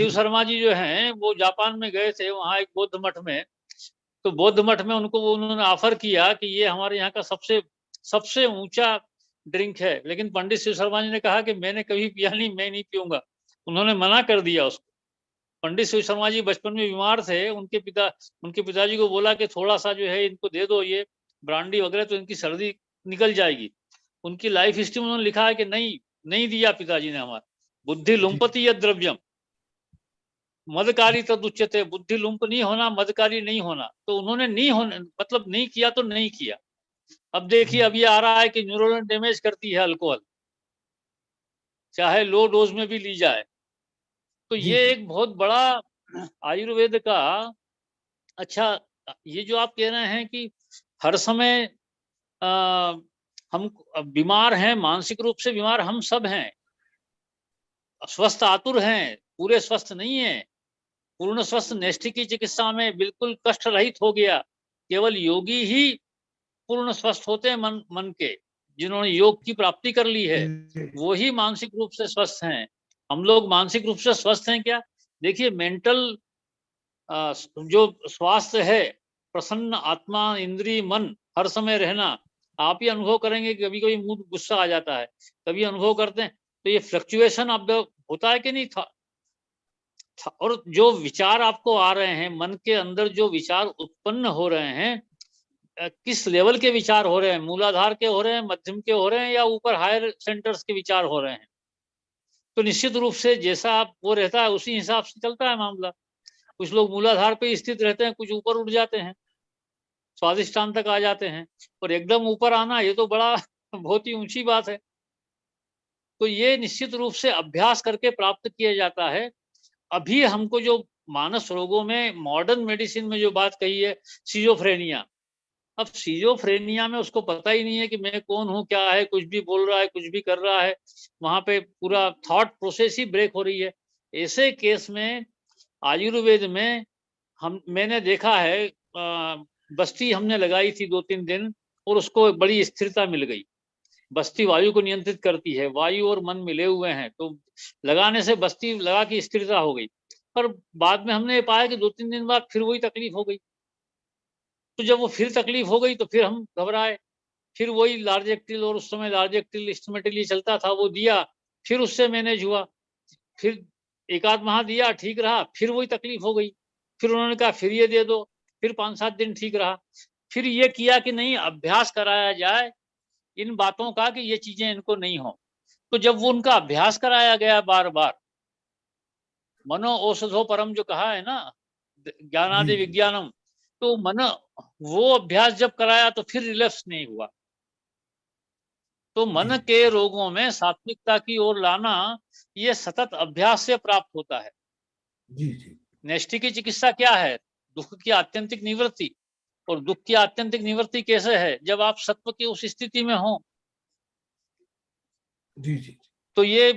शर्मा जी जो हैं वो जापान में गए थे, वहाँ एक बौद्ध मठ में, तो बौद्ध मठ में उनको उन्होंने ऑफर किया कि ये हमारे यहाँ का सबसे ऊंचा ड्रिंक है, लेकिन पंडित शिव शर्मा जी ने कहा कि मैंने कभी पिया नहीं, मैं नहीं पीऊंगा, उन्होंने मना कर दिया उसको। पंडित शिव शर्मा जी बचपन में बीमार थे, उनके पिताजी को बोला कि थोड़ा सा जो है इनको दे दो ये ब्रांडी वगैरह, तो इनकी सर्दी निकल जाएगी। उनकी लाइफ हिस्ट्री में उन्होंने लिखा है कि नहीं दिया पिताजी ने हमारा। बुद्धि लुम्पति यद द्रव्यम मदकारी तदुच्यते, बुद्धि लुम्प नहीं होना, मदकारी नहीं होना। तो उन्होंने नहीं होने मतलब नहीं किया तो नहीं किया। अब देखिए अब ये आ रहा है कि न्यूरोनल डैमेज करती है अल्कोहल, चाहे लो डोज में भी ली जाए। तो ये एक बहुत बड़ा आयुर्वेद का अच्छा, ये जो आप कह रहे हैं कि हर समय हम बीमार हैं, मानसिक रूप से बीमार हम सब हैं, स्वस्थ आतुर हैं, पूरे स्वस्थ नहीं है। पूर्ण स्वस्थ नेष्टि की चिकित्सा में बिल्कुल कष्ट रहित हो गया। केवल योगी ही पूर्ण स्वस्थ होते हैं मन के, जिन्होंने योग की प्राप्ति कर ली है वो ही मानसिक रूप से स्वस्थ हैं। हम लोग मानसिक रूप से स्वस्थ हैं क्या? देखिए मेंटल जो स्वास्थ्य है, प्रसन्न आत्मा, इंद्रिय, मन हर समय रहना, आप ही अनुभव करेंगे कि कभी कभी मूड गुस्सा आ जाता है, कभी अनुभव करते हैं, तो ये फ्लक्चुएशन अब होता है कि नहीं था। और जो विचार आपको आ रहे हैं मन के अंदर, जो विचार उत्पन्न हो रहे हैं, किस लेवल के विचार हो रहे हैं, मूलाधार के हो रहे हैं, मध्यम के हो रहे हैं, या ऊपर हायर सेंटर्स के विचार हो रहे हैं, तो निश्चित रूप से जैसा आप वो रहता है उसी हिसाब से चलता है मामला। कुछ लोग मूलाधार पे स्थित रहते हैं, कुछ ऊपर उठ जाते हैं, स्वादिष्टान तक आ जाते हैं, और एकदम ऊपर आना ये तो बड़ा बहुत ही ऊंची बात है। तो ये निश्चित रूप से अभ्यास करके प्राप्त किया जाता है। अभी हमको जो मानस रोगों में मॉडर्न मेडिसिन में जो बात कही है, सिजोफ्रेनिया, अब सिजोफ्रेनिया में उसको पता ही नहीं है कि मैं कौन हूँ, क्या है, कुछ भी बोल रहा है, कुछ भी कर रहा है, वहां पे पूरा थॉट प्रोसेस ही ब्रेक हो रही है। ऐसे केस में आयुर्वेद में मैंने देखा है, बस्ती हमने लगाई थी 2-3 दिन और उसको बड़ी स्थिरता मिल गई। बस्ती वायु को नियंत्रित करती है, वायु और मन मिले हुए हैं, तो लगाने से बस्ती लगा की स्थिरता हो गई। पर बाद में हमने पाया कि 2-3 दिन बाद फिर वही तकलीफ हो गई। तो जब वो फिर तकलीफ हो गई तो फिर हम घबराए, फिर वही लार्जेक्टिल, और उस समय लार्जेक्टिल स्टिमेटिल चलता था, वो दिया, फिर उससे मैनेज हुआ, फिर 1-8 माह दिया, ठीक रहा, फिर वही तकलीफ हो गई, फिर उन्होंने कहा फिर ये दे दो, फिर 5-7 दिन ठीक रहा, फिर ये किया कि नहीं अभ्यास कराया जाए इन बातों का कि ये चीजें इनको नहीं हो। तो जब वो उनका अभ्यास कराया गया बार बार, मनो औषधो परम जो कहा है ना, ज्ञानादि विज्ञानम, तो मन वो अभ्यास जब कराया तो फिर रिलैप्स नहीं हुआ। तो मन के रोगों में सात्विकता की ओर लाना ये सतत अभ्यास से प्राप्त होता है। नेष्टि की चिकित्सा क्या है? दुख की आत्यंतिक निवृत्ति। और दुख की आत्यंतिक निवृत्ति कैसे है? जब आप सत्व की उस स्थिति में हो। तो ये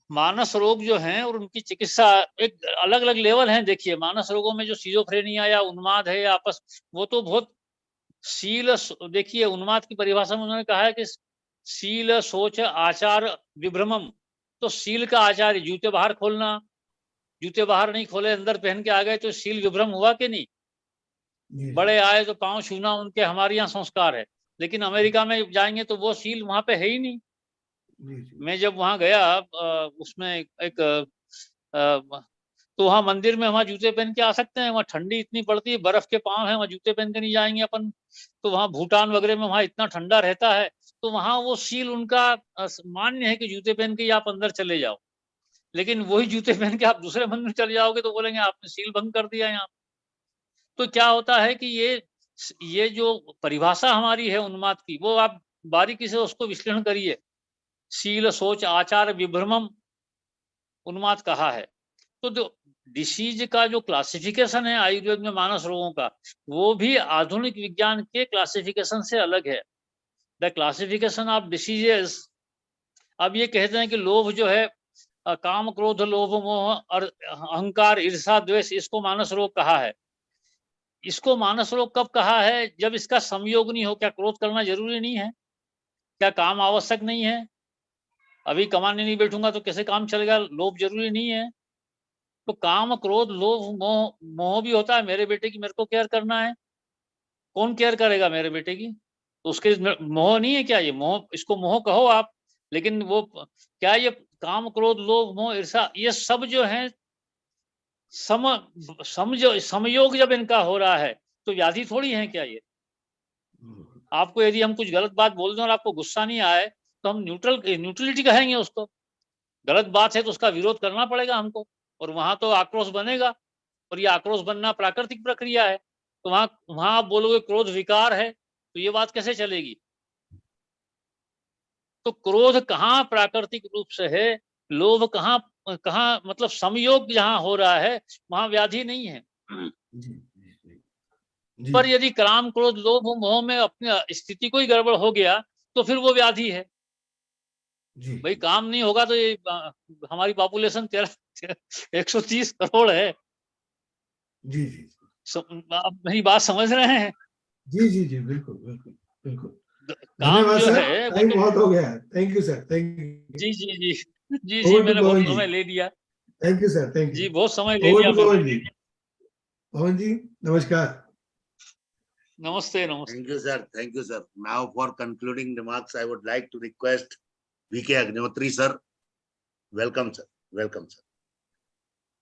मानस रोग जो हैं और उनकी चिकित्सा एक अलग अलग लेवल हैं। देखिए मानस रोगों में जो सिजोफ्रेनिया या उन्माद है या आपस, वो तो बहुत शील, देखिए उन्माद की परिभाषा में उन्होंने कहा है कि शील सोच आचार विभ्रमम। तो शील का आचार, जूते बाहर खोलना, जूते बाहर नहीं खोले अंदर पहन के आ गए तो शील विभ्रम हुआ कि नहीं? बड़े आए तो पांव छूना उनके हमारे यहाँ संस्कार है, लेकिन अमेरिका में जाएंगे तो वो शील वहां पे है ही नहीं। मैं जब वहां गया उसमें एक तो वहां मंदिर में वहां जूते पहन के आ सकते हैं? वहां ठंडी इतनी पड़ती है, बर्फ के पांव है, वहां जूते पहन के नहीं जाएंगे अपन। तो वहां भूटान वगैरह में वहां इतना ठंडा रहता है, तो वहां वो शील उनका मान्य है कि जूते पहन के आप अंदर चले जाओ। लेकिन वही जूते पहन के आप दूसरे मंदिर चले जाओगे तो बोलेंगे आपने शील भंग कर दिया यहाँ। तो क्या होता है कि ये जो परिभाषा हमारी है उन्माद की, वो आप बारीकी से उसको विश्लेषण करिए। शील सोच आचार विभ्रमम उन्माद कहा है। तो जो डिसीज का जो क्लासिफिकेशन है आयुर्वेद में मानस रोगों का, वो भी आधुनिक विज्ञान के क्लासिफिकेशन से अलग है। द क्लासिफिकेशन ऑफ डिसीजेस, अब ये कहते हैं कि लोभ जो है, काम क्रोध लोभ मोह और अहंकार ईर्षा द्वेष, इसको मानस रोग कहा है। इसको मानस रोग कब कहा है? जब इसका संयोग नहीं हो। क्या क्रोध करना जरूरी नहीं है? क्या काम आवश्यक नहीं है? अभी कमाने नहीं बैठूंगा तो कैसे काम चलेगा? लोभ जरूरी नहीं है। तो काम क्रोध लोभ मोह, मोह भी होता है मेरे बेटे की मेरे को केयर करना है। कौन केयर करेगा मेरे बेटे की? तो उसके मोह नहीं है क्या? ये मोह, इसको मोह कहो आप, लेकिन वो क्या ये काम क्रोध लोभ मोह ईर्षा, ये सब जो है समयोग जब इनका हो रहा है तो व्याधि थोड़ी है क्या ये? आपको यदि हम कुछ गलत बात बोल दें और आपको गुस्सा नहीं आए तो हम न्यूट्रलिटी कहेंगे उसको। गलत बात है तो उसका विरोध करना पड़ेगा हमको, और वहां तो आक्रोश बनेगा, और ये आक्रोश बनना प्राकृतिक प्रक्रिया है। तो वहां आप बोलोगे क्रोध विकार है, तो ये बात कैसे चलेगी? तो क्रोध कहाँ प्राकृतिक रूप से है, लोभ कहाँ मतलब संयोग जहां हो रहा है वहां व्याधि नहीं है। पर यदि काम क्रोध लोभ मोह में अपनी स्थिति को ही गड़बड़ हो गया तो फिर वो व्याधि है। भाई काम नहीं होगा तो ये हमारी पॉपुलेशन 130 करोड़ है। जी जी, आप मेरी बात समझ रहे हैं? जी जी जी, बिल्कुल बिल्कुल बिल्कुल। काम जो है टाइम बहुत हो गया। Thank you sir, thank you. जी जी जी जी जी, मैंने बहुत समय ले लिया। Thank you sir, thank you जी, बहुत समय ले लिया मैंने। पवन जी नमस्कार। नमस्ते नमस्ते। Thank you, sir. Thank you, sir. Now, for concluding remarks, I would like to request V.K. Agnihotri, sir. Welcome, sir. Welcome, sir.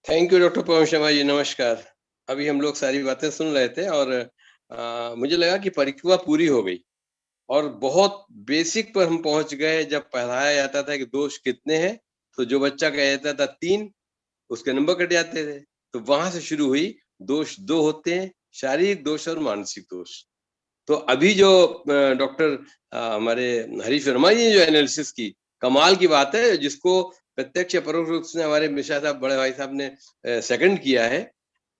Thank you doctor Pawan Sharma ji, नमस्कार। अभी हम लोग सारी बातें सुन रहे थे और मुझे लगा कि परिक्रमा पूरी हो गई और बहुत बेसिक पर हम पहुंच गए। जब पढ़ाया जाता था कि दोष कितने हैं, तो जो बच्चा कह जाता था 3, उसके नंबर कट जाते थे। तो वहां से शुरू हुई, दोष 2 होते हैं, शारीरिक दोष और मानसिक दोष। तो अभी जो डॉक्टर हमारे हरीश वर्मा जी ने जो एनालिसिस की, कमाल की बात है, जिसको प्रत्यक्ष या परोक्ष रूप से हमारे मिश्रा साहब, बड़े भाई साहब ने सेकंड किया है।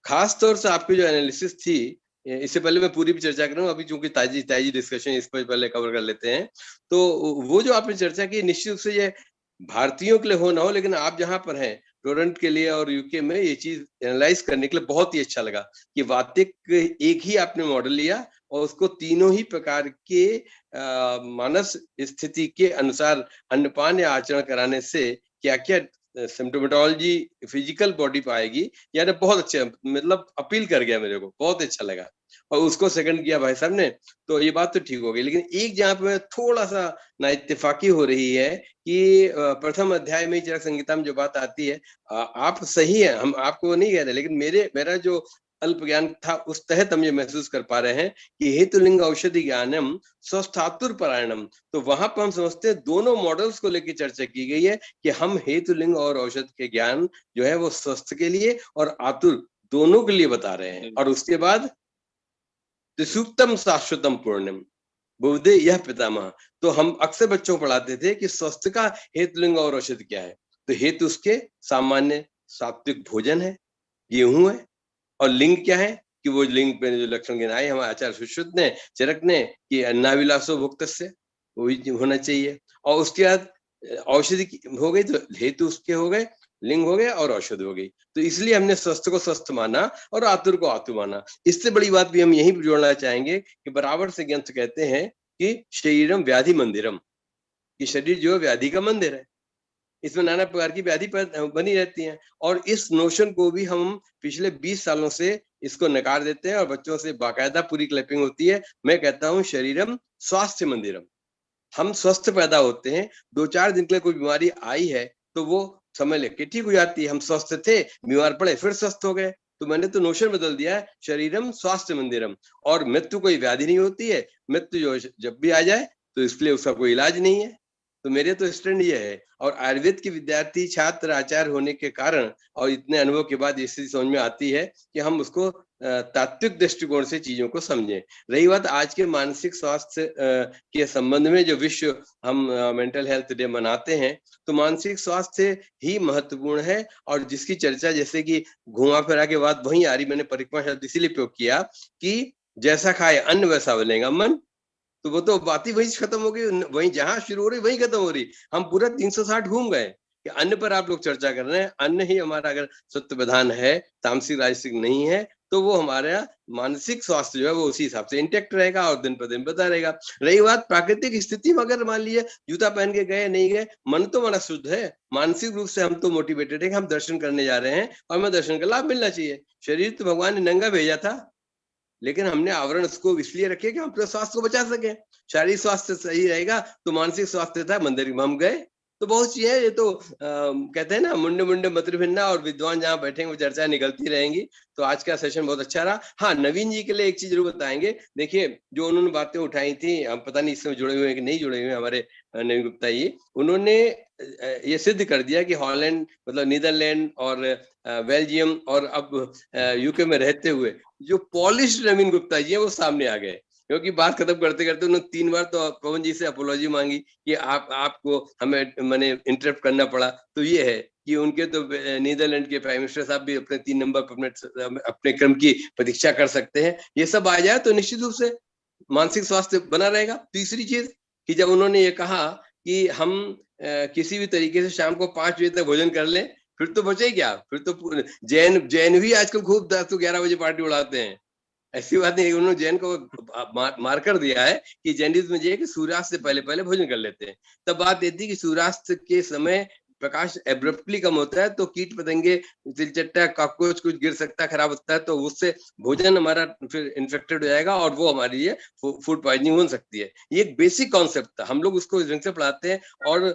खास तौर से आपकी जो एनालिसिस थी, इससे पहले मैं पूरी भी चर्चा करूंगा, अभी चूंकि ताजी डिस्कशन इस पर पहले कवर कर लेते हैं। तो वो जो आपने चर्चा की, निश्चित रूप से ये भारतीयों के लिए हो ना हो, लेकिन आप जहां पर हैं टोरंटो के लिए और यूके में, ये चीज एनालाइज करने के लिए बहुत ही अच्छा लगा कि वातिक एक ही आपने मॉडल लिया और उसको तीनों ही प्रकार के मानस स्थिति के अनुसार अन्नपान या आचरण कराने से क्या क्या सिम्टोमेटोलॉजी फिजिकल बॉडी पे आएगी, यानी बहुत अच्छे, मतलब अपील कर गया मेरे को, बहुत अच्छा लगा। और उसको सेकंड किया भाई साहब ने, तो ये बात तो ठीक हो गई। लेकिन एक जहां पे थोड़ा सा ना इत्तेफाकी हो रही है कि प्रथम अध्याय में चरक संहिता में जो बात आती है, आप सही है, हम आपको नहीं कह रहे, लेकिन मेरा जो अल्प ज्ञान था उस तहत हम ये महसूस कर पा रहे हैं कि हेतुलिंग औषधि ज्ञानम स्वस्थातुर परायणम। तो वहां पर हम समझते हैं दोनों मॉडल्स को लेकर चर्चा की गई है कि हम हेतुलिंग और औषध के ज्ञान जो है वो स्वस्थ के लिए और आतुर दोनों के लिए बता रहे हैं। और उसके बाद त्रिसूक्तम शाश्वतम पूर्णम बुद्धे यह पितामह। तो हम अक्सर बच्चों को पढ़ाते थे कि स्वस्थ का हेतुलिंग और औषध क्या है। तो हेतु उसके सामान्य सात्विक भोजन है, गेहूं है, और लिंग क्या है कि वो लिंग पे जो लक्षण गिनाए हमारे आचार्य सुश्रुत ने, चरक ने, कि अन्नाविलासो भुक्त से वो होना चाहिए। और उसके बाद औषधि हो गई, तो हेतु उसके हो गए, लिंग हो गए और औषध हो गई। तो इसलिए हमने स्वस्थ को स्वस्थ माना और आतुर को आतुर माना। इससे बड़ी बात भी हम यही जोड़ना चाहेंगे कि बराबर से ग्रंथ कहते हैं कि शरीरम व्याधि मंदिरम, कि शरीर जो व्याधि का मंदिर है, इसमें नाना प्रकार की व्याधि बनी रहती हैं। और इस नोशन को भी हम पिछले 20 सालों से इसको नकार देते हैं और बच्चों से बाकायदा पूरी क्लैपिंग होती है। मैं कहता हूँ शरीरम स्वास्थ्य मंदिरम, हम स्वस्थ पैदा होते हैं, 2-4 दिन के लिए कोई बीमारी आई है तो वो समय लेके ठीक हो जाती है। हम स्वस्थ थे, बीमार पड़े, फिर स्वस्थ हो गए। तो मैंने तो नोशन बदल दिया है, शरीरम स्वास्थ्य मंदिरम। और मृत्यु कोई व्याधि नहीं होती है, मृत्यु जो जब भी आ जाए तो इसलिए उसका कोई इलाज नहीं है। तो मेरे तो स्टैंड ये है, और आयुर्वेद के विद्यार्थी छात्र आचार्य होने के कारण और इतने अनुभव के बाद ये स्थिति समझ में आती है कि हम उसको तात्विक दृष्टिकोण से चीजों को समझें। रही बात आज के मानसिक स्वास्थ्य के संबंध में, जो विश्व हम मेंटल हेल्थ डे मनाते हैं, तो मानसिक स्वास्थ्य ही महत्वपूर्ण है। और जिसकी चर्चा जैसे कि घुमा फिरा के बात वहीं आ रही, मैंने परिक्रमा शब्द इसीलिए प्रयोग किया कि जैसा खाए अन्न वैसा बनेगा मन, तो वो तो बात ही वहीं खत्म हो गई, वहीं जहां शुरू हो रही वहीं खत्म हो रही। हम पूरा 360 घूम गए कि अन्न पर आप लोग चर्चा कर रहे हैं। अन्न ही हमारा अगर सत्य विधान है, तामसिक राजसिक नहीं है, तो वो हमारा मानसिक स्वास्थ्य जो है वो उसी हिसाब से इंटेक्ट रहेगा और दिन पर दिन बता रहेगा। रही बात प्राकृतिक स्थिति में, अगर मान लिया जूता पहन के गए नहीं गए, मन तो हमारा शुद्ध है, मानसिक रूप से हम तो मोटिवेटेड है कि हम दर्शन करने जा रहे हैं और हमें दर्शन का लाभ मिलना चाहिए। शरीर तो भगवान ने नंगा भेजा था, लेकिन हमने आवरण उसको इसलिए रखे कि हम अपने स्वास्थ्य को बचा सके। शारीरिक स्वास्थ्य सही रहेगा तो मानसिक स्वास्थ्य था, मंदिर में हम गए। तो बहुत चीजें, ये तो कहते हैं ना, मुंडे मुंडे मत्र भिन्ना, और विद्वान जहाँ बैठेंगे वो चर्चा निकलती रहेंगी। तो आज का सेशन बहुत अच्छा रहा। हाँ, नवीन जी के लिए एक चीज जरूर बताएंगे। देखिए, जो उन्होंने बातें उठाई थी, हम पता नहीं इसमें जुड़े हुए हैं कि नहीं जुड़े हुए, हमारे नवीन गुप्ता जी, उन्होंने ये सिद्ध कर दिया कि हॉलैंड, मतलब नीदरलैंड और बेल्जियम और अब यूके में रहते हुए जो पॉलिश नवीन गुप्ता जी है वो सामने आ गए। क्योंकि बात खत्म करते करते उन्होंने 3 बार तो पवन जी से अपोलॉजी मांगी कि आपको हमें मैंने इंटरप्ट करना पड़ा। तो ये है कि उनके तो नीदरलैंड के प्राइम मिनिस्टर साहब भी अपने 3 नंबर पर अपने क्रम की प्रतीक्षा कर सकते हैं। ये सब आ जाए तो निश्चित रूप से मानसिक स्वास्थ्य बना रहेगा। तीसरी चीज कि जब उन्होंने ये कहा कि हम किसी भी तरीके से शाम को 5 बजे तक भोजन कर लें, फिर तो बचे क्या, फिर तो जैन भी आजकल खूब 10 से 11 बजे पार्टी उड़ाते हैं। ऐसी बात नहीं, उन्होंने जैन को मार्कर दिया है कि जैनिज्म में ये है कि सूर्यास्त से पहले पहले भोजन कर लेते हैं। तब बात ये थी कि सूर्यास्त के समय प्रकाश एब्रप्टली कम होता है, तो कीट पतंगे, तिलचट्टा, कॉकरोच कुछ गिर सकता है, खराब होता है, तो उससे भोजन हमारा फिर इन्फेक्टेड हो जाएगा और वो हमारे लिए फूड पॉइजनिंग हो सकती है। ये एक बेसिक कॉन्सेप्ट था, हम लोग उसको इस ढंग से पढ़ाते हैं। और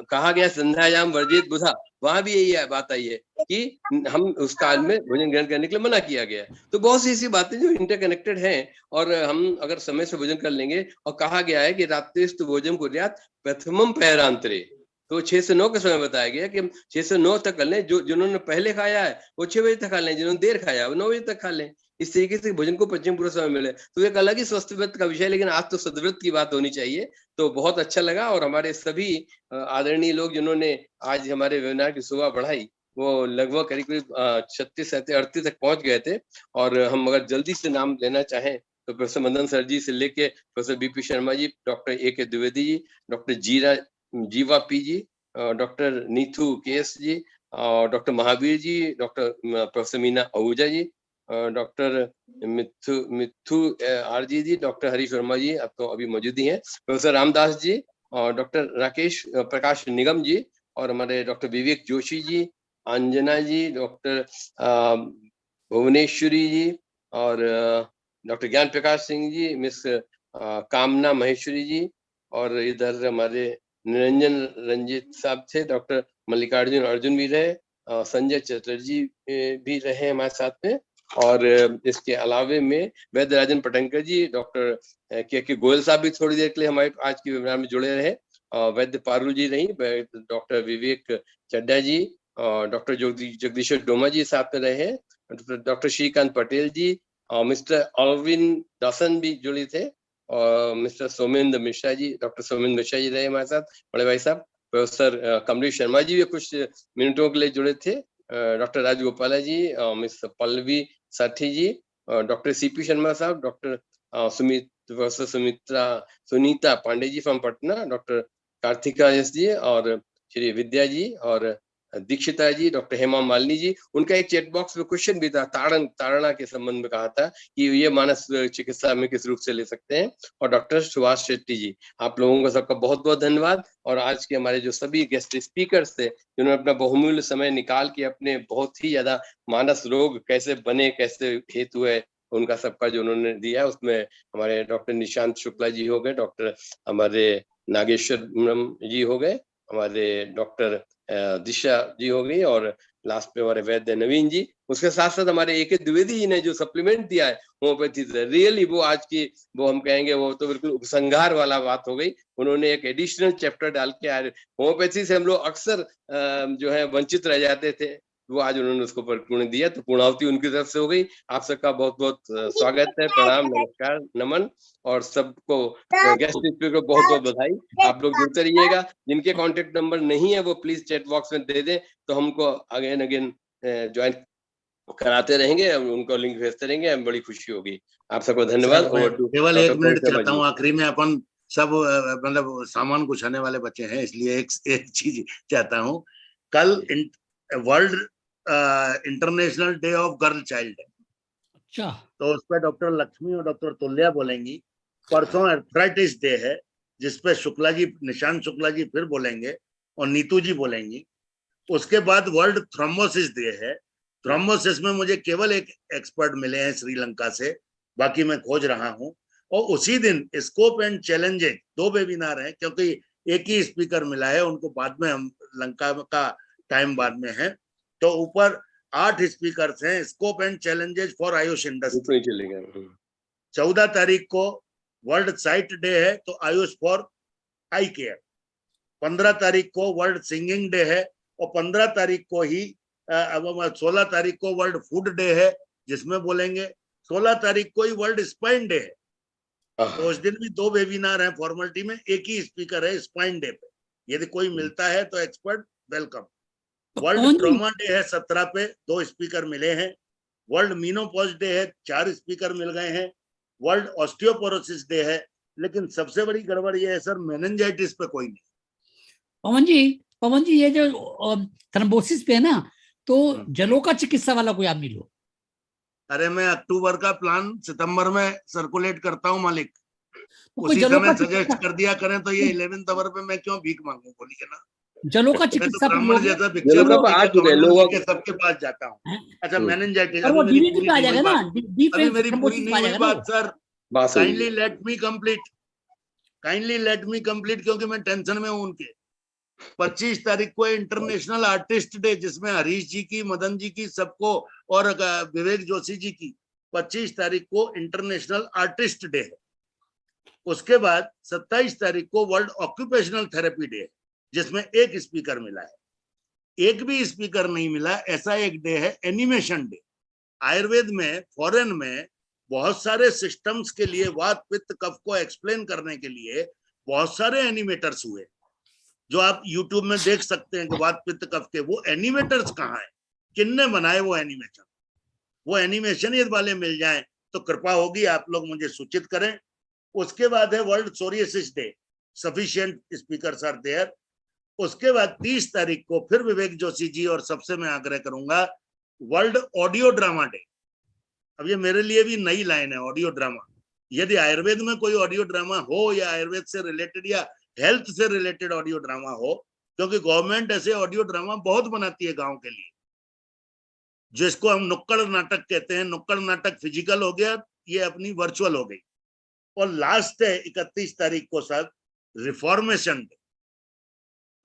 कहा गया संध्यायाम वर्जित बुधा, वहां भी यही बात आई है कि हम उस काल में भोजन ग्रहण करने के लिए मना किया गया है। तो बहुत सी ऐसी बातें जो इंटरकनेक्टेड हैं, और हम अगर समय से भोजन कर लेंगे, और कहा गया है कि रात्रिस्तु भोजन कुर्यात् प्रथमम पहरांतरे, तो 6 से 9 का समय बताया गया कि हम 6 से 9 तक कर लें। जो जिन्होंने पहले खाया है वो 6 बजे तक खा लें, जिन्होंने देर खाया है वो 9 बजे तक खा लें। इस तरीके से भोजन को पचने पूरा समय मिले। तो एक अलग ही स्वस्थव्रत का विषय, लेकिन आज तो सदव्रत की बात होनी चाहिए। तो बहुत अच्छा लगा, और हमारे सभी आदरणीय लोग जिन्होंने आज हमारे वेबिनार की शोभा बढ़ाई, वो लगभग करीब 36 से 38 तक पहुंच गए थे। और हम अगर जल्दी से नाम लेना चाहें तो प्रोफेसर मदन सर जी से लेके professor BP Sharma ji, doctor AK. Dwivedi ji, doctor Jeeva P ji, doctor Neethu KS ji, doctor Mahavir ji, doctor professor Meena Ahuja ji, doctor Mithu RG ji, doctor Harish Verma ji अब तो अभी मौजूद ही हैं, प्रोफेसर रामदास जी, और डॉक्टर राकेश प्रकाश निगम जी, और हमारे डॉक्टर विवेक जोशी जी, अंजना जी, डॉक्टर भुवनेश्वरी जी, और डॉक्टर ज्ञान प्रकाश सिंह जी, मिस कामना महेश्वरी जी, और इधर हमारे निरंजन रंजीत साहब थे, डॉक्टर मल्लिकार्जुन अर्जुन भी रहे, संजय चटर्जी भी रहे हमारे साथ में, और इसके अलावे में वैद्यराजन पटंकर जी, डॉक्टर के गोयल साहब भी थोड़ी देर के लिए हमारे आज के वेबिनार में जुड़े रहे, वैद्य पारुल जी रही, डॉक्टर विवेक चड्डा जी, डॉक्टर जगदीश्वर डोमा जी साथ में रहे, डॉक्टर श्रीकांत पटेल जी, मिस्टर अरविंद दासन भी जुड़े थे, और मिस्टर सोमेंद्र मिश्रा जी, डॉक्टर सोमेंद्र मिश्रा जी रहे हमारे साथ, बड़े भाई साहब, प्रोफेसर कमलेश शर्मा जी भी कुछ मिनटों के लिए जुड़े थे, doctor Rajagopala ji, miss Pallavi Sathi ji, doctor CP Sharma साहब, doctor professor Sunita Pandey ji from Patna, doctor Karthika S ji, और श्री विद्या जी, और दीक्षिता जी, डॉक्टर हेमा मालिनी जी। उनका एक चैट बॉक्स में क्वेश्चन भी था, ताड़ना के संबंध में कहा था कि ये मानस चिकित्सा में किस रूप से ले सकते हैं, और डॉक्टर सुहास शेट्टी जी। आप लोगों का सबका बहुत बहुत धन्यवाद। और आज के हमारे जो सभी गेस्ट स्पीकर्स थे, जिन्होंने अपना बहुमूल्य समय निकाल के अपने बहुत ही ज्यादा मानस रोग कैसे बने, कैसे हेतु है, उनका सबका जो उन्होंने दिया, उसमें हमारे डॉक्टर निशांत शुक्ला जी हो गए, डॉक्टर हमारे नागेश्वर जी हो गए, हमारे डॉक्टर दिशा जी हो गई, और लास्ट पे हमारे वैद्य नवीन जी, उसके साथ साथ हमारे एक द्विवेदी जी ने जो सप्लीमेंट दिया है होम्योपैथी से, रियली वो आज की वो हम कहेंगे वो तो बिल्कुल उपसंहार वाला बात हो गई। उन्होंने एक एडिशनल चैप्टर डाल के होम्योपैथी से हम लोग अक्सर जो है वंचित रह जाते थे, वो आज उन्होंने उसको परिपूर्ण दिया, तो पूर्णाहुति उनकी तरफ से हो गई। आप सबका बहुत बहुत स्वागत है, प्रणाम, नमस्कार, नमन, और सबको गेस्ट स्पीकर को बहुत बहुत बधाई। आप लोग जुड़ते रहिएगा। जिनके कॉन्टेक्ट नंबर नहीं है वो प्लीज चैट बॉक्स में दे दें, तो हमको अगेन ज्वाइन कराते रहेंगे, उनको लिंक भेजते रहेंगे, हमें बड़ी खुशी होगी। आप सबको धन्यवाद। केवल 1 मिनट चाहता हूँ आखिरी में, अपन सब मतलब सामान गुछाने वाले बच्चे हैं, इसलिए एक चीज चाहता हूँ। कल world international day of girl child है, अच्छा, तो उस पर डॉक्टर लक्ष्मी और डॉक्टर तुल्या बोलेंगी। परसों आर्थराइटिस डे है, जिसपे शुक्ला जी, निशांत शुक्ला जी फिर बोलेंगे और नीतू जी बोलेंगी। उसके बाद वर्ल्ड थ्रोम्बोसिस डे है। थ्रोम्बोसिस में मुझे केवल एक एक्सपर्ट मिले हैं श्रीलंका से, बाकी मैं खोज रहा हूँ। और उसी दिन स्कोप एंड चैलेंजेस 2 वेबिनार हैं, क्योंकि एक ही स्पीकर मिला है, उनको बाद में हम लंका का टाइम बाद में है, तो ऊपर 8 स्पीकर्स हैं। Scope and challenges for Ayush industry. 14 तारीख को वर्ल्ड साइट डे है, तो आयुष फॉर आई केयर। 15 तारीख को वर्ल्ड सिंगिंग डे है, और 15 तारीख को ही 16 तारीख को वर्ल्ड फूड डे है, जिसमें बोलेंगे। 16 तारीख को ही वर्ल्ड स्पाइन डे है, तो उस दिन भी 2 वेबिनार हैं फॉर्मेलिटी में, एक ही स्पीकर है स्पाइन डे पे। यदि कोई मिलता है तो expert welcome. World trauma day है 17 पे, 2 स्पीकर मिले हैं। वर्ल्ड मीनोपॉज डे है, 4 स्पीकर मिल गए हैं। वर्ल्ड ऑस्टियोपोरोसिस डे है, लेकिन सबसे बड़ी गड़बड़ ये है सर, मेनिंजाइटिस पे कोई नहीं। पवन जी ये जो थ्रोम्बोसिस पे है ना, तो जलों का चिकित्सा वाला कोई आदमी लो। अरे मैं अक्टूबर का प्लान सितंबर में सर्कुलेट करता हूँ मालिक, तो उसी समय सजेस्ट कर दिया करें, तो ये 11th आवर पे मैं क्यों भीख मांगू, बोलिए ना। जलों का चिकित्सा ब्राह्मण जैसा पिक्चर के सबके पास जाता हूँ। अच्छा, मेनिंजाइटिस अभी मेरी पूरी नहीं हुई बात, अभी मेरी पूरी नहीं हुई बात sir. Kindly let me complete, क्योंकि मैं टेंशन में हूँ उनके। 25 तारीख को इंटरनेशनल आर्टिस्ट डे, जिसमें हरीश जी की, मदन जी की, सबको, और विवेक जोशी जी की। 25 तारीख को इंटरनेशनल आर्टिस्ट डे है। उसके बाद 27 तारीख को वर्ल्ड ऑक्यूपेशनल थेरेपी डे है, जिसमें एक स्पीकर मिला है। एक भी स्पीकर नहीं मिला ऐसा एक डे है एनिमेशन डे। आयुर्वेद में, फॉरेन में बहुत सारे सिस्टम्स के लिए, वात पित्त कफ को एक्सप्लेन करने के लिए बहुत सारे एनिमेटर्स हुए, जो आप यूट्यूब में देख सकते हैं कि वात पित्त कफ के। वो एनिमेटर्स कहाँ है, किन्ने बनाए वो एनिमेशन? वो एनिमेशन यदि वाले मिल जाएं तो कृपा होगी, आप लोग मुझे सूचित करें। उसके बाद है world psoriasis day, sufficient speakers are there. उसके बाद 30 तारीख को फिर विवेक जोशी जी, और सबसे मैं आग्रह करूंगा, वर्ल्ड ऑडियो ड्रामा डे। अब ये मेरे लिए भी नई लाइन है, ऑडियो ड्रामा। यदि आयुर्वेद में कोई ऑडियो ड्रामा हो, या आयुर्वेद से रिलेटेड या हेल्थ से रिलेटेड ऑडियो ड्रामा हो, क्योंकि गवर्नमेंट ऐसे ऑडियो ड्रामा बहुत बनाती है गांव के लिए, जिसको हम नुक्कड़ नाटक कहते हैं। नुक्कड़ नाटक फिजिकल हो गया, ये अपनी वर्चुअल हो गई। और लास्ट है 31 तारीख को सर रिफॉर्मेशन डे।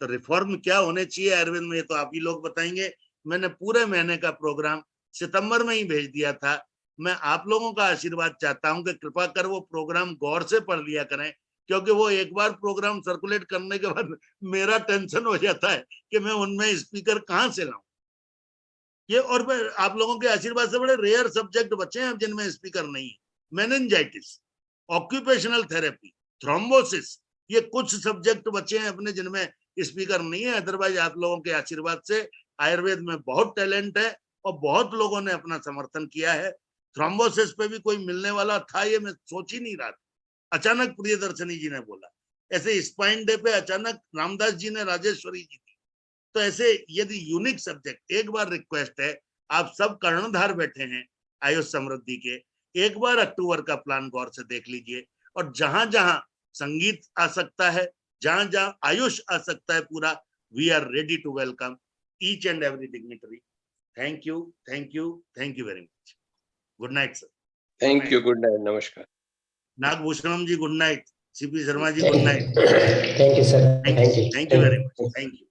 तो रिफॉर्म क्या होने चाहिए आयुर्वेद में, ये तो आप ही लोग बताएंगे। मैंने पूरे महीने का प्रोग्राम सितंबर में ही भेज दिया था। मैं आप लोगों का आशीर्वाद चाहता हूं कि कृपा कर वो प्रोग्राम गौर से पढ़ लिया करें, क्योंकि वो एक बार प्रोग्राम सर्कुलेट करने के बाद मेरा टेंशन हो जाता है कि मैं उनमें स्पीकर कहां से लाऊं। ये और आप लोगों के आशीर्वाद से बड़े रेयर सब्जेक्ट बचे हैं जिनमें स्पीकर नहीं है। मेनिंजाइटिस, ऑक्यूपेशनल थेरेपी, थ्रोम्बोसिस, ये कुछ सब्जेक्ट बचे हैं अपने जिनमें स्पीकर नहीं है। अदरवाइज आप लोगों के आशीर्वाद से आयुर्वेद में बहुत टैलेंट है, और बहुत लोगों ने अपना समर्थन किया है। थ्रोम्बोसिस पे भी कोई मिलने वाला था, ये मैं सोच ही नहीं रहा था। अचानक प्रियदर्शनी जी ने बोला, ऐसे स्पाइन डे पे अचानक रामदास जी ने राजेश्वरी जी की। तो ऐसे यदि यूनिक सब्जेक्ट, एक बार रिक्वेस्ट है, आप सब कर्णधार बैठे हैं आयुष समृद्धि के, एक बार अक्टूबर का प्लान गौर से देख लीजिए। और जहां जहां संगीत आ सकता है, जहां जहां आयुष आ सकता है पूरा, we are ready to welcome each and every dignitary. Thank you, thank you, thank you very much. Good night sir. Thank you, good night, नमस्कार। Nagabhushanam ji good night, CP Sharma ji good night. Thank you sir, thank you very much, thank you.